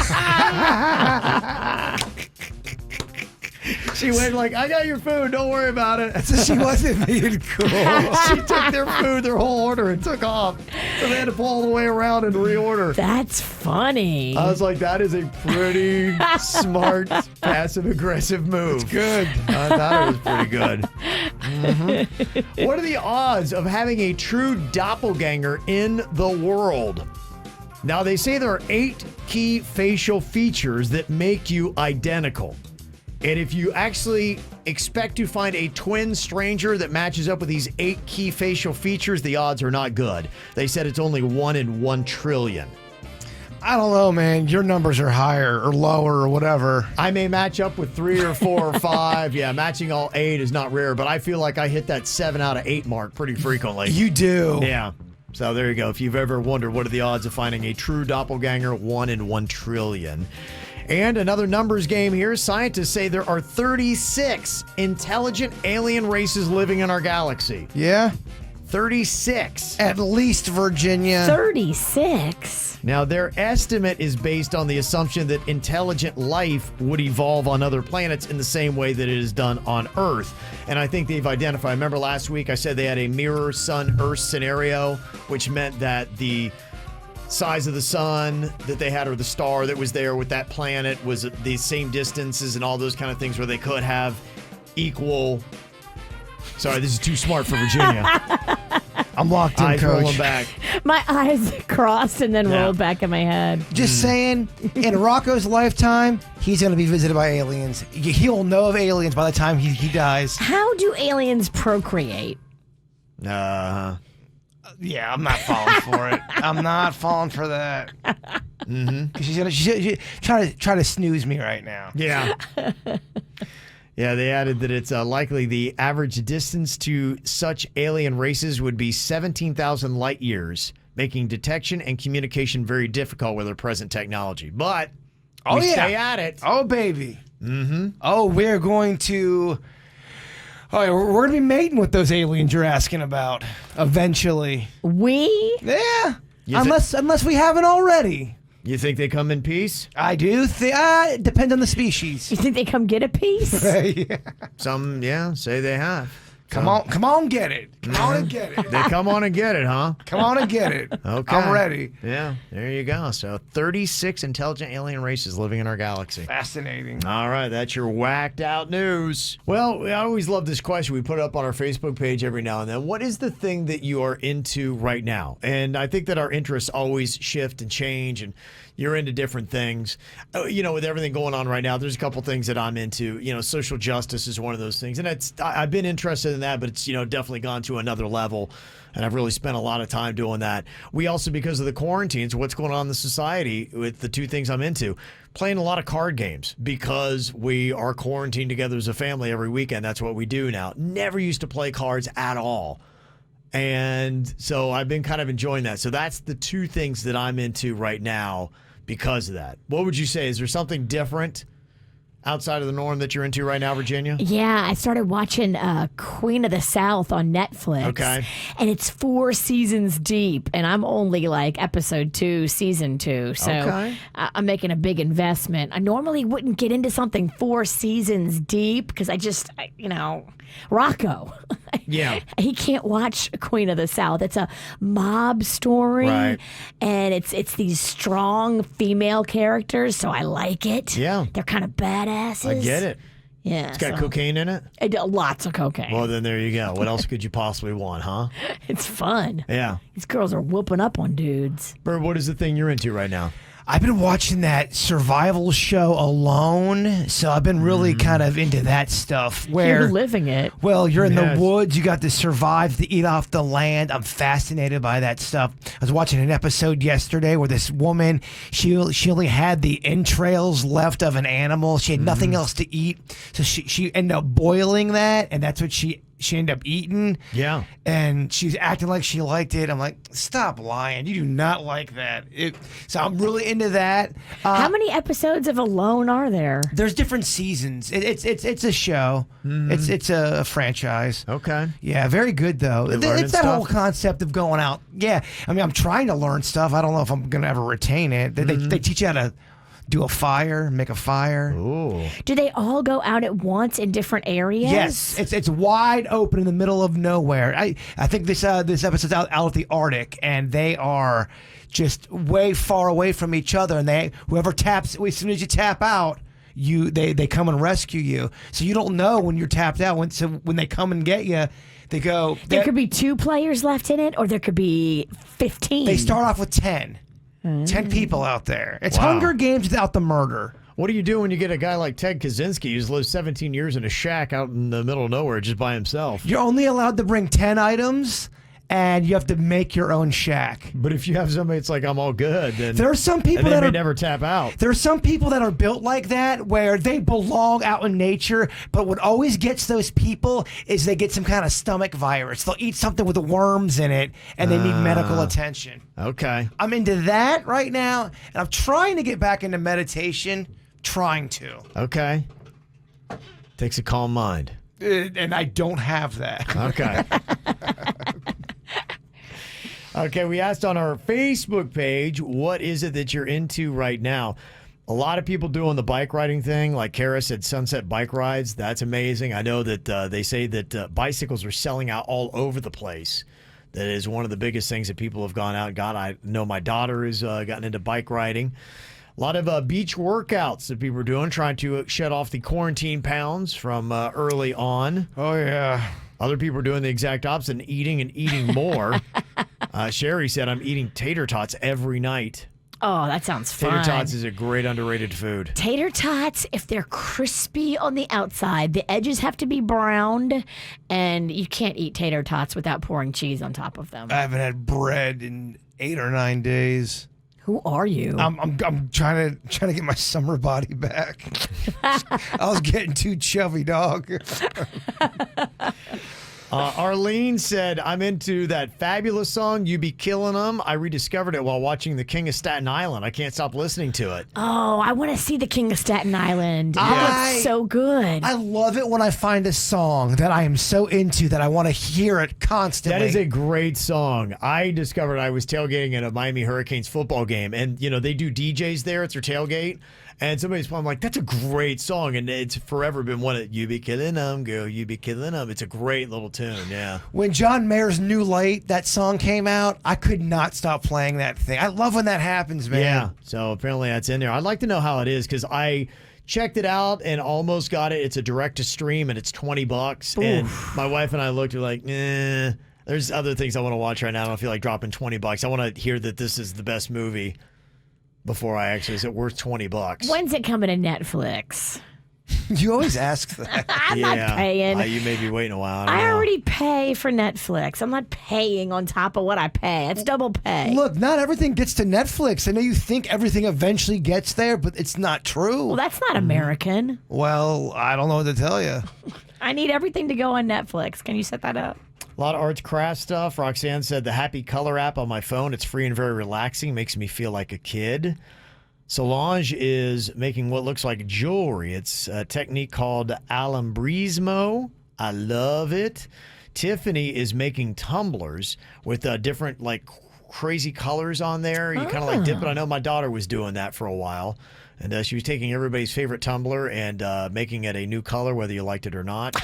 Speaker 3: She went like, I got your food, don't worry about it.
Speaker 2: So she wasn't being cool.
Speaker 3: She took their food, their whole order, and took off. So they had to pull all the way around and reorder.
Speaker 1: That's funny.
Speaker 3: I was like, that is a pretty smart, passive-aggressive move.
Speaker 2: It's good.
Speaker 3: I thought it was pretty good. Mm-hmm. What are the odds of having a true doppelganger in the world? Now, they say there are 8 key facial features that make you identical. And if you actually expect to find a twin stranger that matches up with these 8 key facial features, the odds are not good. They said it's only 1 in 1 trillion.
Speaker 2: I don't know, man. Your numbers are higher or lower or whatever.
Speaker 3: I may match up with 3 or 4 or 5. Yeah, matching all 8 is not rare, but I feel like I hit that 7 out of 8 mark pretty frequently.
Speaker 2: You do.
Speaker 3: Yeah. So there you go. If you've ever wondered what are the odds of finding a true doppelganger, 1 in 1 trillion. And another numbers game here. Scientists say there are 36 intelligent alien races living in our galaxy.
Speaker 2: Yeah?
Speaker 3: 36.
Speaker 2: At least, Virginia.
Speaker 1: 36?
Speaker 3: Now, their estimate is based on the assumption that intelligent life would evolve on other planets in the same way that it is done on Earth. And I think they've identified. Remember last week I said they had a mirror sun-Earth scenario, which meant that the size of the sun that they had, or the star that was there with that planet, was the same distances and all those kind of things where they could have equal. Sorry, this is too smart for Virginia.
Speaker 2: I'm locked in,
Speaker 3: Eyes
Speaker 2: Coach.
Speaker 3: rolling back.
Speaker 1: My eyes crossed and then rolled back in my head.
Speaker 2: Just saying, in Rocco's lifetime, he's going to be visited by aliens. He'll know of aliens by the time he dies.
Speaker 1: How do aliens procreate?
Speaker 2: Yeah, I'm not falling for it. I'm not falling for that. Because she's try to snooze me right now.
Speaker 3: Yeah. Yeah, they added that it's likely the average distance to such alien races would be 17,000 light years, making detection and communication very difficult with our present technology. But we stay at it.
Speaker 2: Oh, baby.
Speaker 3: Mm-hmm.
Speaker 2: Oh, we're going to... Oh, yeah, we're going to be mating with those aliens you're asking about eventually.
Speaker 1: We?
Speaker 2: Yeah. Unless we haven't already.
Speaker 3: You think they come in peace?
Speaker 2: I do. It depends on the species.
Speaker 1: You think they come get a piece?
Speaker 2: Yeah.
Speaker 3: Some, say they have.
Speaker 2: Come on, get it. Come on and get it.
Speaker 3: They come on and get it, huh?
Speaker 2: Come on and get it.
Speaker 3: Okay.
Speaker 2: I'm ready.
Speaker 3: Yeah, there you go. So 36 intelligent alien races living in our galaxy.
Speaker 2: Fascinating.
Speaker 3: All right, that's your whacked out news. Well, I always love this question. We put it up on our Facebook page every now and then. What is the thing that you are into right now? And I think that our interests always shift and change, and you're into different things. With everything going on right now, there's a couple things that I'm into. Social justice is one of those things. And I've been interested in that, but it's, definitely gone to another level. And I've really spent a lot of time doing that. We also, because of the quarantines, what's going on in the society with the two things I'm into, playing a lot of card games because we are quarantined together as a family every weekend. That's what we do now. Never used to play cards at all. And so I've been kind of enjoying that. So that's the two things that I'm into right now because of that. What would you say? Is there something different outside of the norm that you're into right now, Virginia?
Speaker 1: Yeah, I started watching Queen of the South on Netflix.
Speaker 3: Okay.
Speaker 1: And it's 4 seasons deep, and I'm only like episode 2, season 2. So
Speaker 3: Okay.
Speaker 1: I'm making a big investment. I normally wouldn't get into something 4 seasons deep because Rocco.
Speaker 3: Yeah.
Speaker 1: He can't watch Queen of the South. It's a mob story.
Speaker 3: Right.
Speaker 1: And it's these strong female characters, so I like it.
Speaker 3: Yeah.
Speaker 1: They're kind of badasses.
Speaker 3: I get it.
Speaker 1: Yeah.
Speaker 3: It's got cocaine in it?
Speaker 1: Lots of cocaine.
Speaker 3: Well, then there you go. What else could you possibly want, huh?
Speaker 1: It's fun.
Speaker 3: Yeah.
Speaker 1: These girls are whooping up on dudes.
Speaker 3: Bird, what is the thing you're into right now?
Speaker 2: I've been watching that survival show Alone, so I've been really kind of into that stuff. Where
Speaker 1: You're living it.
Speaker 2: Well, you're in
Speaker 3: Yes.
Speaker 2: the woods, you got to survive, to eat off the land. I'm fascinated by that stuff. I was watching an episode yesterday where this woman, she only had the entrails left of an animal. She had nothing else to eat, so she ended up boiling that, and that's what she she ended up eating.
Speaker 3: Yeah.
Speaker 2: And she's acting like she liked it. I'm like, stop lying. You do not like that. So I'm really into that.
Speaker 1: How many episodes of Alone are there?
Speaker 2: There's different seasons. It's a show. It's a franchise.
Speaker 3: Okay.
Speaker 2: Yeah, very good though.
Speaker 3: You're
Speaker 2: It's
Speaker 3: learning
Speaker 2: that
Speaker 3: stuff?
Speaker 2: whole concept of going out. Yeah, I mean, I'm trying to learn stuff. I don't know if I'm gonna ever retain it. They teach you how to do a fire, make a fire.
Speaker 3: Ooh.
Speaker 1: Do they all go out at once in different areas?
Speaker 2: Yes, it's wide open in the middle of nowhere. I think this episode's out at the Arctic, and they are just way far away from each other. And whoever taps, as soon as you tap out, they come and rescue you. So you don't know when you're tapped out. When they come and get you, they go.
Speaker 1: There could be 2 players left in it, or there could be 15.
Speaker 2: They start off with 10. 10 people out there. It's Hunger Games without the murder.
Speaker 3: What do you do when you get a guy like Ted Kaczynski who's lived 17 years in a shack out in the middle of nowhere just by himself?
Speaker 2: You're only allowed to bring 10 items, and you have to make your own shack.
Speaker 3: But if you have somebody that's like, I'm all good, then
Speaker 2: there are some people
Speaker 3: that
Speaker 2: may
Speaker 3: never tap out.
Speaker 2: There are some people that are built like that, where they belong out in nature, but what always gets those people is they get some kind of stomach virus. They'll eat something with the worms in it, and they need medical attention.
Speaker 3: Okay.
Speaker 2: I'm into that right now, and I'm trying to get back into meditation. Trying to.
Speaker 3: Okay. Takes a calm mind.
Speaker 2: And I don't have that.
Speaker 3: Okay. Okay, we asked on our Facebook page, what is it that you're into right now? A lot of people doing the bike riding thing, like Kara said, Sunset Bike Rides. That's amazing. I know that they say that bicycles are selling out all over the place. That is one of the biggest things that people have gone out and got. I know my daughter has gotten into bike riding. A lot of beach workouts that people are doing, trying to shed off the quarantine pounds from early on.
Speaker 2: Oh, yeah.
Speaker 3: Other people are doing the exact opposite and eating more. Sherry said, I'm eating tater tots every night.
Speaker 1: Oh, that sounds fun.
Speaker 3: Tater tots is a great underrated food.
Speaker 1: Tater tots, if they're crispy on the outside, the edges have to be browned, and you can't eat tater tots without pouring cheese on top of them.
Speaker 2: I haven't had bread in 8 or 9 days.
Speaker 1: Who are you?
Speaker 2: I'm trying to get my summer body back. I was getting too chubby, dog.
Speaker 3: Arlene said, I'm into that fabulous song, You Be Killing 'Em. I rediscovered it while watching The King of Staten Island. I can't stop listening to it.
Speaker 1: Oh, I want to see The King of Staten Island. It's so good.
Speaker 2: I love it when I find a song that I am so into that I want to hear it constantly.
Speaker 3: That is a great song. I discovered I was tailgating at a Miami Hurricanes football game, and they do DJs there. It's their tailgate. And somebody's playing, I'm like, that's a great song, and it's forever been one of You Be Killing 'Em, girl, you be killing 'em. It's a great little tune, yeah.
Speaker 2: When John Mayer's New Light, that song came out, I could not stop playing that thing. I love when that happens, man.
Speaker 3: Yeah, so apparently that's in there. I'd like to know how it is, because I checked it out and almost got it. It's a direct-to-stream, and it's $20. And my wife and I looked at like, there's other things I want to watch right now. I don't feel like dropping $20. I want to hear that this is the best movie before I actually, is it worth $20?
Speaker 1: When's it coming to Netflix?
Speaker 2: You always ask that.
Speaker 1: I'm not paying.
Speaker 3: You may be waiting a while.
Speaker 1: I already pay for Netflix. I'm not paying on top of what I pay. It's double pay.
Speaker 2: Look, not everything gets to Netflix. I know you think everything eventually gets there, but it's not true.
Speaker 1: Well, that's not American.
Speaker 2: Well, I don't know what to tell you.
Speaker 1: I need everything to go on Netflix. Can you set that up?
Speaker 3: A lot of arts craft stuff. Roxanne said the Happy Color app on my phone. It's free and very relaxing. Makes me feel like a kid. Solange is making what looks like jewelry. It's a technique called alambrismo. I love it. Tiffany is making tumblers with different crazy colors on there. You kind of dip it. I know my daughter was doing that for a while. And she was taking everybody's favorite tumbler and making it a new color, whether you liked it or not.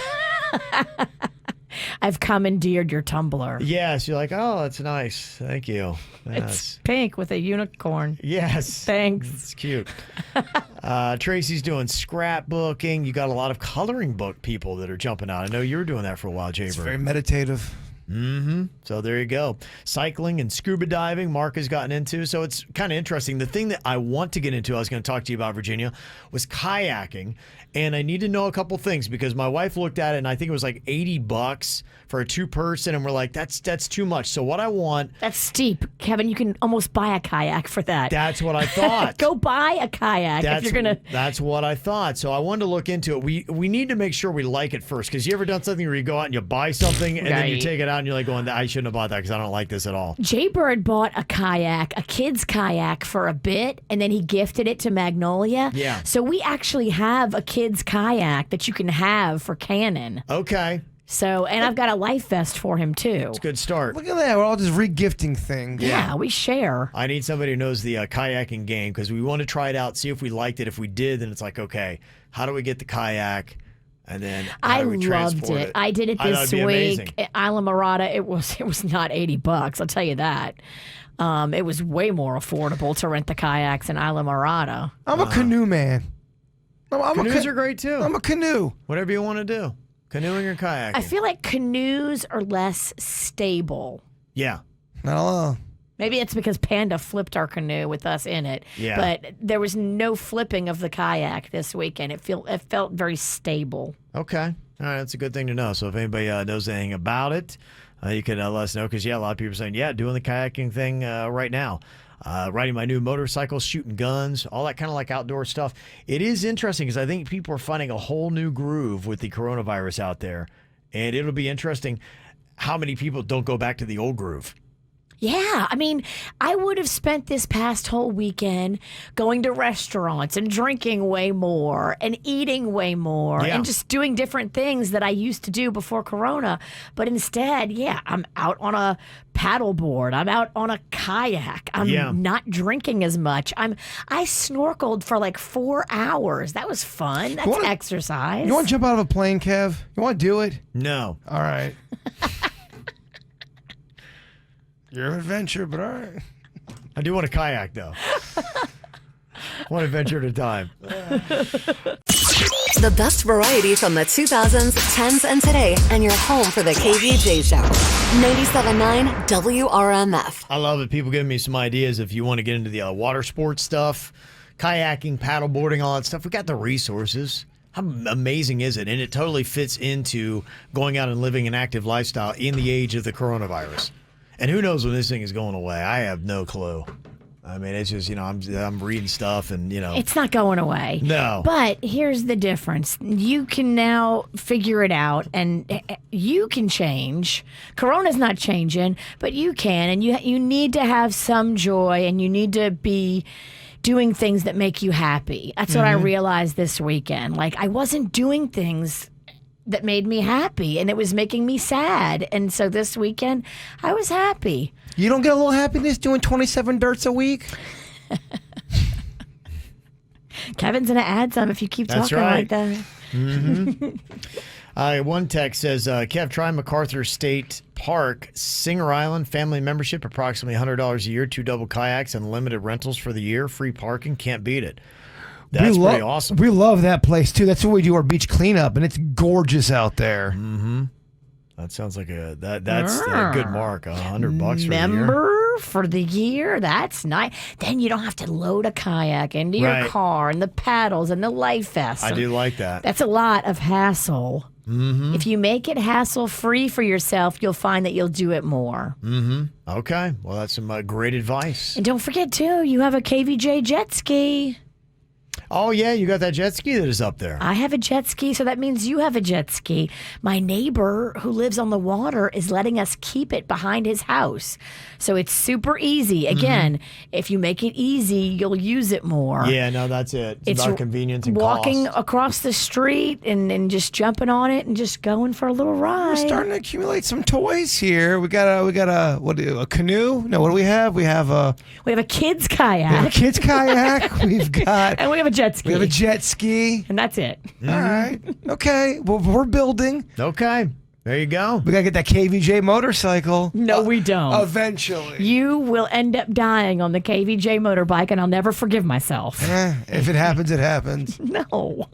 Speaker 1: I've commandeered your tumbler.
Speaker 3: Yes, you're like, oh, that's nice. Thank you.
Speaker 1: It's pink with a unicorn.
Speaker 3: Yes.
Speaker 1: Thanks.
Speaker 3: It's cute. Tracy's doing scrapbooking. You got a lot of coloring book people that are jumping out. I know you were doing that for a while, Jbird.
Speaker 2: It's very meditative.
Speaker 3: So there you go. Cycling and scuba diving, Mark has gotten into. So it's kind of interesting. The thing that I want to get into, I was going to talk to you about, Virginia, was kayaking. And I need to know a couple things because my wife looked at it and I think it was like $80 for a 2-person. And we're like, that's too much. So what I want.
Speaker 1: That's steep. Kevin, you can almost buy a kayak for that.
Speaker 3: That's what I thought.
Speaker 1: Go buy a kayak if you're going to.
Speaker 3: That's what I thought. So I wanted to look into it. We need to make sure we like it first because you ever done something where you go out and you buy something and then you take it out and you're like going, I shouldn't have bought that because I don't like this at all.
Speaker 1: Jbird bought a kayak, a kid's kayak for a bit, and then he gifted it to Magnolia.
Speaker 3: Yeah.
Speaker 1: So we actually have a kid's kayak that you can have for Canon.
Speaker 3: Okay.
Speaker 1: So, and I've got a life vest for him too.
Speaker 3: It's a good start.
Speaker 2: Look at that. We're all just re-gifting things.
Speaker 1: Yeah, we share.
Speaker 3: I need somebody who knows the kayaking game because we want to try it out, see if we liked it. If we did, then it's like, okay, how do we get the kayak? And then how do we transport it?
Speaker 1: I did it this week at Isla Mirada. It was not $80. I'll tell you that. It was way more affordable to rent the kayaks in Isla Mirada.
Speaker 2: I'm a canoe man.
Speaker 3: Canoes are great too.
Speaker 2: I'm a canoe.
Speaker 3: Whatever you want to do, canoeing or kayaking.
Speaker 1: I feel like canoes are less stable.
Speaker 3: Yeah.
Speaker 2: I don't know.
Speaker 1: Maybe it's because Panda flipped our canoe with us in it.
Speaker 3: Yeah.
Speaker 1: But there was no flipping of the kayak this weekend. It felt very stable.
Speaker 3: Okay. All right. That's a good thing to know. So if anybody knows anything about it, you can let us know. Because, a lot of people are saying, doing the kayaking thing right now. Riding my new motorcycle, shooting guns, all that kind of like outdoor stuff. It is interesting because I think people are finding a whole new groove with the coronavirus out there. And it'll be interesting how many people don't go back to the old groove.
Speaker 1: Yeah, I mean, I would have spent this past whole weekend going to restaurants and drinking way more and eating way more and just doing different things that I used to do before Corona. But instead, I'm out on a paddleboard. I'm out on a kayak. I'm not drinking as much. I snorkeled for like 4 hours. That was fun. That's exercise.
Speaker 2: You want to jump out of a plane, Kev? You want to do it?
Speaker 3: No.
Speaker 2: All right. You're an adventure, but all right.
Speaker 3: I do want a kayak, though. One adventure at a time.
Speaker 4: The best variety from the 2000s, 10s, and today, and you're home for the KVJ Show. 97.9 WRMF.
Speaker 3: I love it. People giving me some ideas if you want to get into the water sports stuff, kayaking, paddleboarding, all that stuff. We got the resources. How amazing is it? And it totally fits into going out and living an active lifestyle in the age of the coronavirus. And who knows when this thing is going away? I have no clue. I mean, it's just, I'm reading stuff and,
Speaker 1: It's not going away.
Speaker 3: No.
Speaker 1: But here's the difference. You can now figure it out and you can change. Corona's not changing, but you can. And you need to have some joy and you need to be doing things that make you happy. That's what I realized this weekend. Like, I wasn't doing things that made me happy and it was making me sad. And so this weekend I was happy.
Speaker 2: You don't get a little happiness doing 27 dirts a week?
Speaker 1: Kevin's gonna add some if you keep talking like that.
Speaker 3: One text says, Kev, try MacArthur State Park, Singer Island, family membership, approximately $100 a year, 2 double kayaks, and limited rentals for the year, free parking, can't beat it. That's pretty awesome.
Speaker 2: We love that place, too. That's where we do our beach cleanup, and it's gorgeous out there.
Speaker 3: Mm-hmm. That sounds like that's a good mark, $100 for the year.
Speaker 1: Member for the year? That's nice. Then you don't have to load a kayak into your car and the paddles and the life vest.
Speaker 3: I do like that.
Speaker 1: That's a lot of hassle. Mm-hmm. If you make it hassle-free for yourself, you'll find that you'll do it more.
Speaker 3: Mm-hmm. Okay. Well, that's some great advice.
Speaker 1: And don't forget, too, you have a KVJ jet ski.
Speaker 3: Oh, yeah, you got that jet ski that is up there.
Speaker 1: I have a jet ski, so that means you have a jet ski. My neighbor who lives on the water is letting us keep it behind his house. So it's super easy. Again, if you make it easy, you'll use it more.
Speaker 3: Yeah, no, that's it. It's about convenience and
Speaker 1: walking
Speaker 3: cost.
Speaker 1: Across the street and just jumping on it and just going for a little ride.
Speaker 2: We're starting to accumulate some toys here. We got a canoe? No, what do we have? We have a
Speaker 1: kid's kayak.
Speaker 2: We have a kid's kayak. We've got...
Speaker 1: And we have a jet ski.
Speaker 2: We have a jet ski.
Speaker 1: And that's it.
Speaker 2: All right. Okay. Well, we're building.
Speaker 3: Okay. There you go.
Speaker 2: We got to get that KVJ motorcycle.
Speaker 1: No, we don't.
Speaker 2: Eventually.
Speaker 1: You will end up dying on the KVJ motorbike, and I'll never forgive myself.
Speaker 2: If it happens, it happens.
Speaker 1: No.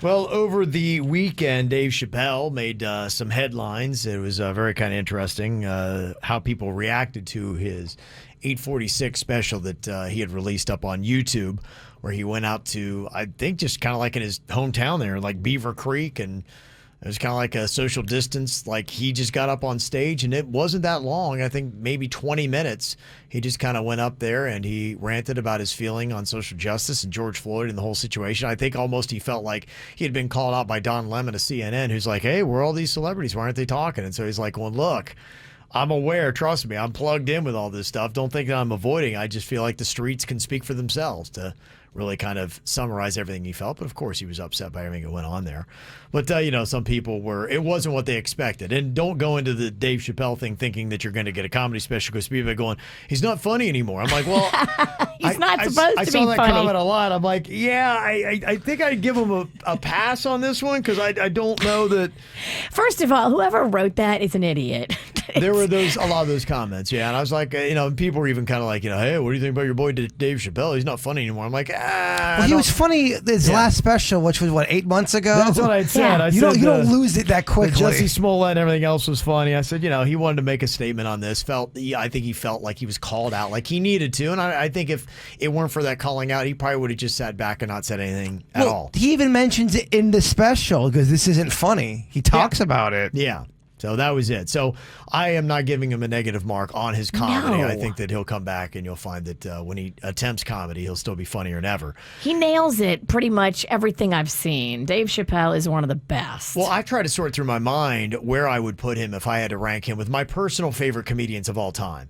Speaker 3: Well, over the weekend, Dave Chappelle made some headlines. It was very kind of interesting how people reacted to his 846 special that he had released up on YouTube, where he went out to, I think, just kind of like in his hometown there, like Beaver Creek, and it was kind of like a social distance. Like, he just got up on stage, and it wasn't that long. I think maybe 20 minutes. He just kind of went up there, and he ranted about his feeling on social justice and George Floyd and the whole situation. I think almost he felt like he had been called out by Don Lemon of CNN, who's like, hey, where are all these celebrities? Why aren't they talking? And so he's like, well, look, I'm aware. Trust me. I'm plugged in with all this stuff. Don't think that I'm avoiding. I just feel like the streets can speak for themselves, to really kind of summarize everything he felt. But of course, he was upset by everything that went on there. But, some people it wasn't what they expected. And don't go into the Dave Chappelle thing thinking that you're going to get a comedy special, because people are going, he's not funny anymore. I'm like, well,
Speaker 1: he's not supposed to be funny.
Speaker 3: I saw that comment a lot. I'm like, yeah, I think I'd give him a pass on this one, because I don't know that.
Speaker 1: First of all, whoever wrote that is an idiot.
Speaker 3: There were a lot of those comments, yeah. And I was like, people were even kind of like, hey, what do you think about your boy Dave Chappelle? He's not funny anymore. I'm like,
Speaker 2: Well, he was funny his last special, which was, 8 months ago?
Speaker 3: That's what I said.
Speaker 2: Yeah. You don't lose it that quickly.
Speaker 3: Jesse Smollett and everything else was funny. I said, he wanted to make a statement on this. I think he felt like he was called out, like he needed to. And I think if it weren't for that calling out, he probably would have just sat back and not said anything at all.
Speaker 2: He even mentions it in the special, because this isn't funny. He talks about it.
Speaker 3: Yeah. So that was it. So I am not giving him a negative mark on his comedy.
Speaker 1: No.
Speaker 3: I think that he'll come back, and you'll find that when he attempts comedy, he'll still be funnier than ever.
Speaker 1: He nails it pretty much everything I've seen. Dave Chappelle is one of the best.
Speaker 3: Well, I try to sort through my mind where I would put him if I had to rank him with my personal favorite comedians of all time.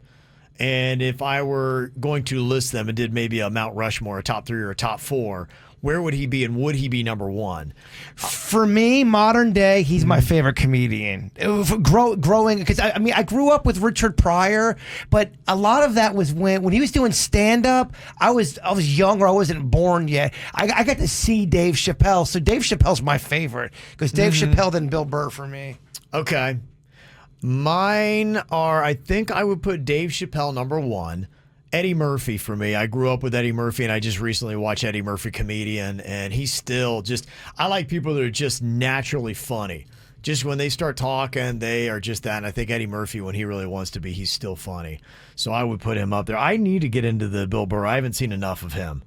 Speaker 3: And if I were going to list them and did maybe a Mount Rushmore, a top 3 or a top 4, where would he be, and would he be number 1?
Speaker 2: For me, modern day, he's my favorite comedian. Growing, because I grew up with Richard Pryor, but a lot of that was when he was doing stand up. I was younger. I wasn't born yet. I got to see Dave Chappelle, so Dave Chappelle's my favorite, because Dave Chappelle then Bill Burr for me.
Speaker 3: Okay, mine are. I think I would put Dave Chappelle number 1. Eddie Murphy for me. I grew up with Eddie Murphy, and I just recently watched Eddie Murphy Comedian, and he's still I like people that are just naturally funny. Just when they start talking, they are just that. And I think Eddie Murphy, when he really wants to be, he's still funny. So I would put him up there. I need to get into the Bill Burr. I haven't seen enough of him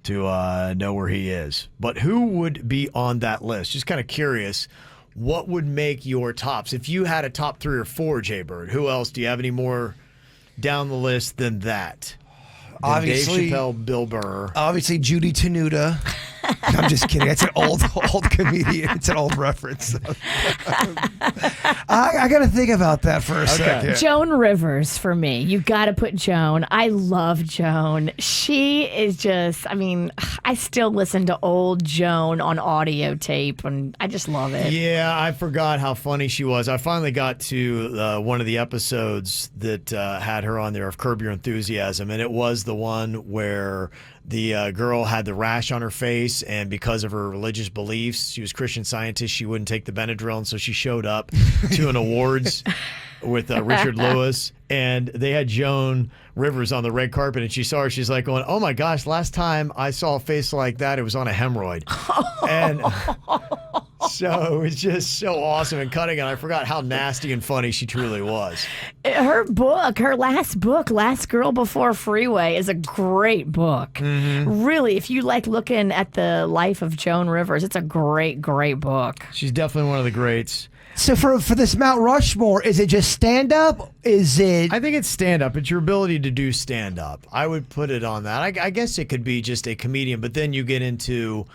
Speaker 3: to know where he is. But who would be on that list? Just kind of curious. What would make your tops? If you had a top 3 or 4, Jbird, who else? Do you have any more down the list than that?
Speaker 2: Obviously,
Speaker 3: Dave Chappelle, Bill Burr.
Speaker 2: Obviously, Judy Tenuta. I'm just kidding. That's an old comedian. It's an old reference. I got to think about that for a second.
Speaker 1: Joan Rivers for me. You got to put Joan. I love Joan. She is just, I still listen to old Joan on audio tape, and I just love it.
Speaker 3: Yeah, I forgot how funny she was. I finally got to one of the episodes that had her on there of Curb Your Enthusiasm, and it was the one where the girl had the rash on her face, and because of her religious beliefs, she was a Christian Scientist, she wouldn't take the Benadryl, and so she showed up to an awards with Richard Lewis, and they had Joan Rivers on the red carpet, and she saw her, she's like going, oh my gosh, last time I saw a face like that, it was on a hemorrhoid. And so it was just so awesome and cutting, and I forgot how nasty and funny she truly was.
Speaker 1: Her last book, Last Girl Before Freeway, is a great book. Mm-hmm. Really, if you like looking at the life of Joan Rivers, it's a great, great book.
Speaker 3: She's definitely one of the greats.
Speaker 2: So for this Mount Rushmore, is it just stand-up? Is it...
Speaker 3: I think it's stand-up. It's your ability to do stand-up. I would put it on that. I guess it could be just a comedian, but then you get into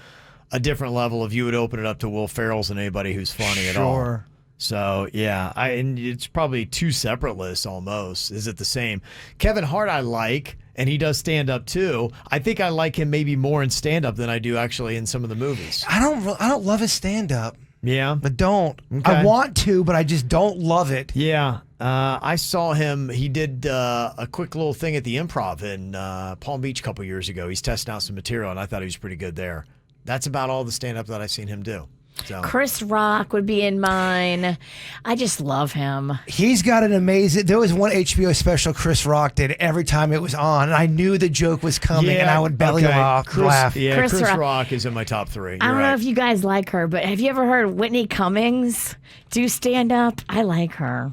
Speaker 3: a different level of, you would open it up to Will Ferrell's and anybody who's funny at all.
Speaker 2: Sure.
Speaker 3: So, yeah, and it's probably 2 separate lists almost. Is it the same? Kevin Hart I like, and he does stand-up too. I think I like him maybe more in stand-up than I do actually in some of the movies.
Speaker 2: I don't love his stand-up.
Speaker 3: Yeah?
Speaker 2: But don't.
Speaker 3: Okay.
Speaker 2: I want to, but I just don't love it.
Speaker 3: Yeah. I saw him. He did a quick little thing at the Improv in Palm Beach a couple years ago. He's testing out some material, and I thought he was pretty good there. That's about all the stand-up that I've seen him do. So.
Speaker 1: Chris Rock would be in mine. I just love him.
Speaker 2: He's got an amazing. There was one HBO special Chris Rock did every time it was on, and I knew the joke was coming, and I would belly laugh.
Speaker 3: Yeah, Chris Rock is in my top 3.
Speaker 1: I don't know if you guys like her, but have you ever heard Whitney Cummings do stand up? I like her.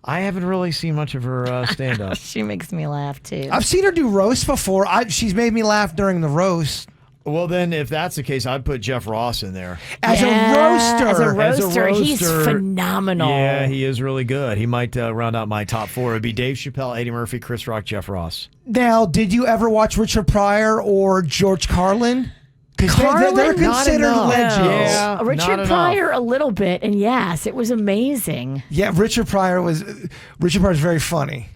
Speaker 3: I haven't really seen much of her stand up.
Speaker 1: She makes me laugh too.
Speaker 2: I've seen her do roast before. She's made me laugh during the roast.
Speaker 3: Well, then, if that's the case, I'd put Jeff Ross in there.
Speaker 2: As a roaster,
Speaker 1: he's phenomenal.
Speaker 3: Yeah, he is really good. He might round out my top 4. It'd be Dave Chappelle, Eddie Murphy, Chris Rock, Jeff Ross.
Speaker 2: Now, did you ever watch Richard Pryor or George Carlin? Because they're considered legends.
Speaker 3: Yeah,
Speaker 1: Richard Pryor a little bit, and yes, it was amazing.
Speaker 2: Yeah, Richard Pryor's very funny.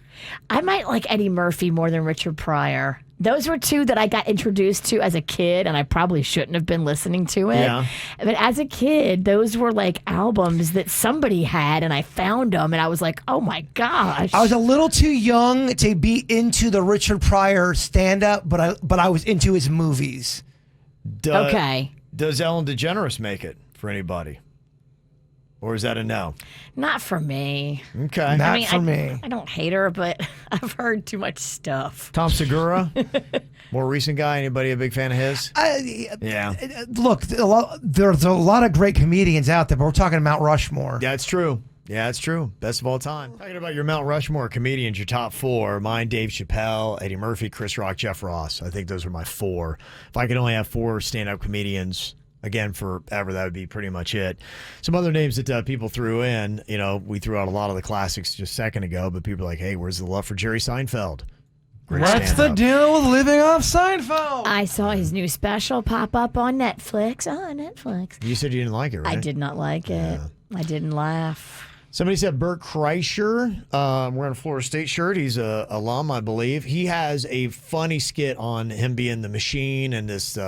Speaker 1: I might like Eddie Murphy more than Richard Pryor. Those were 2 that I got introduced to as a kid, and I probably shouldn't have been listening to it.
Speaker 3: Yeah.
Speaker 1: But as a kid, those were like albums that somebody had, and I found them, and I was like, oh my gosh.
Speaker 2: I was a little too young to be into the Richard Pryor stand-up, but I was into his movies.
Speaker 1: Okay.
Speaker 3: Does Ellen DeGeneres make it for anybody? Or is that a no?
Speaker 1: Not for me.
Speaker 3: Okay.
Speaker 2: Not for me.
Speaker 1: I don't hate her, but I've heard too much stuff.
Speaker 3: Tom Segura? More recent guy? Anybody a big fan of his? Yeah.
Speaker 2: Look, there's a lot of great comedians out there, but we're talking Mount Rushmore.
Speaker 3: Yeah, it's true. Yeah, it's true. Best of all time. Talking about your Mount Rushmore comedians, your top 4. Mine, Dave Chappelle, Eddie Murphy, Chris Rock, Jeff Ross. I think those are my 4. If I could only have 4 stand-up comedians, again, forever, that would be pretty much it. Some other names that people threw in, we threw out a lot of the classics just a second ago, but people are like, hey, where's the love for Jerry Seinfeld? Great
Speaker 2: What's
Speaker 3: stand-up.
Speaker 2: the deal with living off Seinfeld?
Speaker 1: I saw his new special pop up on Netflix. Oh, Netflix.
Speaker 3: You said you didn't like it, right?
Speaker 1: I did not like it. I didn't laugh.
Speaker 3: Somebody said Bert Kreischer, wearing a Florida State shirt. He's a alum, I believe. He has a funny skit on him being the machine and this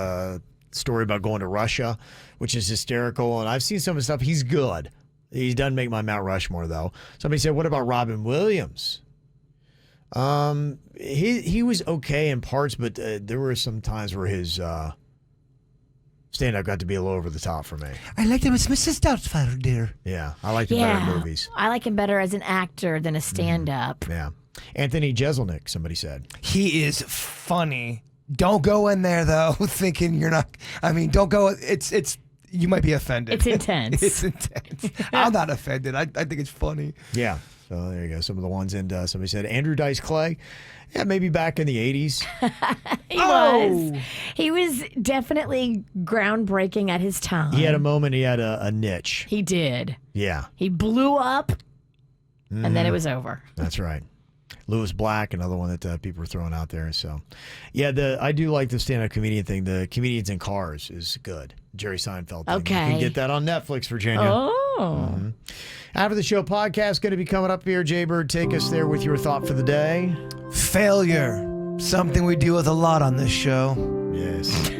Speaker 3: story about going to Russia, which is hysterical. And I've seen some of his stuff. He's good. He doesn't make my Mount Rushmore, though. Somebody said, what about Robin Williams? He was okay in parts, but there were some times where his stand-up got to be a little over the top for me.
Speaker 2: I liked him as Mrs. Doubtfire, dear.
Speaker 3: Yeah, I liked him better in movies.
Speaker 1: I like him better as an actor than a stand-up.
Speaker 3: Yeah. Anthony Jeselnik, somebody said.
Speaker 2: He is funny. Don't go in there, though, thinking you're not. I mean, don't go. It's. You might be offended.
Speaker 1: It's intense.
Speaker 2: It's intense. I'm not offended. I think it's funny.
Speaker 3: Yeah. So there you go. Some of the ones. And somebody said Andrew Dice Clay. Yeah, maybe back in the 80s.
Speaker 1: He was definitely groundbreaking at his time.
Speaker 3: He had a moment. He had a niche.
Speaker 1: He did.
Speaker 3: Yeah.
Speaker 1: He blew up, and then it was over.
Speaker 3: That's right. Lewis Black, another one that people were throwing out there. So, yeah, I do like the stand-up comedian thing. The Comedians in Cars is good. Jerry Seinfeld thing.
Speaker 1: Okay.
Speaker 3: You can get that on Netflix, Virginia.
Speaker 1: Oh.
Speaker 3: After the show podcast going to be coming up here. Jbird, take us there with your thought for the day.
Speaker 2: Failure. Something we deal with a lot on this show.
Speaker 3: Yes.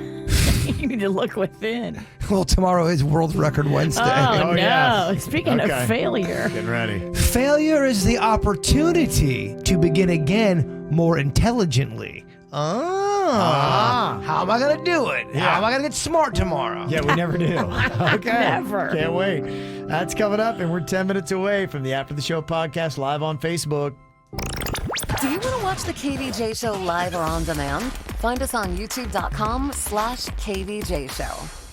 Speaker 1: You need to look within.
Speaker 2: Well, tomorrow is World Record Wednesday.
Speaker 1: Oh, no.
Speaker 3: yeah.
Speaker 1: Speaking of failure.
Speaker 3: Getting ready.
Speaker 2: Failure is the opportunity to begin again more intelligently. How am I going to do it?
Speaker 3: Yeah.
Speaker 2: How am I going to get smart tomorrow?
Speaker 3: Yeah, we never do. Okay.
Speaker 1: Never.
Speaker 3: Can't wait. That's coming up, and we're 10 minutes away from the After the Show podcast live on Facebook.
Speaker 4: Do you want to watch the KVJ Show live or on demand? Find us on youtube.com/KVJ Show.